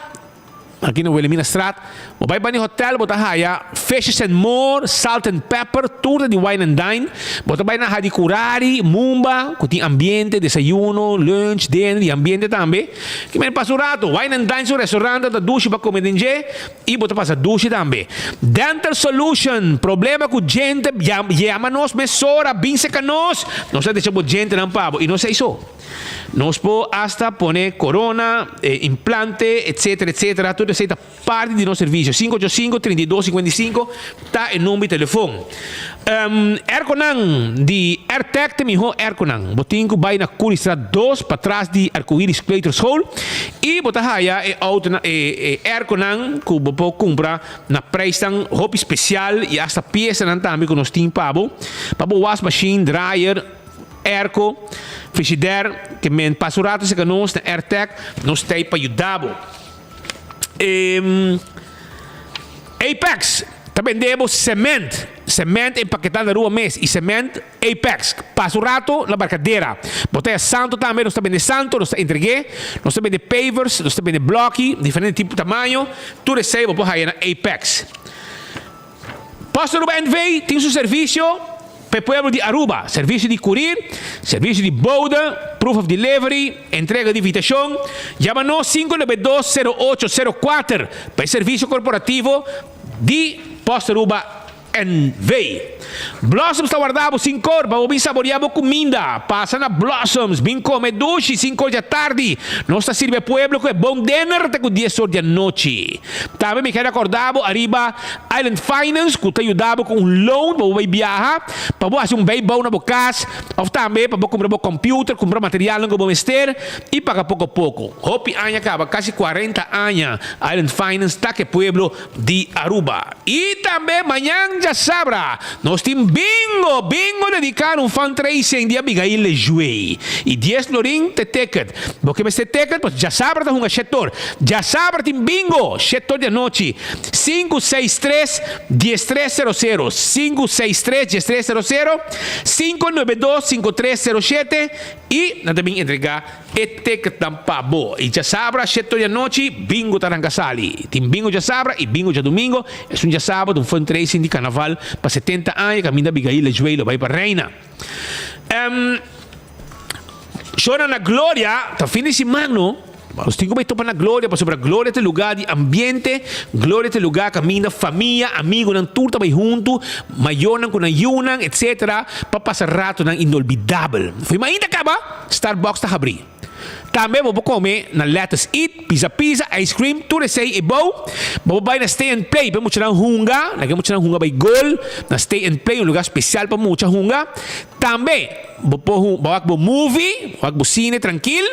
Aqui no Wilhelmina Strat. Vai para o hotel, botar raia. Fishes and More, Salt and Pepper, tudo de Wine and Dine. Botar vai na Hadikurari, Mumba, com tem ambiente, desayuno, lunch, dinner e ambiente também. Que me passa o rato. Wine and Dine, seu restaurante, da duche para comer dentro. E botar passa duche também. Dental Solution, problema com gente, chama-nos, mesora, bem seca-nos. Não sei deixar gente não pabo. E não sei isso. Nos po hasta poner corona, implante, etcétera. Tudo isso é parte do nosso serviço. 585-3255 tá em número de telefone. Erconan de AirTech tem melhor Erconan. Botinho vai na Curistrat 2 para trás de Arco-Íris Creators Hall e botahaya Erconan que você pode comprar na preço roupa especial e hasta peça nan também com nós tem pabo wash machine, dryer, airco, frigidaire que men passurato se nós na AirTech nós tem para ajudar. Apex também demos cement empaquetado na rua mês e cement Apex passo rato na barcadeira botei santo também nós também de santo nós entreguei nós também de pavers nós também de bloque diferente tipo de tamanho tu recebe por aí na Apex Posto Aruba NV tem seu serviço para o povo de Aruba serviço de courier serviço de boda proof of delivery entrega de invitação chama-nos 592-0804 para serviço corporativo de Posto Aruba NV. Blossoms está guardado 5 horas, vamos saborear comida. Passa na Blossoms, bem come 2 e 5 horas da tarde. Nós sirve pueblo com bom dinner até com 10 horas da noite. Também me quero acordar, arriba Island Finance, que te ajudava com loan para você viajar, para você fazer bem bom na casa, ou também para você comprar computer, comprar material que você ter e pagar pouco a pouco. Hopi año acaba, quase 40 anos, Island Finance está que pueblo de Aruba. E também amanhã já sabra, nós temos bingo dedicado fundraising de Abigail Lejuei. E 10 florin te ticket. Porque este ticket, pues já sabra tá um setor. Já sabra tem bingo, setor de noite. 563-1300, 563-1300, 592-5307 e nós também entregar e ticket tampabo. E já sabra, setor de noite, bingo Tarangasali. Tem bingo já sabra e bingo já domingo. É já sábado, um fundraising de carnaval para 70 anos, caminho da Abigail Lejuelo, vai para Reina. Chora na Glória, tá fim de semana, nós temos que topar na Glória, para sobre a Glória tem lugar de ambiente, Glória tem lugar, caminho da família, amigo, não tudo vai junto, maionan com ayunan, etc. Para passar rato na inolvidável. Foi mais ainda acaba, Starbucks está abrir. Também vou comer na Let's Eat, pizza, ice cream, tudo isso é bom. Vou vai na Stay and Play, para muita hunga, lagi muita hunga vai gol, na Stay and Play, um lugar especial para muita hunga. Também vou movie, vou cine tranquilo.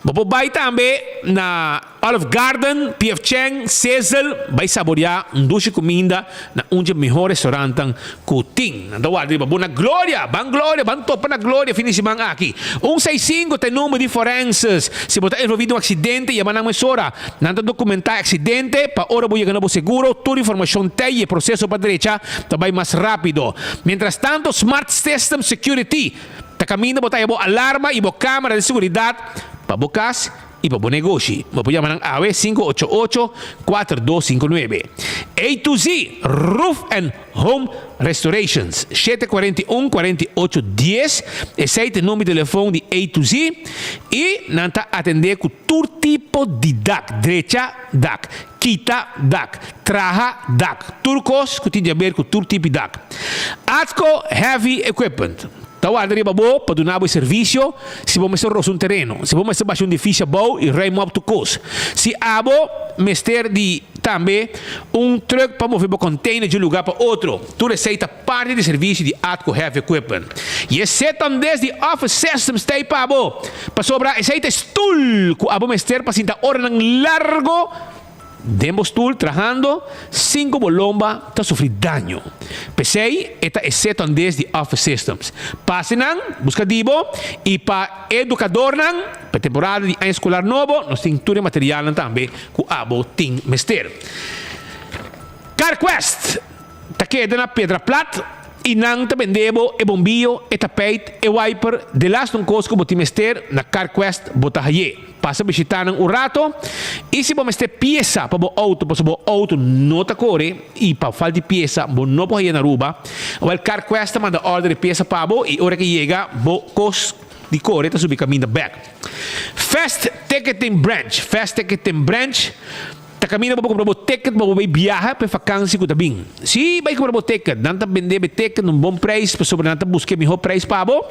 Vou vai também na Olive Garden, PF Chang, Cecil, vai saborear doce comida na dos melhores restaurantes que tem. Então, vou na Glória, vamos topar na Glória, fim de semana aqui. 165 tem número de forenses. Se você está envolvido em um acidente, chama na emissora. Nada documentar acidente, para hora vou chegar no seguro, toda a informação tem e processo para a direita, também mais rápido. Mientras tanto, Smart System Security, está caminhando, botar a alarma e a câmera de segurança para o caso e para o negócio. Vou chamar ng AWE 588-4259. A2Z Roof and Home Restorations 741-4810. Esse é o número de telefone de A2Z e não está atender com todo tipo de DAC. Direita DAC, quita DAC, traja DAC, turcos que tem a ver com todo tipo de DAC. ATCO Heavy Equipment. Tawad rin babo, padunabo serviço, se vamos ser um terreno, se vamos ser baixo um edifício bom e rei mob to cost. Se abo, mester de também truck para mover o container de um lugar para outro. Tu receita parte de serviço de Atco Heavy Equipment. E excetam desde Office Systems tem para abo, para sobrar receita stool, que abo mester para sinta hora ng largo. Demos tool trabajando 5 bolomba está sufrir daño. PC esta exceto desde Office Systems. Pasenang, busca dibo e para educador nang para temporada de ano escolar novo, nós tem tudo material também que abo tem mester. CarQuest ta queda na Pedra Plata e nang ta vendebo e bombillo e tapete e wiper de last um costo que botim mester na CarQuest botahaye. Passa a visitar um rato e se você ter peça para o auto, para o auto não está corre e para falta de peça, você não pode ir na Aruba. O CarQuest manda ordem de peça para você e hora que chega, você cost de corre está subindo caminho back. Fast Ticketing Branch ta caminho para comprar ticket para vai viajar para vakansie com também. Se vai comprar ticket, não tá vender ticket num bom preço, para sobre não tá buscar melhor preço para bo.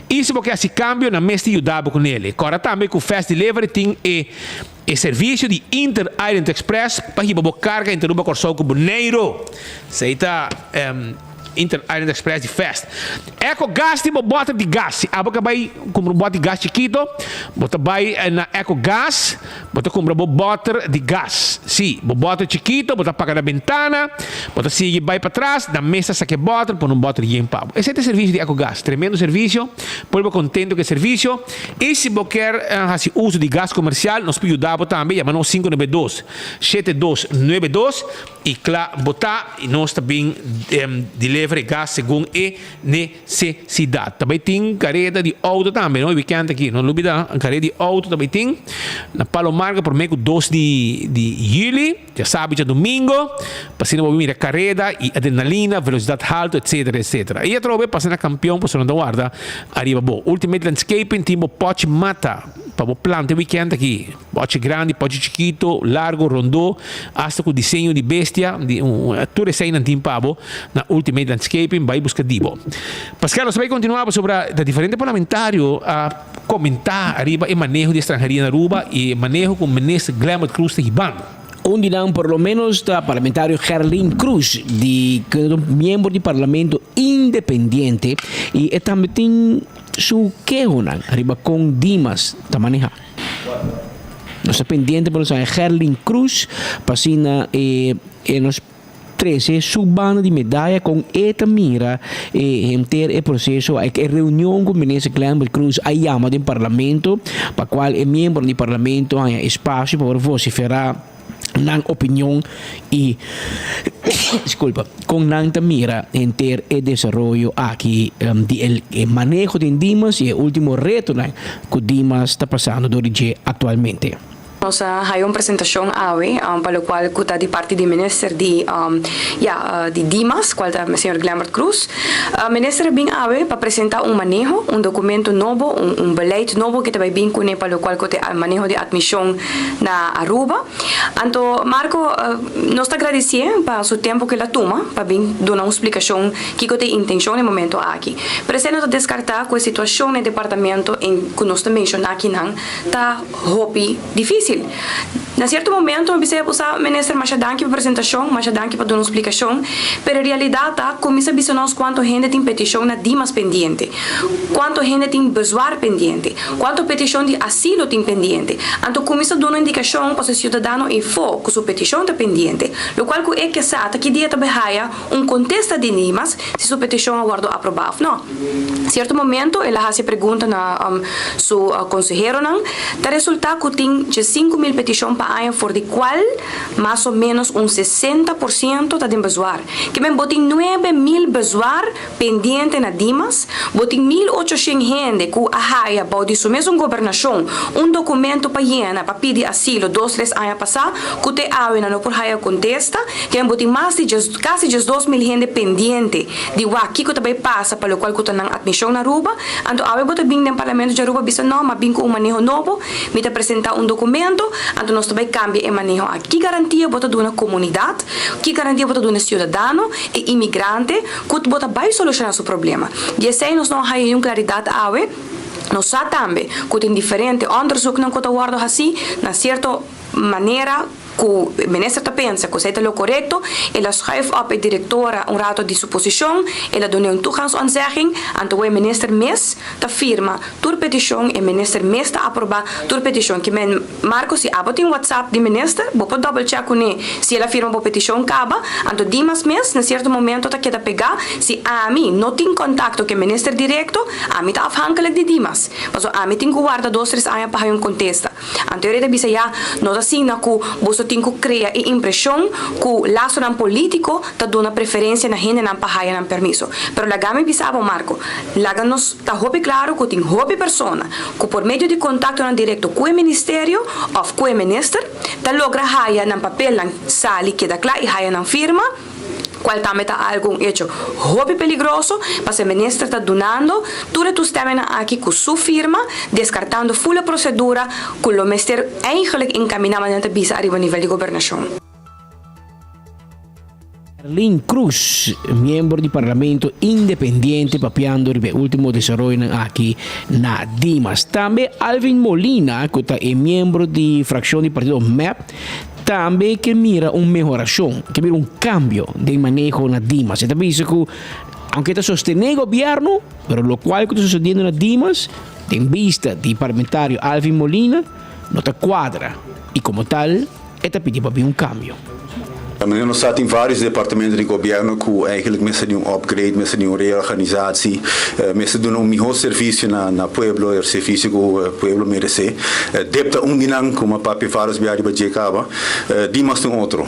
Isso porque esse câmbio na mês te ajudava com ele. Agora também com Fast Delivery tem e serviço de Inter Island Express para ir para carga entre uma corção com Boneiro. Sei tá Inter Island Express de Fast. Eco Gas tipo bota de gás. Aba vai comprar bota de gás chiquito, bota vai na Eco Gas, bota comprar bota de gás. Sim, bota chiquito, bota paga na ventana, bota sigue vai para trás, na mesa saque bota, põe bota de pavo. Esse é o serviço de Eco Gas, tremendo serviço. Povo contento com o serviço. E se você quer fazer uso de gás comercial, nós podemos ajudar também, chamamos 592 7292 e claro, botar e nós também deliver gas segundo a necessidade. Também tem carreta de auto também, não? Weekend aqui, não olvida, carreta de auto também tem. Na Palomarga, por meio 2 de julho, já sabe, já domingo, passando a ouvir a carreta e adrenalina, velocidade alta, etc, etc. E a trova, passando a campeão, passando a guarda, arriba bom. Ultimate Landscaping, tem o pote mata, para o planta weekend aqui. Pote grande, pote chiquito, largo, rondô, hasta com desenho de bestia, tudo isso aí não tem pavo, na Ultimate Landscaping, vai buscar dibo. Pascal, você vai continuar sobre a diferente parlamentário a comentar arriba o manejo de estrangeria na Aruba e manejo com o ministro Glamour Cruz de Iban. Dirán por lo menos da parlamentario Gerlin Cruz, miembro del Parlamento Independiente, y también tiene su quejo arriba con Dimas de manejar. No está pendiente por el Gerlin Cruz, pasina en los 13 su banda de medalla con esta mira enter el proceso hay que reunión con ministro Glamour Cruz a llama del Parlamento para cual el miembro del Parlamento haya espacio para vociferar na opinión y disculpa con nanta mira enter el desarrollo aquí el manejo de Dimas y el último reto que Dimas está pasando durante actualmente. Nós hay uma apresentação hoje, para o qual está de parte do ministro de Dimas, qual é o senhor Glamour Cruz. O ministro vem hoje para apresentar manejo, documento novo, beleid novo que vai vir com ele, para o qual é o manejo de admissão na Aruba. Então, Marco, nós agradecemos para o tempo que ele toma para vir dar uma explicação que tem intenção no momento aqui. Precisa descartar com a situação no departamento que nós mencionamos aqui, está difícil. Na certo momento, eu pensei usar ministro Machadanki para apresentação, Machadanki para dar uma explicação, mas a realidade é começa a ver nós quanto gente tem petição na Dimas pendente, quanto gente tem besoar pendente, quanto petição de asilo tem pendente. Então, começa a dar uma indicação para o cidadão e for que sua petição está pendente, o qual é que sabe que dia também há contesta de Dimas se sua petição aguardo aprovado. Não. Certo momento, ela faz pergunta na seu consejero, tá resulta que tem 5.000 petições para ano, for de qual mais ou menos 60% está de besoar. Que bem, botem 9.000 besoar pendente na Dimas, botem 1.800 gente que a haia bode isso mesmo governação, documento para llenar, para pedir asilo, 2-3 anos passar, que te awena não por haia contesta, que bem, botem mais de quase 2.000 gente pendente de aqui que também passa para o qual que está na admissão na Aruba. Então, a botem bem no parlamento de Aruba, bisa não, mas bem com manejo novo, me te apresentar documento, então nós também cambia e manejo aqui garantia bota de uma comunidade, que garantia bota de um cidadão e imigrante, que bota vai solucionar seu problema. E assim nós não temos claridade hoje. Nós sabemos também que tem diferente onderzoek não conta guardo assim, na certa maneira que o ministro pensa que isso é o correto, ela schrijft op a diretora rato de suposição, ela dá toegangsaanzegging, então o ministro mes firma tua petição, e o ministro mes aprova tua petição, que men Marco se abot em WhatsApp de ministro, vou double check com ele, se ela firma a petição caba, então Dimas mes, na certo momento tá queda pegar, se a mim não tem contato com o ministro direto, a mim tá afhankelijk de Dimas, mas a mim tem que guardar 2-3 anos para um contesta. Então ele deve já nós assim na que você tem que criar a impressão que o laço político está dando preferência na gente não para não permisso. Pero lá me bisava Marco, lá nos está hope claro que tem hope persona que por meio de contato direto com o ministério ou com o ministro, está logra haya na papel na sali que da claro e haya na firma. cual también está algo hecho hobby peligroso, para el ministro está donando toda tu stemmen aquí con su firma, descartando full procedura, con lo minister eigenlijk encaminamento visa arriba a nivel de gobernación. Arlene Cruz, miembro do Parlamento Independiente, papiando o último desenvolvimento aqui na Dimas. Também Alvin Molina, que é membro da fração do partido MEP, também que mira uma melhoração, que mira cambio de manejo na Dimas. Então, isso que, aunque está sosteniendo o governo, mas o qual está sucedendo na Dimas, em vista do parlamentário Alvin Molina, não está quadra. E como tal, está pedindo para cambio. Nós staat in vários departamentos de governo que eigenlijk mensen doen upgrade, mensen doen reorganisatie, mensen doen melhor serviço na pueblo, o serviço que o pueblo merece. Depta dinang como papi vários biari ba jekaba, dimas tem outro.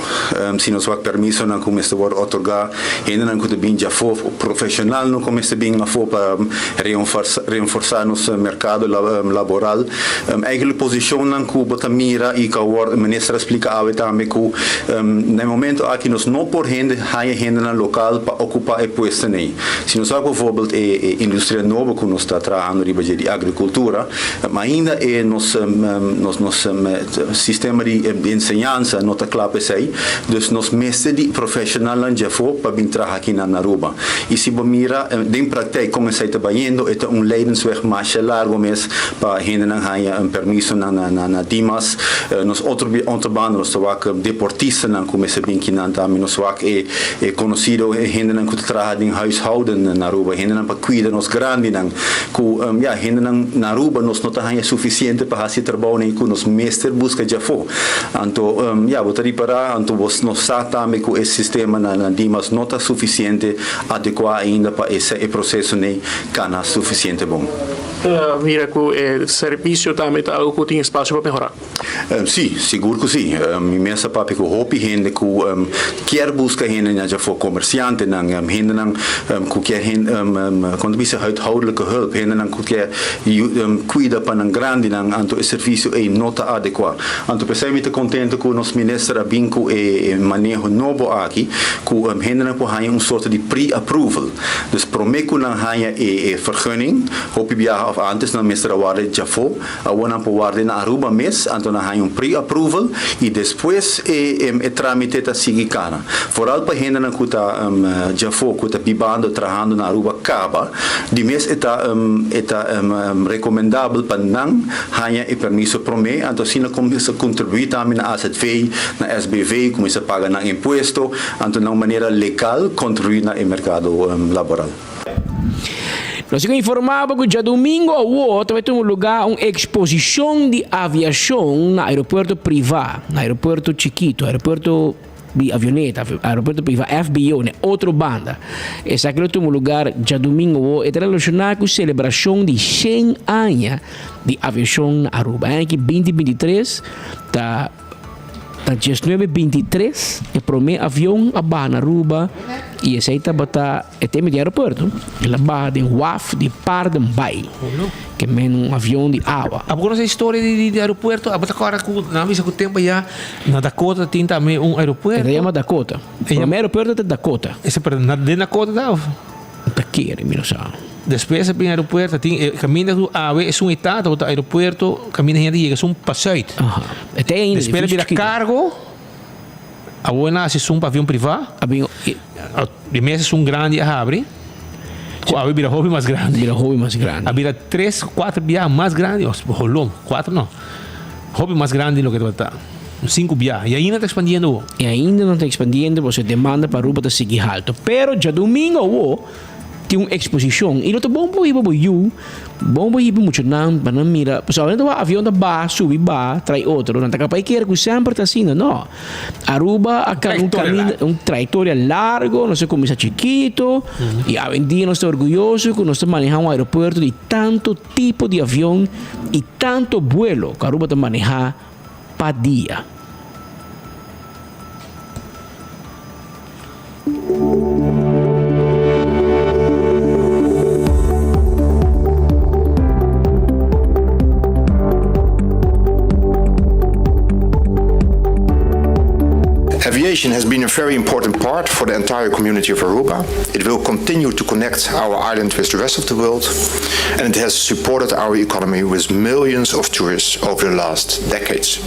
Se nós vamos permisso não começa a otorgar, ainda não que bem já for profissional não começa bem na for para reforçar nosso mercado laboral. Eigenlijk posição não que bota mira e que o ministro explica a também que no momento aqui nós não por rende na local para ocupar posto nem. Se nós vamos bijvoorbeeld indústria nova que nós está trabalhando de agricultura, mas ainda é nosso sistema de ensinança não está claro para sair, dus nós mestre de profissional já for para vir trabalhar aqui na Aruba. E se você mira em prática como está trabalhando, é leidensweg mais largo mês para rende não permisso na Dimas, nós outro bando nós trabalhamos deportista não começa bem que não também nós vak é conhecido gente não que trabalha em huishouden na Aruba, gente não para cuidar nos grandes não que gente não na Aruba nós não tá suficiente para fazer trabalho nem que nos mestre busca já for, então vou reparar, então nós sabe também que esse sistema na Dimas não está suficiente adequado ainda para esse processo nem cana suficiente bom. Mira que o serviço também está algo que tem espaço para melhorar. Sim, seguro que sim. Imensa papi que hopi gente que quer buscar gente já for comerciante não gente não que quer gente quando bisa huishoudelijke hulp gente não que quer cuida para um grande não então o serviço é nota adequado. Então pensei muito contente com o nosso ministro Abinco e manejo novo aqui que gente não pode ter soort de pre-approval. Dus prometo não ter vergunning hopi via of antes na ministra waarde já for a uma por waarde na Aruba mês então não tem pre-approval e depois tramite está seguir cana. Vooral para gente que está já for que está vivendo trabalhando na Aruba caba, de mês está recomendável para não ter permisso prome, então se não começa a contribuir também na AZV, na SBV, começa a pagar na imposto, então de uma maneira legal contribuir no mercado laboral. Nós informava que já domingo ao outro vai ter lugar uma exposição de aviação no aeroporto privado, no aeroporto chiquito, aeroporto de avioneta, aeroporto privado FBO, né? Outra banda. Esse aqui é um lugar já domingo é relacionado com a celebração de 100 anos de aviação na Aruba. Aqui 2023 está 1923 é para mim avião a barra na Aruba e esse aí está é tema de aeroporto ela barra de WAF de Pardambai que é um avião de água. Agora essa história de aeroporto agora na vista que o tempo já na Dakota tem também aeroporto. Ele chama Dakota. O primeiro aeroporto é Dakota. Esse na Dakota dá? Tá querendo, mira só. Depois do aeroporto tem caminho do AV é um estado do aeroporto caminho gente chega um passeio. Até ainda. Depois vira cargo. A buena é um avião privado. Primeiro é um grande abre. A vira hobby mais grande. Vira hobby mais grande. A vira 3, 4 viagens mais grandes. Rolão, 4 não. Hobby mais grande do que tu está. 5 viagens. E ainda está expandindo. E ainda não está expandindo. Você demanda para a Aruba seguir alto. Pero já domingo tem uma exposição. E não está bom para ir para o bom para ir para muito não. Para não mirar. Pessoal, o avião da barra, subir barra, trai outro. Não está capaz de que sempre está assim. Não. Aruba um trajetória largo, não sei como é chiquito. E a dia nós estamos orgulhosos que nós estamos manejando um aeroporto de tanto tipo de avião e tanto vuelo que Aruba está manejando para dia. Aviation has been a very important part for the entire community of Aruba. It will continue to connect our island with the rest of the world, and it has supported our economy with millions of tourists over the last decades.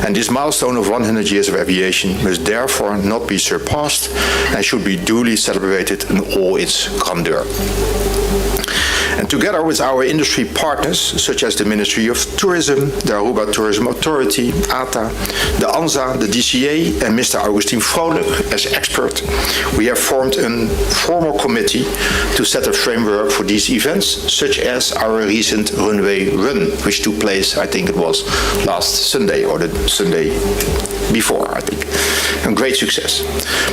And this milestone of 100 years of aviation must therefore not be surpassed and should be duly celebrated in all its grandeur. And together with our industry partners, such as the Ministry of Tourism, the Aruba Tourism Authority, ATA, the ANZA, the DCA, and Mr. Augustine Vrolijk as expert, we have formed a formal committee to set a framework for these events, such as our recent runway run, which took place, I think it was last Sunday or the Sunday before, I think. A great success.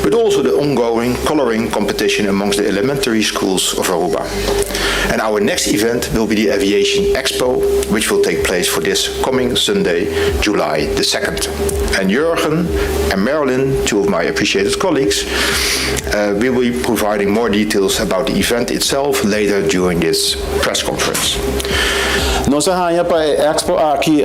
But also the ongoing coloring competition amongst the elementary schools of Aruba. And our next event will be the Aviation Expo, which will take place for this coming Sunday, July the 2nd. And Jurgen and Marilyn, two of my appreciated colleagues, will be providing more details about the event itself later during this press conference. Nós arranha para a Expo aqui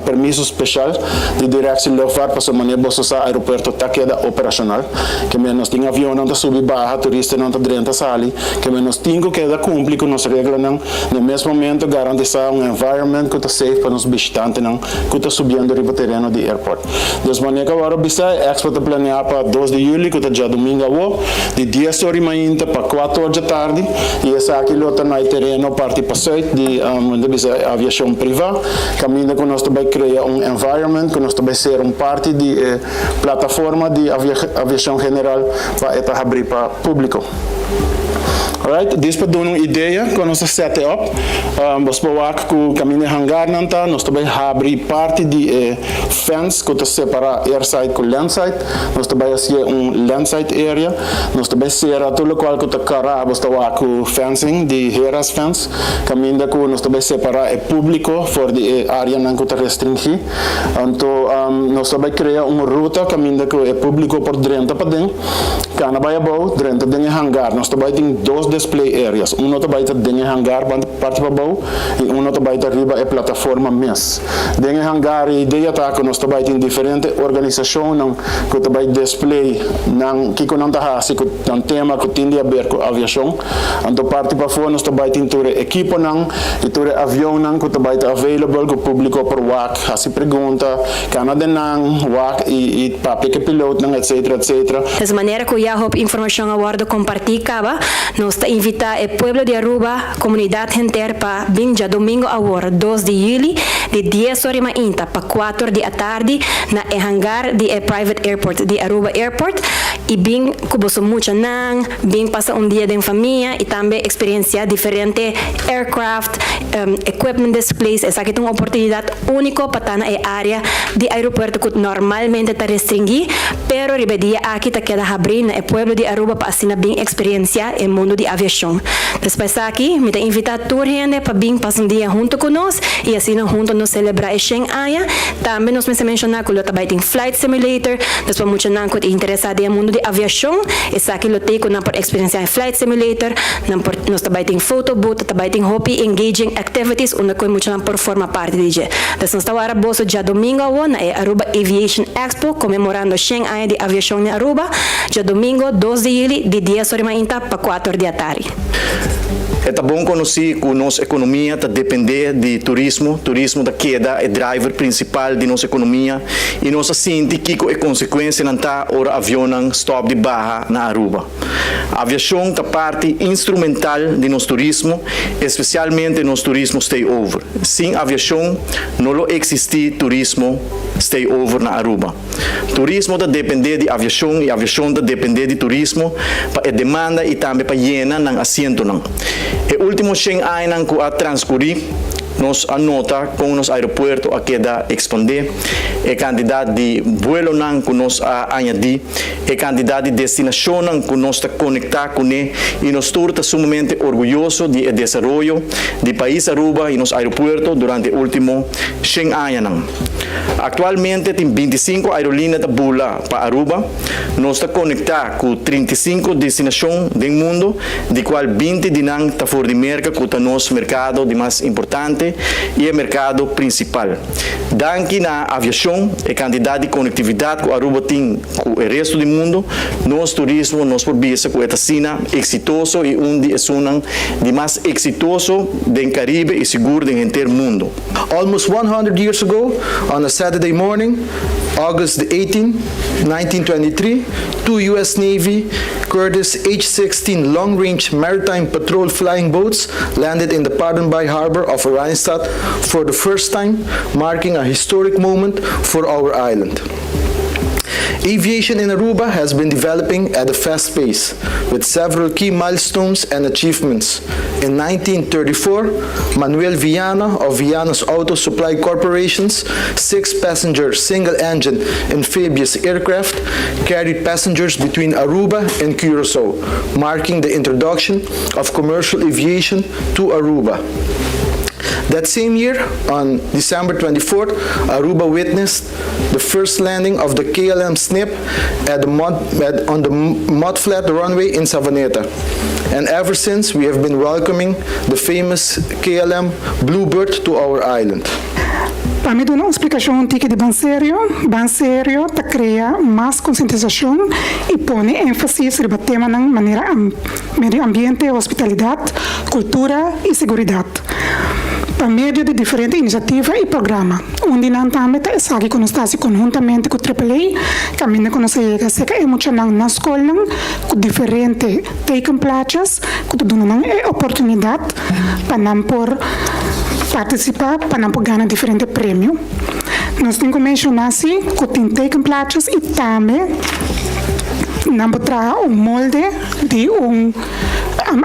permisso especial de direção lugar para maneira bossa aeroporto tá queda operacional, que menos tem avião não tá subir barra, turista não tá dentro sali, que menos tingo queda cumprir com nossa regra não, no mesmo momento garantir environment que tá safe para os visitantes não, que tá subindo riba terreno de airport. Das maneira que agora bisa Expo tá planeado para 2 de julho, que tá já domingo de 10 horas ainda para 4 horas da tarde, e essa aqui lota no terreno parte passeio de aviação privada, caminho que nós também criar environment, que nós também ser parte de plataforma de aviação general para abrir para público. Alright, this para dar uma ideia com nossa setup, nós vamos com o caminho hangar não tá, nós também abrir parte de fence que está separar airside com landside, nós também fazer landside area, nós também será todo o qual que está cara, nós estamos com fencing de hairas fence, caminho que nós também separar é público for de área não que está restringida, então nós também criar uma ruta caminho que é público por dentro para dentro, cana vai above dentro de hangar, nós também tem 2 display areas. Uno também está dentro do hangar parte para baixo e uno também está arriba é plataforma MES. Dentro do hangar a ideia está que nós também tem diferentes organizações que também display que não está assim que um tema que tem a ver com aviação. Então parte para fora nós também tem todo equipo e todo avião que também está available com o público para WAC, assim pergunta, Canadá WAC e papel que piloto etc etc. Dessa maneira que eu já hope informação agora compartilhar nós invitar o pueblo de Aruba, comunidade inteira para vir já domingo agora, 2 de julho, de 10 horas ainda para 4 da tarde, na hangar de private airport de Aruba Airport, e vir com muito não, vir passar dia de família e também experiência diferente, aircraft, equipment displays, essa aqui é uma oportunidade única para estar na área de aeroporto que normalmente está restringido, pero ribedia aqui está queda abrir na pueblo de Aruba para assim bem experiência no mundo de aviação. Depois aqui, me invitar toda gente para vir passar dia junto conosco e assim juntos nos celebrar esse ano. Também nós mencionar que eu também tem flight simulator, depois muito não que interessado no mundo de aviação, essa aqui eu tenho por experiência em flight simulator, nós também tem photo booth, também tem hobby engaging activities, onde que muito não por forma parte de dia. Então nós estamos agora bolso já domingo na Aruba Aviation Expo, comemorando 100 anos de aviação na Aruba, já domingo 2 de julho, de 10 horas ainda para 4 da tarde. É bom conhecer que a nossa economia está depender de turismo da queda é driver principal de nossa economia e nós sentimos que é consequência não está hora avião stop de barra na Aruba. A aviação é parte instrumental de nosso turismo, especialmente nosso turismo stay over. Sem aviação não existe turismo stay over na Aruba. Turismo está depender de aviação e aviação está depender de turismo para demanda e também para llena ng assento não. E último 100 anos que a transcorrer, nos anota com nos aeroportos a queda expandir, a quantidade de vuelo que nos añadir, a quantidade de destinação que nos conectar com ele e nos torna sumamente orgulhoso de desenvolvimento do país Aruba e nos aeroportos durante os últimos 100 anos. Atualmente tem 25 aerolíneas de bula para Aruba, nos conectar com 35 destinações do mundo, de qual 20 de nang está fora de mercado, que é o nosso mercado de mais importante importante e o mercado principal. Danke na aviação e quantidade de conectividade que Aruba tem com o resto do mundo, nosso turismo, nosso serviço com esta cena exitoso e de mais exitoso do Caribe e seguro do inteiro mundo. Almost 100 years ago, on a Saturday morning, August 18, 1923, two U.S. Navy Curtiss H-16 long-range maritime patrol flying boats landed in the Padenbay harbor of Rheinstadt for the first time, marking a historic moment for our island. Aviation in Aruba has been developing at a fast pace, with several key milestones and achievements. In 1934, Manuel Viana of Viana's Auto Supply Corporation's 6-passenger single-engine amphibious aircraft carried passengers between Aruba and Curaçao, marking the introduction of commercial aviation to Aruba. That same year, on December 24th, Aruba witnessed the first landing of the KLM Snip on the mudflat runway in Savaneta. And ever since, we have been welcoming the famous KLM Bluebird to our island. Para me dar uma explicação antiga de Banserio te cria mais conscientização e põe ênfase sobre o tema na maneira meio ambiente, hospitalidade, cultura e segurança. Por meio de diferentes iniciativas e programas, onde nós também estamos conjuntamente com o AAA, caminhando com nossa chega emocional na escola, com diferentes tekenplaatjes, que dão oportunidade para nós participar, para nós ganhar diferentes prêmios. Nós temos que mencionar que tem tekenplaatjes e também nós trazemos molde de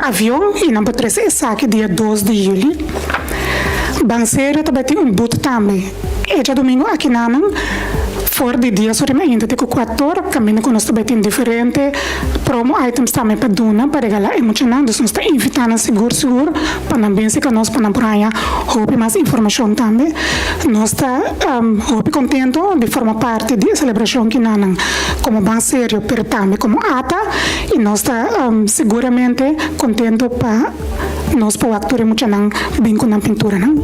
avião e nós trazemos esse aqui dia 2 de julho. Banseiro também tem boot também. E já domingo aqui não fora de dia sobre ainda tem 4 caminho com nós também tem diferentes promo items também para dona para regalar emocionante. Nós está invitando seguro para não pensar que nós para não praia houve mais informação também. Nós está houve contento de formar parte da celebração que não como Banseiro pero também como ATA e nós está seguramente contento para nós para o ator emocionante bem com a pintura não.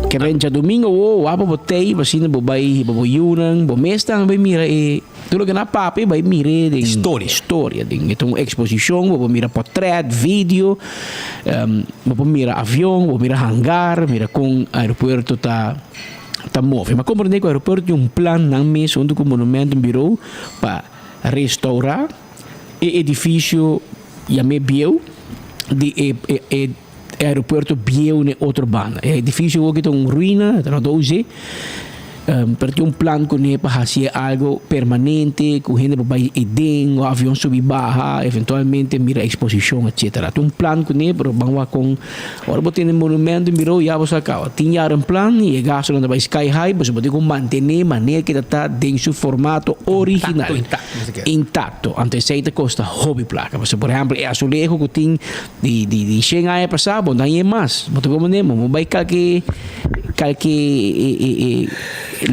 Que vem já domingo, apa botei, vacina bobai, boboyunan, bomesta, vai mira e tudo que na papo vai mira de história, de então exposição, vou mira portrait, vídeo, vou mira avião, vou mira hangar, mira com aeroporto tá move. Mas compreender que o aeroporto tem plano na mesa onde o monumento virou para restaurar o edifício e a meio de aeroporto bieu ne outro banda. É edifício que tem ruína, tá na 12. Pero tem plano com ele para fazer algo permanente, com gente para ir o avião subir barra, eventualmente mira exposição, etc. Tem plano com ele, pero vamos com agora botar no monumento, mirou já você acaba. Tinha plano e gasto não vai sky high, você pode manter maneira que está dentro do formato original, intacto. Anteceita custa hobby placa. Você por exemplo é azulejo que tem de Xangai passado, não é mais. Mas como nem, vai qualquer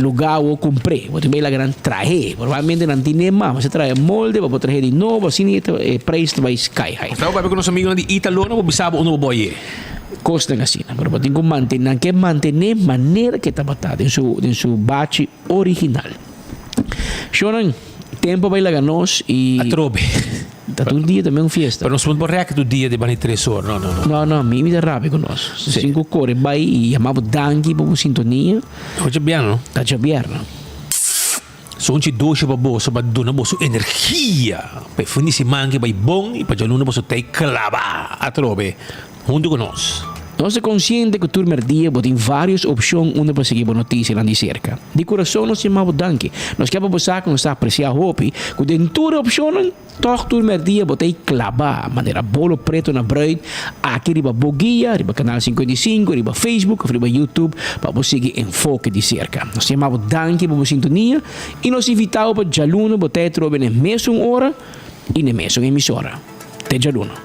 lugar ou comprei, você vai lá gran traje, provavelmente não tem mais, você traz molde, vai trazer de novo, assim o preço vai sky high. Estava para ver com nosso amigo de Italo, não sabe onde vai ir. Costa assim, mas tem que manter maneira que está batata em seu bate original. Shonan, tempo vai lá nós e atrobe. Tá um dia também uma festa. Mas não se pode react do dia de 3 horas, não. Não, mimi é rápido com nós. 5 cores, vai e chamava Dangi para sintonia. Hoje é bem, Tá já bem, So onde doce para bolsa, para donar bolsa energia. Para fim de mangue vai bom e para jaluna bolsa tem clavar atrobe. Junto com nós. Nós é consciente que o turno dia tem várias opções onde para seguir a notícia lá de cerca. De coração nós chamamos Danke. Nós queremos buscar que nós apreciar hopi, que dentro da opção, todo turno dia botei clavar, maneira bolo preto na bread, aqui riba Boguia, riba canal 55, riba Facebook, riba YouTube, para você seguir enfoque de cerca. Nós chamamos Danke para sintonia e nós invitamos para Jaluna, botei trobe na mesma hora e na mesma emissora. Até Jaluna.